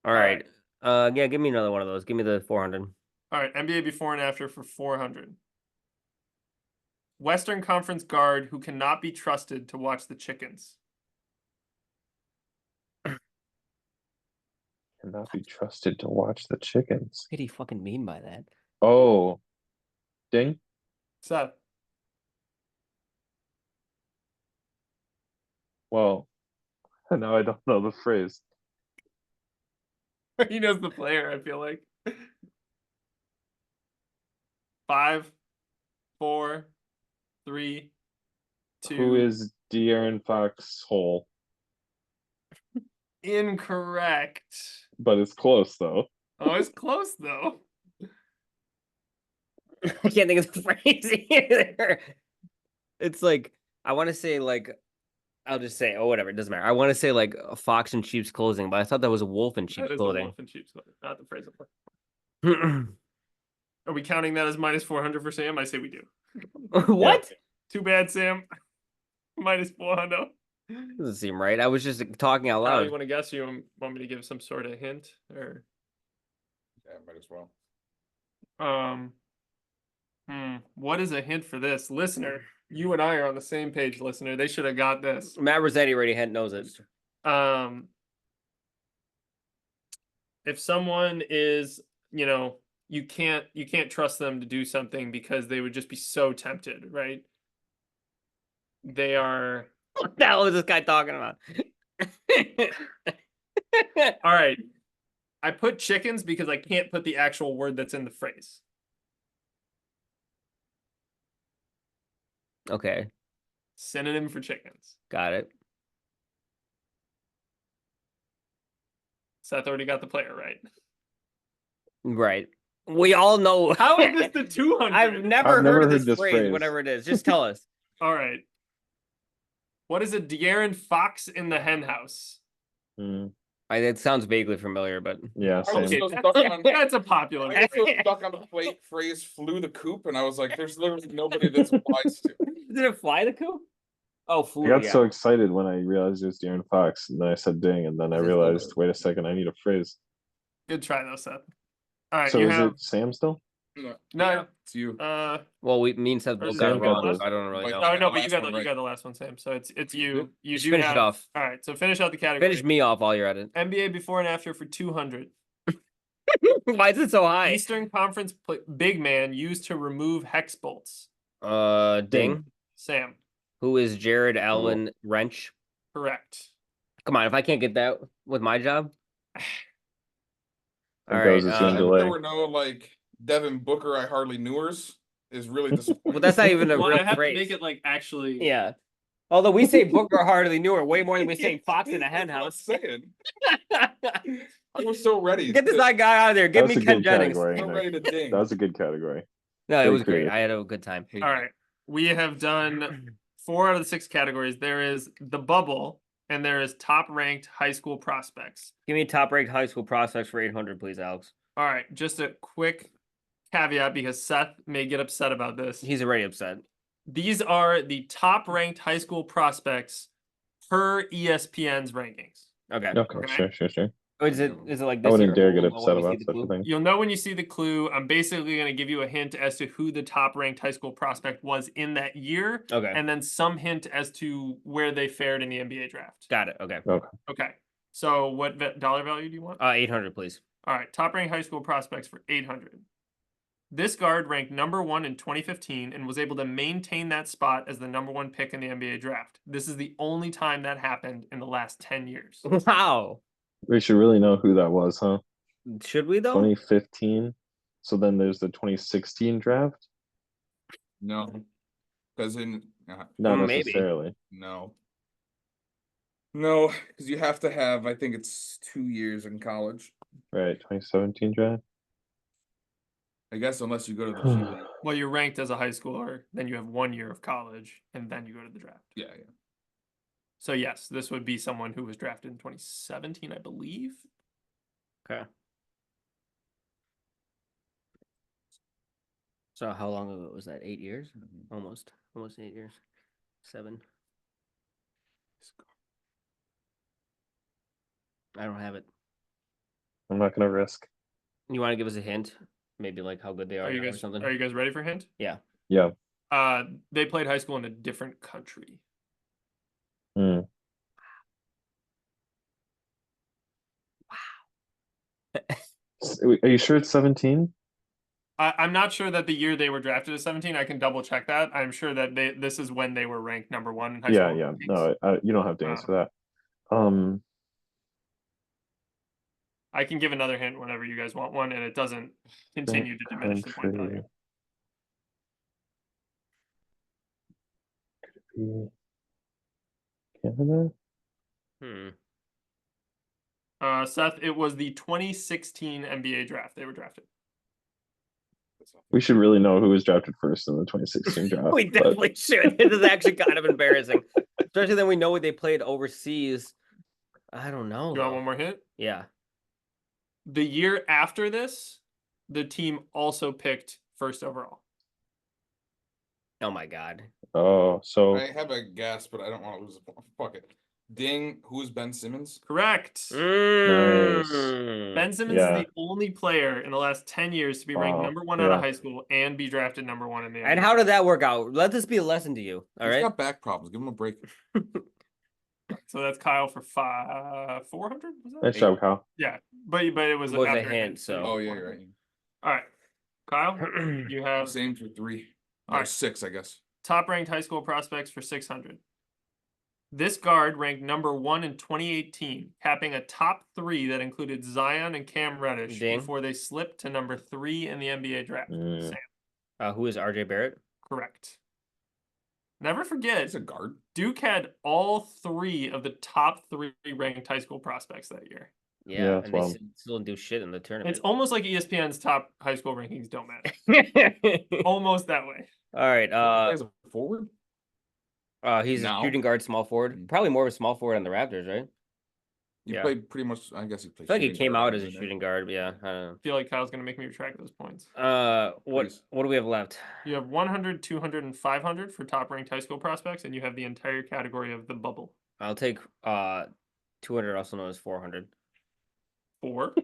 S2: All right. Yeah, give me another one of those. Give me the 400.
S3: All right, NBA before and after for 400. Western Conference guard who cannot be trusted to watch the chickens.
S4: Cannot be trusted to watch the chickens.
S2: What did he fucking mean by that?
S4: Oh, ding.
S3: Seth.
S4: Well, now I don't know the phrase.
S3: He knows the player, I feel like. 5, 4, 3, 2.
S4: Who is De'Aaron Fox Hole?
S3: Incorrect.
S4: But it's close though.
S3: Oh, it's close though.
S2: I can't think of the phrase either. It's like I want to say like I'll just say whatever, it doesn't matter. I want to say like a fox in sheep's clothing, but I thought that was a wolf in
S3: That
S2: sheep's
S3: is the
S2: clothing.
S3: wolf in sheep's clothing, not the phrase. Are we counting that as minus 400 for Sam? I say we do.
S2: What?
S3: Too bad, Sam. Minus 400.
S2: Doesn't seem right. I was just talking out
S3: Kyle,
S2: loud.
S3: you want to guess? You want me to give some sort of hint, or
S1: Yeah, might as well.
S3: what is a hint for this, listener? You and I are on the same page, listener. They should have got this.
S2: Matt Rossetti already knows it.
S3: If someone is, you can't trust them to do something because they would just be so tempted, right? They are.
S2: What the hell is this guy talking about?
S3: All right. I put chickens because I can't put the actual word that's in the phrase.
S2: Okay,
S3: Synonym for chickens.
S2: got it.
S3: Seth already got the player right.
S2: Right. We all know.
S3: How is this the 200?
S2: I've never
S4: I've never
S2: heard of
S4: heard
S2: this
S4: this
S2: phrase,
S4: phrase.
S2: whatever it is. Just tell us.
S3: All right. What is a De'Aaron Fox in the hen house?
S2: It sounds vaguely familiar, but
S4: Yeah,
S1: I was
S4: same.
S1: so stuck on
S3: That's a popular
S1: I
S3: one.
S1: was so stuck on the phrase "flew the coop," and I was like, "There's literally nobody this applies to."
S2: did it fly the coop? Oh,
S4: I
S2: flew.
S4: got
S2: Yeah.
S4: so excited when I realized it was De'Aaron Fox, and then I said ding, and then I
S2: Is it
S4: realized,
S2: still-
S4: wait a second, I need a phrase.
S3: Good try though, Seth. All right,
S4: So
S3: you
S4: is
S3: have
S4: it Sam still?
S3: no.
S1: It's you.
S2: Well, me and Seth
S3: Or
S2: both
S3: is
S2: got
S3: it
S2: it
S4: Sam got
S2: wrong.
S4: those.
S2: I don't really
S1: Wait,
S2: know.
S3: Oh no,
S1: the
S3: but you
S1: last
S3: got
S1: one
S3: you
S1: right.
S3: got the last one, Sam. So it's you. You
S2: Just
S3: do
S2: finish
S3: have,
S2: it off.
S3: All right, so finish out the category.
S2: Finish me off while you're at it.
S3: NBA before and after for 200.
S2: Why is it so high?
S3: Eastern Conference big man used to remove hex bolts.
S2: Ding.
S3: Sam,
S2: Who is Jared Allen Wrench?
S3: correct.
S2: Come on, if I can't get that with my job. All
S4: It
S2: right.
S4: goes, it's
S1: The
S4: in
S1: fact that
S4: delay.
S1: there were no like Devin Booker, I hardly knewers is really disappointing.
S2: Well, that's not even a
S3: Well,
S2: real
S3: I have
S2: phrase.
S3: to make it like actually.
S2: Yeah. Although we say Booker hardly knew her way more than we say Fox in a hen
S1: That's
S2: house.
S1: what I'm saying. I was so ready.
S2: Get this guy out of there. Give
S4: That's
S2: me
S4: a
S2: Ken
S4: good
S2: Jennings.
S4: category.
S1: So
S4: Nick.
S1: ready to ding.
S4: That was a good category.
S2: No, it
S4: Very
S2: was great.
S4: creative.
S2: I had a good time.
S3: All right, we have done 4 out of the 6 categories. There is the bubble, and there is top ranked high school prospects.
S2: Give me top ranked high school prospects for 800, please, Alex.
S3: All right, just a quick caveat because Seth may get upset about this.
S2: He's already upset.
S3: These are the top ranked high school prospects per ESPN's rankings.
S2: Okay.
S4: Okay,
S3: Okay.
S4: sure.
S2: Oh, is it like
S4: I
S2: this?
S4: wouldn't
S2: year?
S4: dare get
S2: We'll know
S4: upset
S2: when we see
S4: about
S2: the
S4: such a
S2: clue?
S4: thing.
S3: You'll know when you see the clue. I'm basically going to give you a hint as to who the top ranked high school prospect was in that year,
S2: Okay.
S3: and then some hint as to where they fared in the NBA draft.
S2: Got it. Okay.
S3: Okay. So what dollar value do you want?
S2: 800, please.
S3: All right, top ranked high school prospects for 800. This guard ranked number 1 in 2015 and was able to maintain that spot as the number 1 pick in the NBA draft. This is the only time that happened in the last 10 years.
S2: Wow.
S4: We should really know who that was, huh?
S2: Should we though?
S4: 2015. So then there's the 2016 draft?
S1: No, because in
S4: Not
S2: Maybe.
S4: necessarily.
S1: no, because you have to have. I think it's 2 years in college.
S4: Right, 2017 draft.
S1: I guess unless you go to the G League.
S3: Well, you're ranked as a high schooler, then you have 1 year of college, and then you go to the draft.
S1: Yeah.
S3: So yes, this would be someone who was drafted in 2017, I believe.
S2: Okay. So how long ago was that? 8 years? Almost 8 years. 7. I don't have it.
S4: I'm not gonna risk.
S2: You want to give us a hint? Maybe like how good they are,
S3: Are you
S2: now or
S3: guys
S2: something?
S3: Are you guys ready for a hint?
S2: Yeah.
S4: Yeah.
S3: They played high school in a different country.
S4: Hmm. Are you sure it's 17?
S3: I'm not sure that the year they were drafted is 17. I can double check that. I'm sure that this is when they were ranked number 1 in high
S4: Yeah,
S3: school.
S4: yeah. No, you don't have to answer that.
S3: I can give another hint whenever you guys want one, and it doesn't continue to diminish the point value.
S4: be Canada.
S2: Hmm.
S3: Seth, it was the 2016 NBA draft. They were drafted.
S4: We should really know who was drafted first in the 2016 draft.
S2: We
S4: but
S2: definitely should. It is actually kind of embarrassing, especially then we know what they played overseas. I don't know.
S3: You want
S2: though.
S3: one more hint?
S2: Yeah.
S3: The year after this, the team also picked first overall.
S2: Oh my god.
S4: Oh, so
S1: I have a guess, but I don't want to lose a point. Fuck it. Ding, who's Ben Simmons?
S3: Correct.
S2: Mm.
S3: Ben Simmons
S4: Yeah.
S3: is the only player in the last 10 years to be ranked
S4: Wow.
S3: number 1 out of
S4: Yeah.
S3: high school and be drafted number 1 in the
S2: And
S3: NBA.
S2: how did that work out? Let this be a lesson to you. All
S1: He's
S2: right.
S1: got back problems. Give him a break.
S3: So that's Kyle for 400. Was that?
S4: nice job, Kyle.
S3: Yeah, but it was,
S2: It was a
S3: after
S2: hint, so-
S1: Oh yeah, you're right.
S3: All right, Kyle, you have
S1: Same for 3.
S3: All
S1: Or
S3: right.
S1: 6, I guess.
S3: top ranked high school prospects for 600. This guard ranked number 1 in 2018, capping a top 3 that included Zion and Cam Reddish
S2: Ding.
S3: before they slipped to number 3 in the NBA draft.
S4: Mm.
S3: Sam,
S2: Who is RJ Barrett?
S3: correct. Never forget,
S1: He's a guard.
S3: Duke had all 3 of the top 3 ranked high school prospects that year.
S2: Yeah,
S4: that's
S2: and they
S4: wild.
S2: still didn't do shit in the
S3: It's
S2: tournament.
S3: almost like ESPN's top high school rankings don't matter. Almost that way.
S2: All right.
S1: As a forward?
S2: He's
S1: now?
S2: a shooting guard, small forward.
S1: Mm.
S2: Probably more of a small forward on the Raptors, right?
S1: He
S2: Yeah.
S1: played pretty much. I guess he
S2: I
S1: played.
S2: feel like he
S1: shooting
S2: came
S1: guard
S2: out as a
S1: in there.
S2: shooting guard. Yeah. I don't
S3: I feel like Kyle's gonna make me retract those points.
S2: know.
S1: Please.
S2: What do we have left?
S3: You have 100, 200, and 500 for top ranked high school prospects, and you have the entire category of the bubble.
S2: I'll take 200, also known as 400.
S3: 4.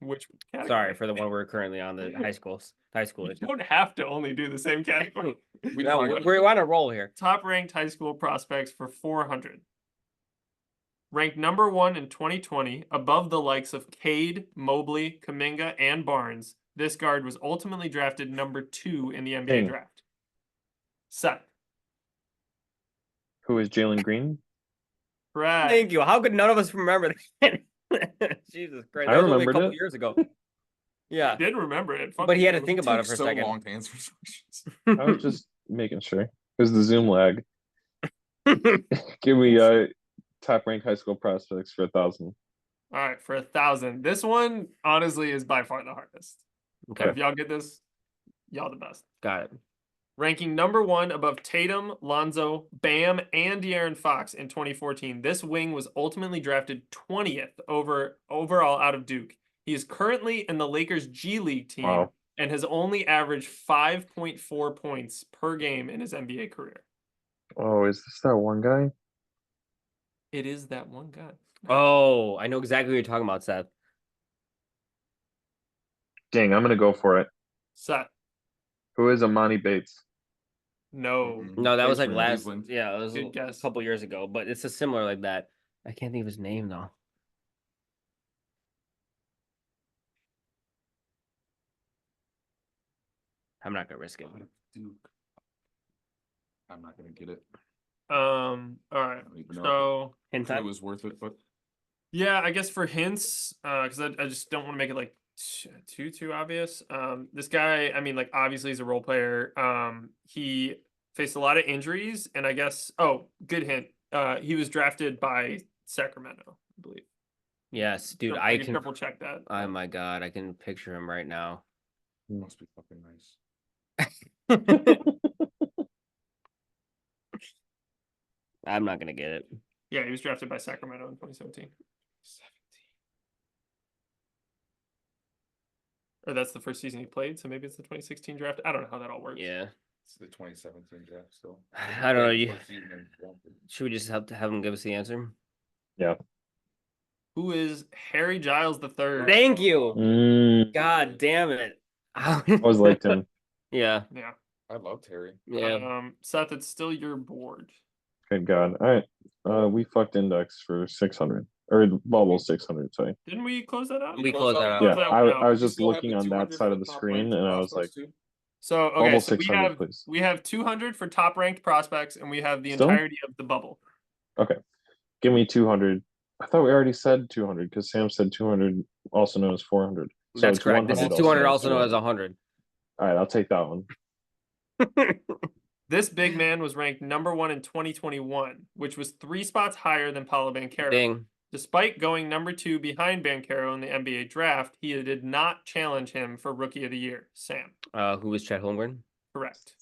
S3: Which category?
S2: Sorry for the one we're currently on, the high school.
S3: You don't have to only do the same category.
S1: We
S2: No,
S1: just wanna
S2: we're on a roll here.
S3: Top ranked high school prospects for 400. Ranked number 1 in 2020, above the likes of Cade, Mobley, Kuminga, and Barnes, this guard was ultimately drafted number 2 in the NBA
S4: Ding.
S3: draft. Seth.
S4: Who is Jalen Green?
S3: Correct.
S2: Thank you. How could none of us remember that? Jesus Christ.
S4: I
S2: That was only a
S4: remembered
S2: couple
S4: it.
S2: years ago. Yeah.
S3: I did remember it.
S2: But he had to
S3: Fuck
S2: think
S3: you.
S2: about it
S1: take
S2: for a
S1: so
S2: second.
S1: long to answer questions.
S4: I was just making sure. It was the Zoom lag. Give me top ranked high school prospects for 1,000.
S3: All right, for 1,000. This one, honestly, is by far the hardest.
S2: Okay.
S3: If y'all get this, y'all the best.
S2: Got it.
S3: Ranking number 1 above Tatum, Lonzo, Bam, and De'Aaron Fox in 2014, this wing was ultimately drafted 20th overall out of Duke. He is currently in the Lakers G League team
S4: Wow.
S3: and has only averaged 5.4 points per game in his NBA career.
S4: Oh, is this that one guy?
S3: It is that one guy.
S2: Oh, I know exactly what you're talking about, Seth.
S4: Dang, I'm gonna go for it.
S3: Seth.
S4: Who is Amani Bates?
S3: No.
S1: Mhm.
S2: No, that was
S1: Plays
S2: like
S1: for
S2: last.
S1: Cleveland.
S2: Yeah, it was
S3: Good
S2: a
S3: guess.
S2: couple years ago, but it's a similar like that. I can't think of his name though. I'm not gonna risk it.
S1: Duke. I'm not gonna get it.
S3: All right.
S1: I don't even know.
S3: So
S2: Hint
S1: If it
S2: time?
S1: was worth it, but
S3: yeah, I guess for hints, because I just don't want to make it like too obvious. This guy, I mean, like obviously he's a role player. He faced a lot of injuries, and I guess good hint. He was drafted by Sacramento, I believe.
S2: Yes, dude.
S3: So
S2: I
S3: can
S2: can.
S3: triple check that.
S2: Oh my god, I can picture him right now.
S1: must be fucking nice.
S2: I'm not gonna get it.
S3: Yeah, he was drafted by Sacramento in 2017.
S1: 17.
S3: Or that's the first season he played, so maybe it's the 2016 draft. I don't know how that all works.
S2: Yeah.
S1: It's the 2017 draft still.
S2: I don't know, you-
S1: First season and drafted.
S2: Should we just have him give us the answer?
S3: Who is Harry Giles III?
S2: Thank you.
S4: Mm,
S2: God damn it.
S4: I always liked him.
S2: Yeah.
S3: Yeah.
S1: I loved Harry.
S2: Yeah.
S3: Seth, it's still your board.
S4: Good God. All right. We fucked index for 600 or bubble 600. Sorry.
S3: Didn't we close that out?
S2: We closed that out.
S4: Yeah,
S3: Close that
S4: I
S3: out.
S4: was
S1: You
S4: just
S1: still have
S4: looking
S1: the
S4: on that
S1: 200
S4: side
S1: for
S4: of the
S1: top
S4: screen,
S1: ranked
S4: and I was like,
S1: prospects too?
S3: So okay,
S4: bubble
S3: so
S4: 600, please.
S3: we have 200 for top ranked prospects, and we have the
S4: Still?
S3: entirety of the bubble.
S4: Okay, give me 200. I thought we already said 200 because Sam said 200, also known as 400. So
S2: That's
S4: it's
S2: correct. This is
S4: 100
S2: 200, also known as
S4: 200.
S2: 100.
S4: All right, I'll take that one.
S3: This big man was ranked number 1 in 2021, which was 3 spots higher than Paolo Banchero.
S2: Ding.
S3: Despite going number 2 behind Banchero in the NBA draft, he did not challenge him for Rookie of the Year. Sam.
S2: Who was Chet Holmgren?
S3: Correct.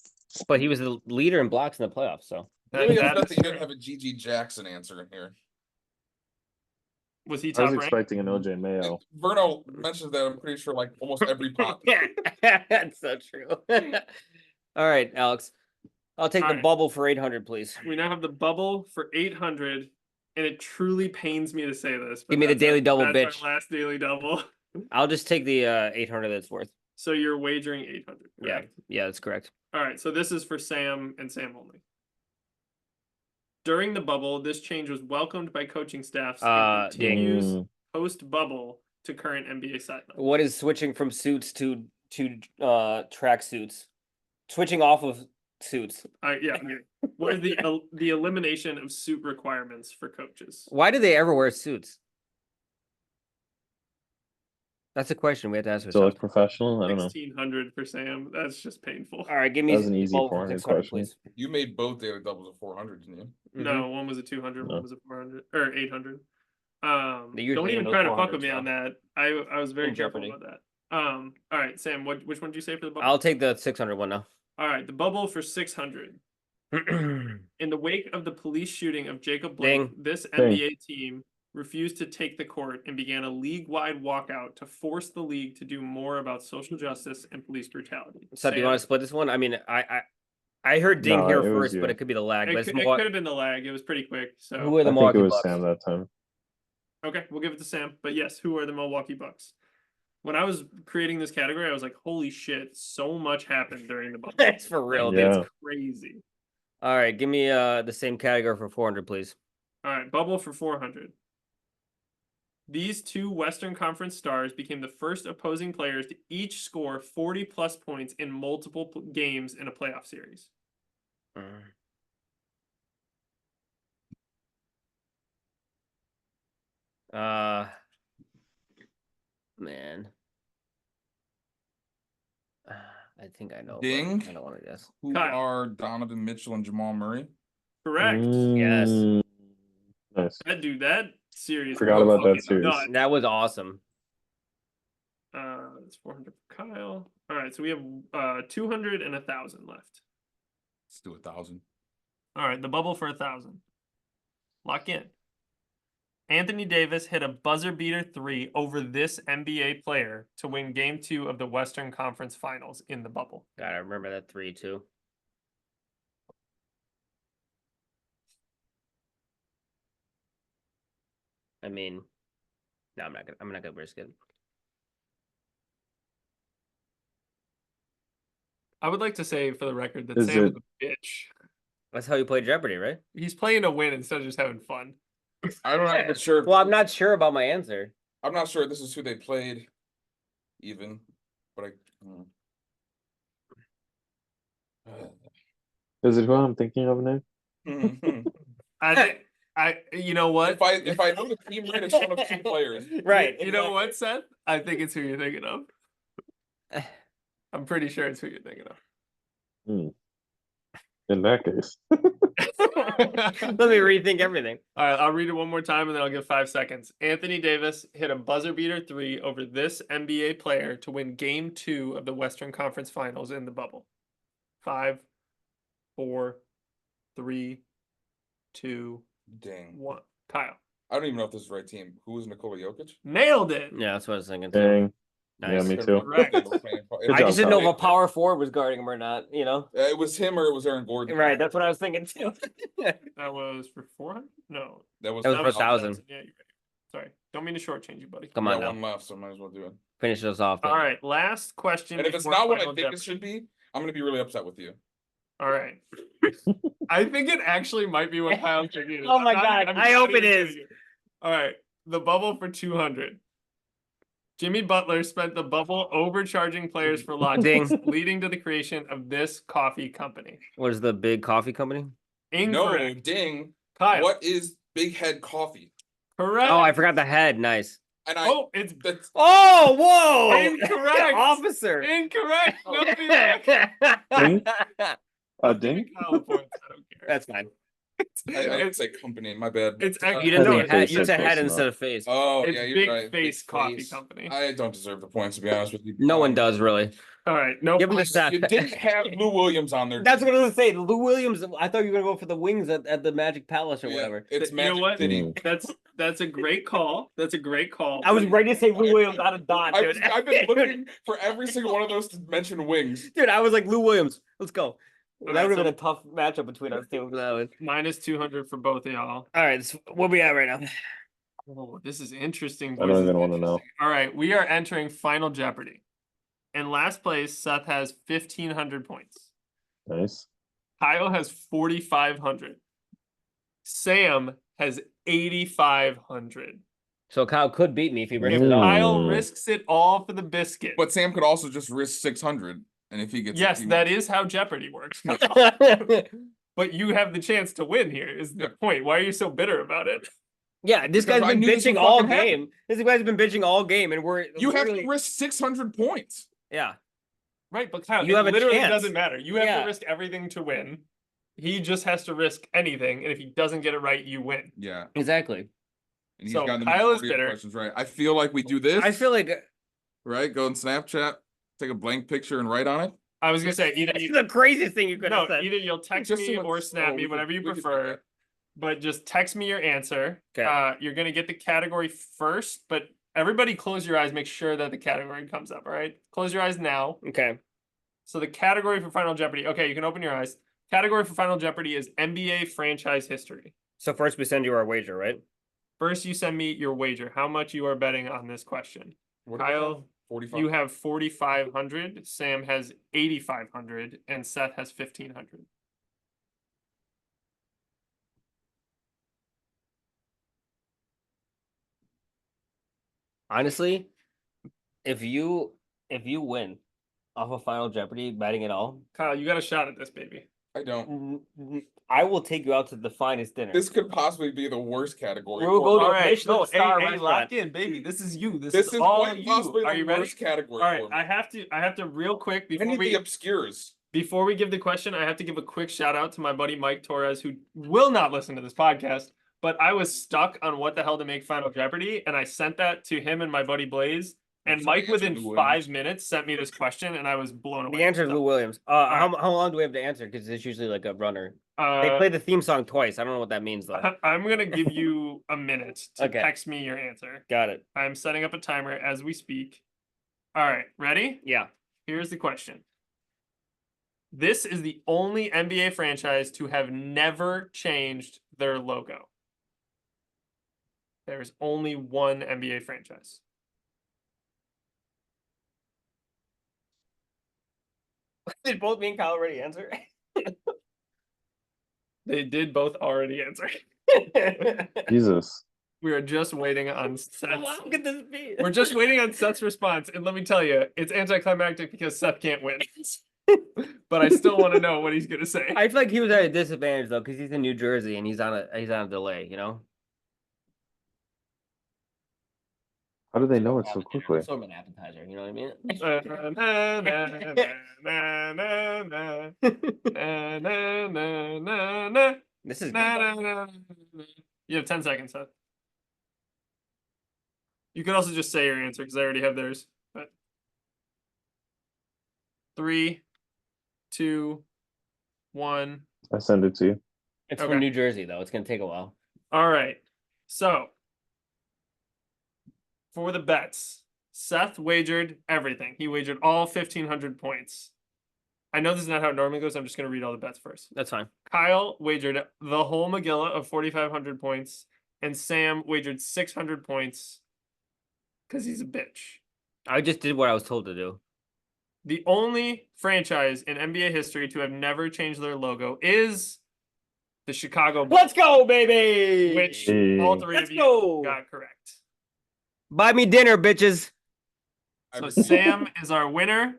S2: But he was the leader in blocks in the playoffs, so.
S1: Really
S3: that
S1: upset
S3: is
S1: that you didn't
S3: true.
S1: have a GG Jackson answer in here.
S3: Was he
S4: I
S3: top
S4: was
S3: ranked?
S4: expecting an OJ Mayo.
S1: Verno mentions that I'm pretty sure like almost every pot.
S2: That's so true. All right, Alex. I'll take
S3: All
S2: the
S3: right.
S2: bubble for 800, please.
S3: We now have the bubble for 800, and it truly pains me to say this. But
S2: Give me the
S3: that's our-
S2: daily double,
S3: that's
S2: bitch.
S3: Our last daily double.
S2: I'll just take the 800 that's worth.
S3: So you're wagering 800.
S2: Yeah,
S3: Correct?
S2: yeah, that's correct.
S3: All right. So this is for Sam and Sam only. During the bubble, this change was welcomed by coaching staffs and
S2: Ding.
S3: continues post bubble to current NBA sidelines.
S2: What is switching from suits to track suits? Switching off of suits.
S3: Yeah. What is the elimination of suit requirements for coaches?
S2: Why do they ever wear suits? That's a question we have to ask
S4: So
S2: ourselves.
S4: look professional. I don't know.
S3: 1600 for Sam. That's just painful.
S2: All right, give me
S4: That was an easy
S2: bubble for
S4: 400
S2: 600,
S4: question.
S2: please.
S1: You made both daily doubles of 400, didn't you?
S3: No, one was a 200,
S4: No.
S3: one was a 400 or 800.
S2: They usually
S3: Don't even
S2: end those
S3: try to fuck
S2: 400s
S3: with me on
S2: now.
S3: that. I was very
S2: In
S3: careful
S2: Jeopardy.
S3: about that. All right, Sam, which one did you say for the bubble?
S2: I'll take the 600 one now.
S3: All right, the bubble for 600. In the wake of the police shooting of Jacob Blake, this NBA team refused to take the court and began a league-wide walkout to force the league to do more about social justice and police brutality.
S2: So do you want to split this one? I mean, I heard ding
S4: No,
S2: here
S4: it was
S2: first,
S4: you.
S2: but it could be the lag.
S3: It
S2: But
S3: could
S2: it's
S3: have been the lag. It was pretty quick. So
S2: who are the
S4: I think
S2: Milwaukee
S4: it was
S2: Bucks?
S4: Sam that time.
S3: okay, we'll give it to Sam. But yes, who are the Milwaukee Bucks? When I was creating this category, I was like, holy shit, so much happened during the bubble.
S2: That's for real, dude.
S4: Yeah.
S3: It's crazy.
S2: All right, give me the same category for 400, please.
S3: All right, bubble for 400. These two Western Conference stars became the first opposing players to each score 40 plus points in multiple games in a playoff series.
S2: Man. I think I know.
S1: Ding.
S2: I don't want to guess.
S1: Who
S3: Kyle.
S1: are Donovan Mitchell and Jamal Murray?
S3: Correct.
S2: Yes.
S4: Nice.
S3: That series.
S4: Forgot
S3: was
S4: about that
S3: fucking
S4: series.
S3: nuts.
S2: That was awesome.
S3: It's 400 for Kyle. All right, so we have 200 and 1,000 left.
S1: Let's do 1,000.
S3: All right, the bubble for 1,000. Lock in. Anthony Davis hit a buzzer beater 3 over this NBA player to win Game 2 of the Western Conference Finals in the bubble.
S2: God, I remember that 3 too. I mean, no, I'm not gonna risk it.
S3: I would like to say for the record that
S4: Is
S3: Sam is
S4: it-
S3: a bitch.
S2: That's how you play Jeopardy, right?
S3: He's playing to win instead of just having fun.
S1: I'm not sure.
S2: Well, I'm not sure about my answer.
S1: I'm not sure if this is who they played, even. But
S4: Is it who I'm thinking of, Nick?
S3: I think you know what?
S1: if I know the team right, it's one of 2 players.
S2: Right.
S3: You know what, Seth? I think it's who you're thinking of. I'm pretty sure it's who you're thinking of.
S4: In that case.
S2: Let me rethink everything.
S3: All right, I'll read it one more time and then I'll give 5 seconds. Anthony Davis hit a buzzer beater 3 over this NBA player to win Game 2 of the Western Conference Finals in the bubble. 5, 4, 3, 2,
S1: Dang.
S3: 1. Kyle.
S1: I don't even know if this is the right team. Who was Nikola Jokic?
S3: Nailed it.
S2: Yeah, that's what I was thinking too.
S4: Dang.
S2: Nice.
S4: Yeah, me too.
S3: Right.
S2: I
S4: job,
S2: just didn't know if
S4: Kyle.
S2: a power forward was guarding him or not, you know?
S1: It was him or it was Aaron Gordon.
S2: Right, that's what I was thinking too.
S3: That was for 400? No.
S1: That was
S2: That was for 1,000.
S3: Yeah, you're right. Sorry. Don't mean to shortchange you, buddy.
S2: Come
S1: I
S2: on
S1: got
S2: now.
S1: one left, so I might as well do it.
S2: Finish us off. then.
S3: All right, last question.
S1: And if it's
S3: before
S1: not what I
S3: Final
S1: think
S3: Jeopardy.
S1: it should be, I'm gonna be really upset with you.
S3: All right. I think it actually might be what Kyle's thinking.
S2: Oh my God, I hope it is.
S3: All right. The bubble for 200. Jimmy Butler spent the bubble overcharging players for lattes, leading to the creation of this coffee company.
S2: What is the big coffee company?
S1: No,
S3: Incorrect.
S1: ding.
S3: Kyle.
S1: What is Big Head Coffee?
S3: Correct.
S2: Oh, I forgot the head. Nice.
S1: And I
S3: Oh, it's
S1: that's
S2: Oh, whoa!
S3: Incorrect.
S2: Officer.
S3: incorrect. Nobody
S4: Ding. Ding?
S3: Kyle points. I don't care.
S2: That's fine.
S1: I didn't say company. My bad.
S3: It's
S2: You
S4: I
S2: didn't
S3: no,
S2: say
S4: think
S2: head.
S4: face
S2: You
S4: is
S2: said
S4: close
S2: head
S4: enough.
S2: instead of face.
S1: Oh
S3: it's
S1: yeah, you're
S3: Big
S1: right.
S3: Face Coffee
S1: Face.
S3: Company.
S1: I don't deserve the points to be honest with you.
S2: No one does really.
S3: All right, no
S2: Give him the
S3: points.
S2: Seth.
S1: You didn't have Lou Williams on there.
S2: That's what I was gonna say. Lou Williams. I thought you were gonna go for the wings at the Magic Palace or
S1: Yeah,
S2: whatever.
S1: It's
S3: You know
S1: Magic
S3: what?
S1: City.
S3: That's a great call. That's a great call.
S2: I was ready to say Lou Williams out of dodge, dude.
S1: I've been looking for every single one of those to mention wings.
S2: Dude, I was like Lou Williams. Let's go. That
S3: right,
S2: would have
S3: so-
S2: been a tough matchup between us two. That one.
S3: minus 200 for both of y'all.
S2: All right, so what we at right now?
S3: Oh, this is interesting.
S4: I
S3: boys.
S4: don't
S3: This is
S4: even wanna know.
S3: interesting. All right, we are entering Final Jeopardy. In last place, Seth has 1,500 points.
S4: Nice.
S3: Kyle has 4,500. Sam has 8,500.
S2: So Kyle could beat me if he
S3: If
S2: brings it up.
S3: Kyle risks it all for the biscuit.
S1: But Sam could also just risk 600, and if he gets
S3: yes,
S1: he
S3: that
S1: wins.
S3: is how Jeopardy works. But you have the chance to win here, is the point. Why are you so bitter about it?
S2: Yeah, this
S1: Because
S2: guy's
S1: I
S2: been
S1: knew this
S2: bitching
S1: would
S2: all
S1: fucking happen.
S2: game. This guy's been bitching all game, and we're
S1: You have
S2: literally-
S1: to risk 600 points.
S2: Yeah,
S3: Right, but Kyle,
S2: You
S3: it
S2: have a
S3: literally
S2: chance.
S3: doesn't matter. You have
S2: Yeah.
S3: to risk everything to win. He just has to risk anything, and if he doesn't get it right, you win.
S1: Yeah,
S2: exactly.
S1: and he's
S3: So,
S1: gotten the
S3: Kyle is
S1: majority of
S3: bitter.
S1: questions right. I feel like we do this.
S2: I feel like
S1: right. Go on Snapchat, take a blank picture, and write on it.
S3: I was gonna say either
S2: it's the craziest thing you could
S3: no,
S2: have said.
S3: either you'll text
S1: Just
S3: me
S1: so
S3: or
S1: it's-
S3: snap
S1: oh,
S3: me,
S1: we could-
S3: whatever you
S1: we could do
S3: prefer.
S1: that.
S3: But just text me your answer.
S2: Okay.
S3: You're gonna get the category first, but everybody close your eyes. Make sure that the category comes up. All right, close your eyes now.
S2: Okay.
S3: So the category for Final Jeopardy. Okay, you can open your eyes. Category for Final Jeopardy is NBA franchise history.
S2: So first we send you our wager, right?
S3: First, you send me your wager. How much you are betting on this question?
S1: What do I have?
S3: Kyle,
S1: 45.
S3: you have 4,500. Sam has 8,500, and Seth has 1,500.
S2: Honestly, if you win off of Final Jeopardy betting it all,
S3: Kyle, you got a shot at this, baby.
S1: I don't.
S2: I will take you out to the finest dinner.
S1: This could possibly be the worst category.
S2: We'll go to
S3: All
S2: a
S3: right,
S2: Michelin
S3: no,
S2: star
S3: hey,
S2: restaurant.
S3: lock in, baby. This is you. This
S1: This
S3: is
S1: is
S3: all
S1: quite
S3: you.
S1: possibly
S3: Are
S1: the
S3: you ready?
S1: worst category.
S3: All right,
S1: for me.
S3: I have to real quick
S1: I
S3: before
S1: need
S3: we
S1: the obscures.
S3: before we give the question, I have to give a quick shout out to my buddy Mike Torres, who will not listen to this podcast. But I was stuck on what the hell to make Final Jeopardy, and I sent that to him and my buddy Blaze. And
S1: What's the
S3: Mike,
S1: answer,
S3: within
S1: Lou
S3: 5
S1: Williams?
S3: minutes, sent me this question, and I was blown away.
S2: The answer is
S3: So,
S2: Lou Williams.
S3: right.
S2: How long do we have to answer? Because it's usually like a runner. They play the theme song twice. I don't know what that means though.
S3: I'm gonna give you a minute to
S2: Okay.
S3: text me your answer.
S2: Got it.
S3: I'm setting up a timer as we speak. All right, ready?
S2: Yeah.
S3: Here's the question. This is the only NBA franchise to have never changed their logo. There's only one NBA franchise.
S2: Did both me and Kyle already answer?
S3: They did both already answer.
S4: Jesus.
S3: We are just waiting on Seth's.
S2: How could this be?
S3: We're just waiting on Seth's response, and let me tell you, it's anticlimactic because Seth can't win. But I still want to know what he's gonna say.
S2: I feel like he was at a disadvantage though, because he's in New Jersey and he's on a delay. You know.
S4: How do they know it so quickly?
S2: Sort of an appetizer. You know what I mean?
S3: Na, na, na, na, na, na, na, na, na,
S2: This is
S3: na,
S2: good.
S3: na, na, na. You have 10 seconds, Seth. You could also just say your answer because I already have theirs. But 3, 2, 1.
S4: I send it to you.
S2: It's
S3: Okay.
S2: from New Jersey though. It's gonna take a while.
S3: All right. So for the bets, Seth wagered everything. He wagered all 1,500 points. I know this is not how it normally goes. I'm just going to read all the bets first.
S2: That's fine.
S3: Kyle wagered the whole Megillah of 4,500 points, and Sam wagered 600 points because he's a bitch.
S2: I just did what I was told to do.
S3: The only franchise in NBA history to have never changed their logo is the Chicago Bulls,
S2: Let's go, baby.
S3: which
S4: Hey.
S3: all three
S2: Let's
S3: of you
S2: go.
S3: got correct.
S2: Buy me dinner, bitches.
S3: So Sam is our winner.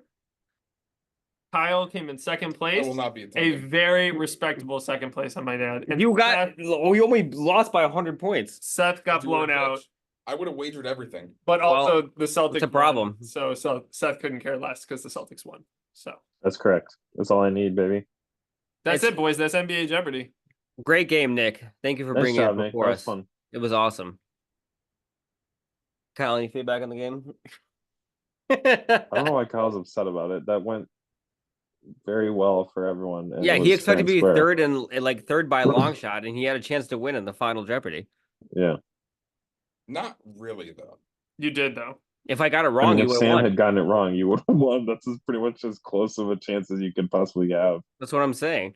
S3: Kyle came in second
S1: I
S3: place.
S1: will not be
S3: A
S1: attending.
S3: very respectable second place, I might add. And
S2: You got.
S3: Seth,
S2: We only lost by 100 points.
S3: Seth got
S1: If you were a
S3: blown out,
S1: bitch, I would have wagered everything.
S3: but
S2: Well,
S3: also the Celtics.
S2: it's a
S3: won.
S2: problem.
S3: So Seth couldn't care less because the Celtics won. So
S4: That's correct. That's all I need, baby.
S3: That's
S2: It's-
S3: it, boys. That's NBA Jeopardy.
S2: Great game, Nick. Thank you for
S4: Nice
S2: bringing
S4: job,
S2: it
S4: Nick.
S2: before
S4: That was
S2: us.
S4: fun.
S2: It was awesome. Kyle, any feedback on the game?
S4: I don't know why Kyle's upset about it. That went very well for everyone. And
S2: Yeah,
S4: it
S2: he
S4: was
S2: expected to be
S4: fair and square.
S2: third and like third by a long shot, and he had a chance to win in the final Jeopardy.
S4: Yeah.
S1: Not really though.
S3: You did though.
S2: If I got it
S4: I
S2: wrong,
S4: mean,
S2: you
S4: if
S2: would have
S4: Sam
S2: won.
S4: had gotten it wrong, you would have won. That's pretty much as close of a chance as you could possibly have.
S2: That's what I'm saying.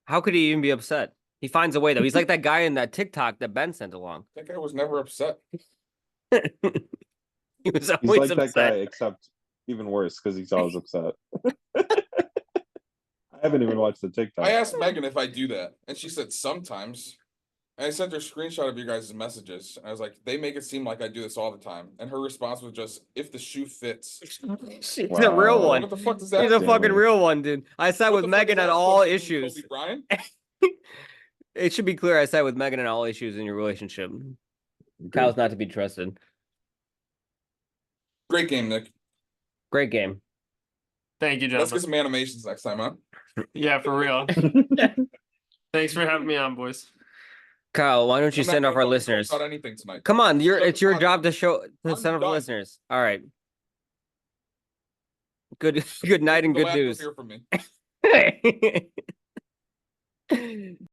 S2: How could he even be upset? He finds a way though. He's like that guy in that TikTok that Ben sent along.
S1: That guy was never upset.
S2: He was
S4: He's
S2: always
S4: like that
S2: upset.
S4: guy, except even worse because he's always upset. I haven't even watched the TikTok.
S1: I asked Megan if I do that, and she said sometimes. And I sent her a screenshot of your guys' messages. I was like, they make it seem like I do this all the time. And her response was just, if the shoe fits.
S2: He's a
S4: Wow.
S2: real one.
S1: What the fuck does that
S2: He's a
S1: mean?
S2: fucking
S4: Damn it.
S2: real one, dude. I sat
S1: What
S2: with
S1: the fuck
S2: Megan
S1: is
S2: on
S1: that
S2: all
S1: supposed to mean,
S2: issues.
S1: Kobe Bryant?
S2: It should be clear I sat with Megan on all issues in your relationship. Kyle's not to be trusted.
S1: Great game, Nick.
S2: Great game.
S3: Thank you,
S1: Let's
S3: gentlemen.
S1: get some animations next time, huh?
S3: Yeah, for real. Thanks for having me on, boys.
S2: Kyle, why don't you
S1: I'm not
S2: send off
S1: gonna
S2: our
S1: talk
S2: listeners?
S1: about anything tonight.
S2: Come on,
S1: Shut
S2: it's
S1: the
S2: your
S1: fuck
S2: job
S1: up.
S2: to show to
S1: I'm
S2: send off our
S1: done.
S2: listeners. All right. Good good night and
S1: The
S2: good
S1: last you'll
S2: news.
S1: hear from me.